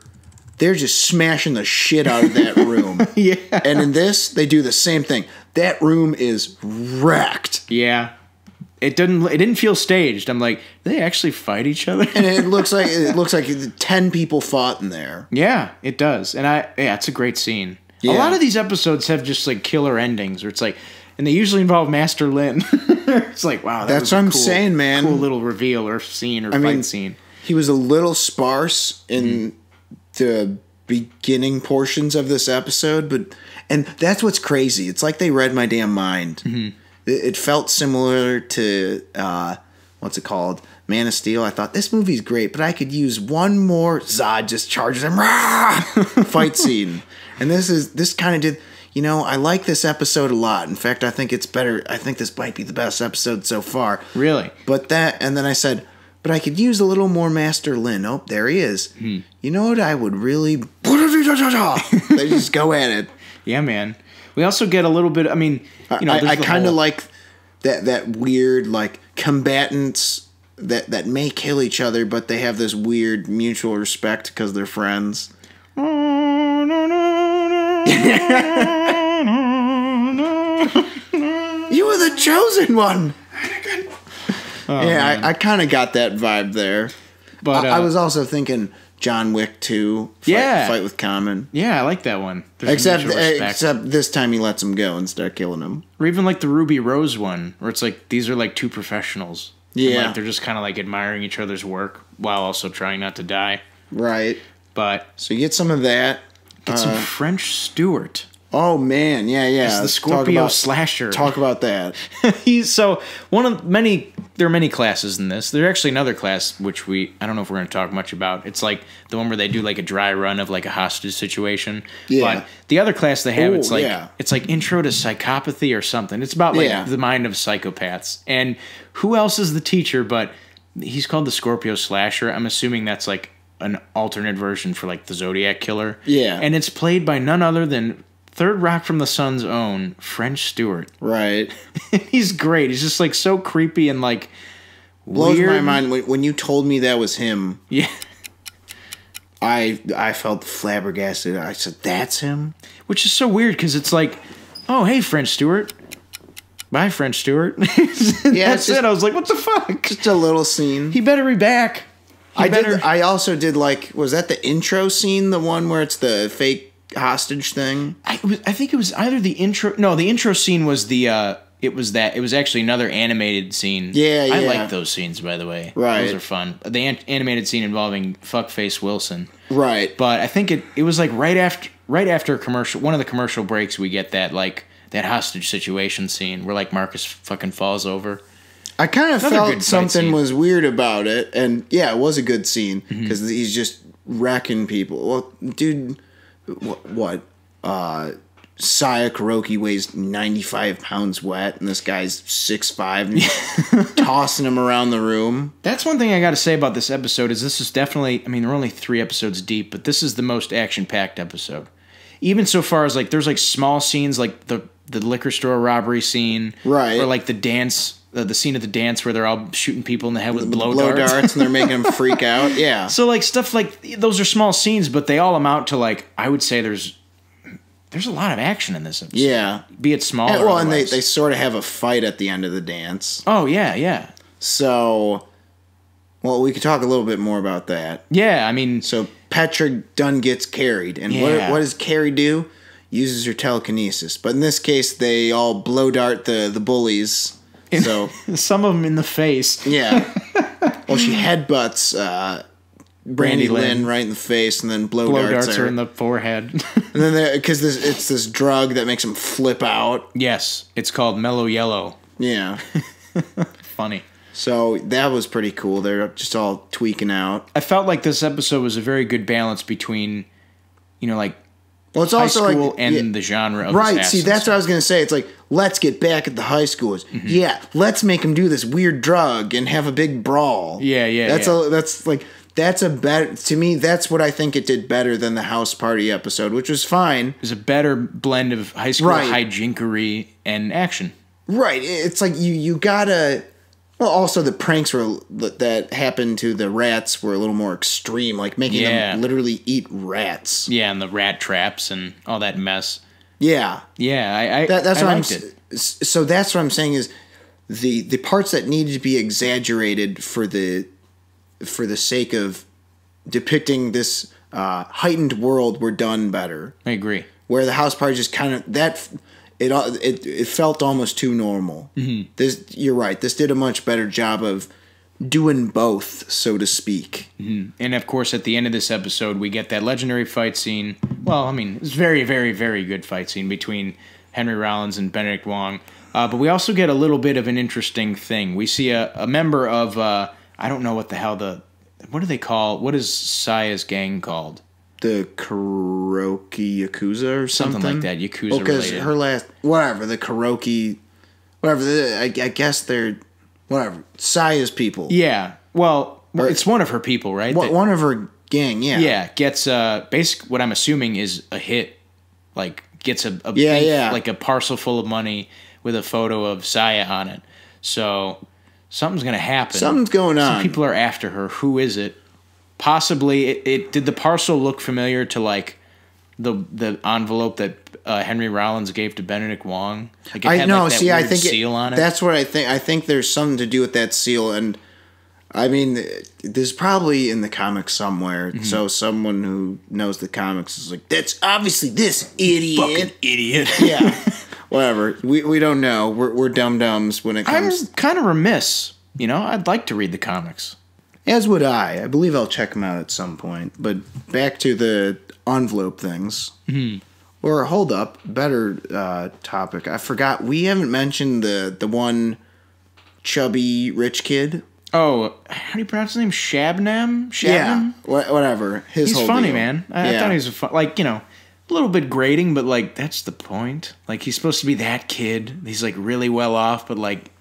They're just smashing the shit out of that room. Yeah. And in this, they do the same thing. That room is wrecked. Yeah. It didn't feel staged. I'm like, do they actually fight each other? And it looks like 10 people fought in there. Yeah, it does. And it's a great scene. Yeah. A lot of these episodes have just like killer endings where it's like, and they usually involve Master Lin. It's like, wow, that's what I'm saying, man. Cool little reveal or scene or fight scene. He was a little sparse in the beginning portions of this episode, and that's what's crazy. It's like they read my damn mind. Mm-hmm. It felt similar to what's it called? Man of Steel. I thought this movie's great, but I could use one more. Zod just charges him. Fight scene, and this kind of did. You know, I like this episode a lot. In fact, I think it's better. I think this might be the best episode so far. Really? And then I said, but I could use a little more Master Lin. Oh, there he is. You know what I would really... They just go at it. Yeah, man. We also get a little bit... I mean, I kind of like that weird, like, combatants that may kill each other, but they have this weird mutual respect because they're friends. You were the chosen one. Oh, yeah, I kind of got that vibe there. But I was also thinking John Wick 2, Fight with Common. Yeah, I like that one. Except this time he lets him go and start killing him. Or even like the Ruby Rose one, where it's like these are like two professionals. Yeah. And like they're just kind of like admiring each other's work while also trying not to die. Right. But so you get some of that. Get some French Stewart. Oh man, yeah. It's the Scorpio slasher. Talk about that. So one of many. There are many classes in this. There's actually another class which I don't know if we're going to talk much about. It's like the one where they do like a dry run of like a hostage situation. Yeah. But the other class they have, it's like Intro to Psychopathy or something. It's about like the mind of psychopaths. And who else is the teacher? But he's called the Scorpio Slasher. I'm assuming that's like an alternate version for like the Zodiac Killer. Yeah. And it's played by none other than Third Rock from the Sun's own French Stewart. Right. He's great. He's just like so creepy and like blows weird. my mind when you told me that was him. Yeah. I felt flabbergasted. I said, "That's him," which is so weird because it's like, "Oh, hey, French Stewart." Bye, French Stewart. Yeah, that's it. I was like, "What the fuck?" Just a little scene. He better be back. I also did like, was that the intro scene, the one where it's the fake hostage thing? I think it was either the intro. No, the intro scene was the. It was actually another animated scene. Yeah. I like those scenes, by the way. Right. Those are fun. The animated scene involving Fuckface Wilson. Right. But I think it was like right after a commercial. One of the commercial breaks, we get that like that hostage situation scene where like Marcus fucking falls over. I kind of felt something was weird about it, and yeah, it was a good scene because he's just wrecking people. Well, dude, what? Saya Kuroki weighs 95 pounds wet, and this guy's 6'5", and tossing him around the room. That's one thing I got to say about this episode is this is definitely, I mean, they're only 3 episodes deep, but this is the most action-packed episode. Even so far as, like, there's, like, small scenes, like the liquor store robbery scene. Right. Or, like, the dance, the scene at the dance where they're all shooting people in the head with blow darts. And they're making them freak out. Yeah. So, like, stuff like, those are small scenes, but they all amount to, like, I would say there's a lot of action in this episode. Yeah. Be it small or well, and they sort of have a fight at the end of the dance. Oh, yeah. So, well, we could talk a little bit more about that. Yeah, I mean... So, Petra Dunn gets carried. And what does Carrie do? Uses her telekinesis. But in this case, they all blow dart the bullies So some of them in the face. Yeah. Well, she headbutts Brandy Lynn right in the face, and then blow darts her in the forehead. And then because it's this drug that makes him flip out. Yes, it's called Mellow Yellow. Yeah. Funny. So that was pretty cool. They're just all tweaking out. I felt like this episode was a very good balance between, like, well, it's high also school like, and the genre of right. See, that's what I was gonna say. It's like, let's get back at the high schools. Mm-hmm. Yeah, let's make them do this weird drug and have a big brawl. Yeah. That's a better, to me, that's what I think it did better than the house party episode, which was fine. It was a better blend of high school hijinkery and action. Right. It's like you gotta. Well, also the pranks that happened to the rats were a little more extreme, like making them literally eat rats. Yeah, and the rat traps and all that mess. Yeah. Yeah, that's I what liked it. So that's what I'm saying is the parts that needed to be exaggerated for the sake of depicting this heightened world were done better. I agree. Where the house party just kind of it felt almost too normal. Mm-hmm. You're right. This did a much better job of doing both, so to speak. Mm-hmm. And of course, at the end of this episode, we get that legendary fight scene. Well, I mean, it's very, very, very good fight scene between Henry Rollins and Benedict Wong. But we also get a little bit of an interesting thing. We see a member of I don't know what the hell what do they call? What is Saya's gang called? The Kuroki Yakuza or something like that. Yakuza related. Because her last the Kuroki, I guess they're whatever Saya's people. Yeah. Well, it's one of her people, right? One of her gang. Yeah. Yeah. Gets basic. What I'm assuming is a hit. Like gets a like a parcel full of money with a photo of Saya on it. So something's gonna happen. Something's going on. Some people are after her. Who is it? Possibly, it did the parcel look familiar to like the envelope that Henry Rollins gave to Benedict Wong? Like it had that I think seal on it. That's what I think. I think there's something to do with that seal, and I mean, there's probably in the comics somewhere. Mm-hmm. So someone who knows the comics is like, that's obviously this idiot, fucking idiot. Yeah, whatever. We don't know. We're dum-dums when it comes. I'm kind of remiss. I'd like to read the comics. As would I. I believe I'll check them out at some point. But back to the envelope things. Mm-hmm. Or hold up, better topic. I forgot. We haven't mentioned the one chubby rich kid. Oh, how do you pronounce his name? Shabnam? Yeah, whatever. He's funny, deal. Man. I thought he was a little bit grating, but like that's the point. Like he's supposed to be that kid. He's like really well off, but like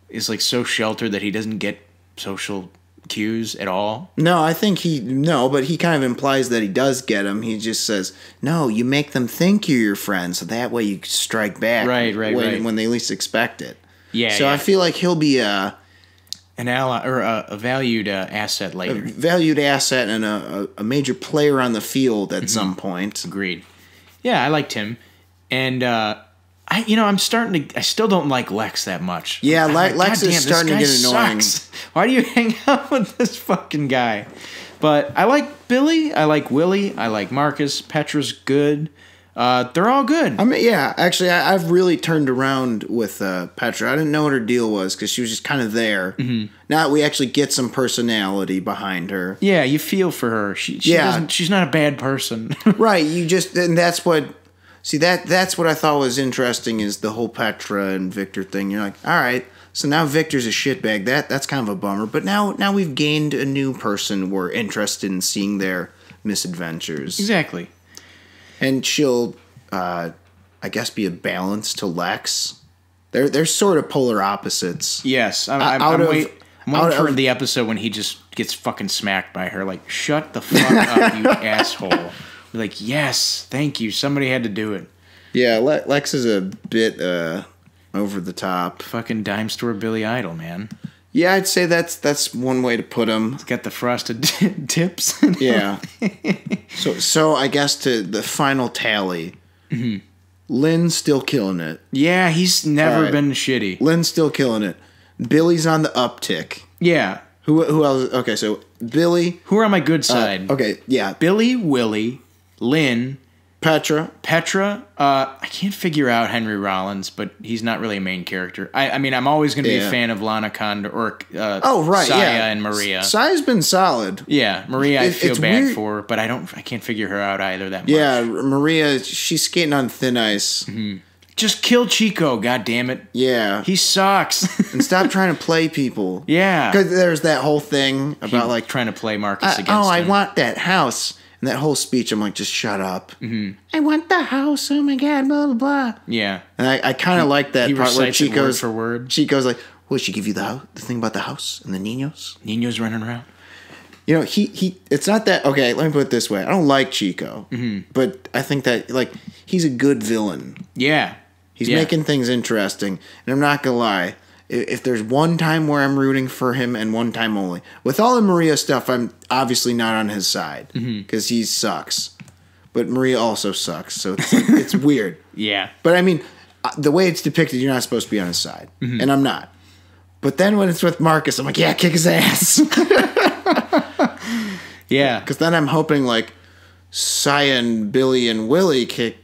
is like so sheltered that he doesn't get social cues at all. No, I think but he kind of implies that he does get them. He just says, no, you make them think you're your friend, so that way you strike back when they least expect it. Yeah. So I feel like he'll be an ally or a valued asset later. A valued asset and a major player on the field at some point. Agreed. Yeah, I liked him. And I still don't like Lex that much. Yeah, Lex is starting to get annoying. Sucks. Why do you hang out with this fucking guy? But I like Billy. I like Willie. I like Marcus. Petra's good. They're all good. I mean, yeah. Actually, I've really turned around with Petra. I didn't know what her deal was because she was just kind of there. Mm-hmm. Now we actually get some personality behind her. Yeah, you feel for her. She's not a bad person. Right. And that's what. See, that's what I thought was interesting is the whole Petra and Victor thing. You're like, all right, so now Victor's a shitbag. That's kind of a bummer. But now we've gained a new person we're interested in seeing their misadventures. Exactly. And she'll, I guess, be a balance to Lex. They're sort of polar opposites. Yes. I'm waiting for the episode when he just gets fucking smacked by her. Like, shut the fuck up, you asshole. Like, yes, thank you. Somebody had to do it. Yeah, Lex is a bit over the top. Fucking dime store Billy Idol, man. Yeah, I'd say that's one way to put him. He's got the frosted tips. Yeah. So I guess to the final tally, mm-hmm. Lynn's still killing it. Yeah, he's never been shitty. Lynn's still killing it. Billy's on the uptick. Yeah. Who else? Okay, so Billy. Who are on my good side? Okay, yeah. Billy, Willie, Lynn, Petra. I can't figure out Henry Rollins, but he's not really a main character. I mean, I'm always going to be a fan of Lana Condor or Saya and Maria. Saya's been solid. Yeah, Maria I feel bad for, but I can't figure her out either that much. Yeah, Maria, she's skating on thin ice. Mm-hmm. Just kill Chico, god damn it. Yeah. He sucks. And stop trying to play people. Yeah. Because there's that whole thing about like trying to play Marcus against him. I want that house. And that whole speech, I'm like, just shut up. Mm-hmm. I want the house. Oh my God, blah, blah, blah. Yeah. And I kind of like that part where Chico's word for word. Chico's like, well, she give you the thing about the house and the Ninos? Ninos running around. You know, he it's not that, okay, let me put it this way. I don't like Chico, but I think that, like, he's a good villain. Yeah. He's making things interesting. And I'm not going to lie. If there's one time where I'm rooting for him and one time only. With all the Maria stuff, I'm obviously not on his side because he sucks. But Maria also sucks, so it's weird. Yeah. But I mean, the way it's depicted, you're not supposed to be on his side. And I'm not. But then when it's with Marcus, I'm like, yeah, kick his ass. Yeah. Because then I'm hoping like Saya and Billy and Willie kick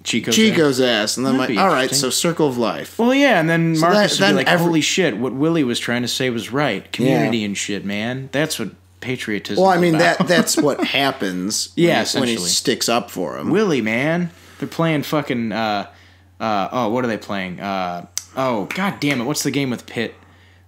Chico's ass. And then I'm like, all right, so circle of life. Well, yeah, and then Marcus would be like, holy shit, what Willie was trying to say was right. Community and shit, man. That's what patriotism Well, I mean, that's what happens when he sticks up for him. Willie, man. They're playing fucking, what are they playing? God damn it, what's the game with Pitt?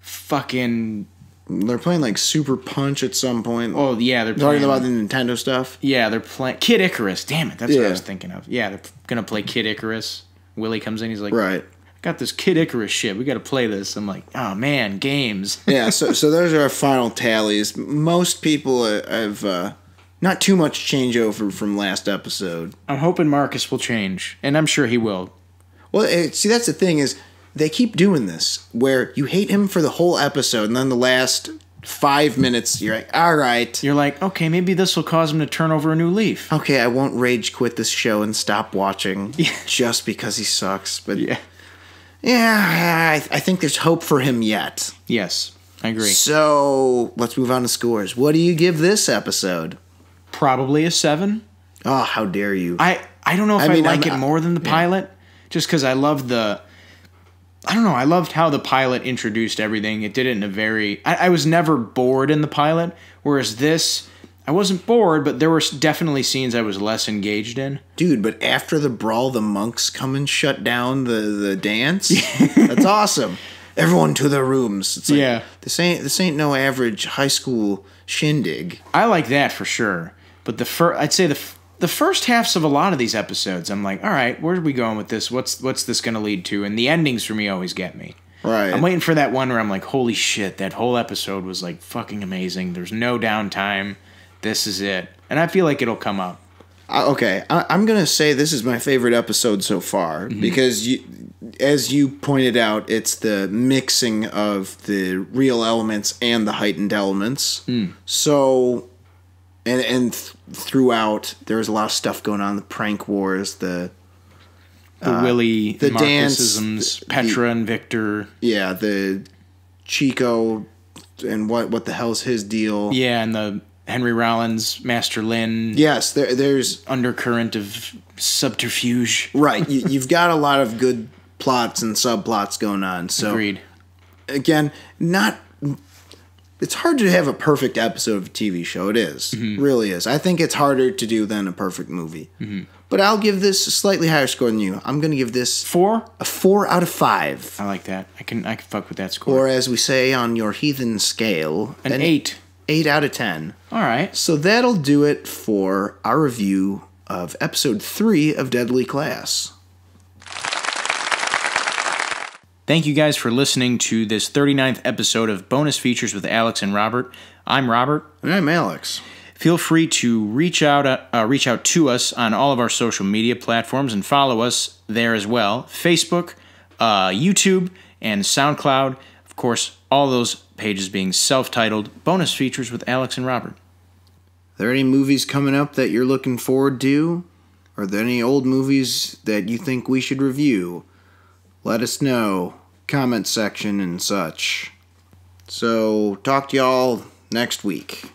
Fucking... They're playing like Super Punch at some point. Oh, yeah, they're playing... Talking about the Nintendo stuff? Yeah, they're playing... Kid Icarus, damn it, that's what I was thinking of. Yeah, they're gonna play Kid Icarus. Willie comes in, he's like... Right. I got this Kid Icarus shit, we gotta play this. I'm like, oh man, games. Yeah, so those are our final tallies. Most people have... not too much changeover from last episode. I'm hoping Marcus will change, and I'm sure he will. Well, see, that's the thing is... They keep doing this, where you hate him for the whole episode, and then the last 5 minutes, you're like, all right. You're like, okay, maybe this will cause him to turn over a new leaf. Okay, I won't rage quit this show and stop watching just because he sucks. But I think there's hope for him yet. Yes, I agree. So, let's move on to scores. What do you give this episode? Probably a 7. Oh, how dare you. I don't know if I like it more than the pilot, just because I love the... I don't know. I loved how the pilot introduced everything. It did it in a very... I was never bored in the pilot, whereas this, I wasn't bored, but there were definitely scenes I was less engaged in. Dude, but after the brawl, the monks come and shut down the dance? That's awesome. Everyone to their rooms. It's like, this ain't no average high school shindig. I like that for sure. But I'd say the first halves of a lot of these episodes, I'm like, all right, where are we going with this? What's this going to lead to? And the endings for me always get me. Right. I'm waiting for that one where I'm like, holy shit, that whole episode was like fucking amazing. There's no downtime. This is it. And I feel like it'll come up. Okay, I'm going to say this is my favorite episode so far because, as you pointed out, it's the mixing of the real elements and the heightened elements. So... And throughout, there was a lot of stuff going on. The prank wars, the Willie, the Marcusisms, dance, Petra and Victor. Yeah, the Chico, and what the hell's his deal? Yeah, and the Henry Rollins, Master Lin. Yes, there's undercurrent of subterfuge. Right, you've got a lot of good plots and subplots going on. So, agreed. Again, it's hard to have a perfect episode of a TV show. It is. Really is. I think it's harder to do than a perfect movie. But I'll give this a slightly higher score than you. I'm going to give this... 4? A 4 out of 5. I like that. I can fuck with that score. Or as we say on your heathen scale... An 8. 8 out of 10. All right. So that'll do it for our review of episode 3 of Deadly Class. Thank you guys for listening to this 39th episode of Bonus Features with Alex and Robert. I'm Robert. And I'm Alex. Feel free to reach out to us on all of our social media platforms and follow us there as well. Facebook, YouTube, and SoundCloud. Of course, all those pages being self-titled Bonus Features with Alex and Robert. Are there any movies coming up that you're looking forward to? Are there any old movies that you think we should review? Let us know. Comment section and such. So, talk to y'all next week.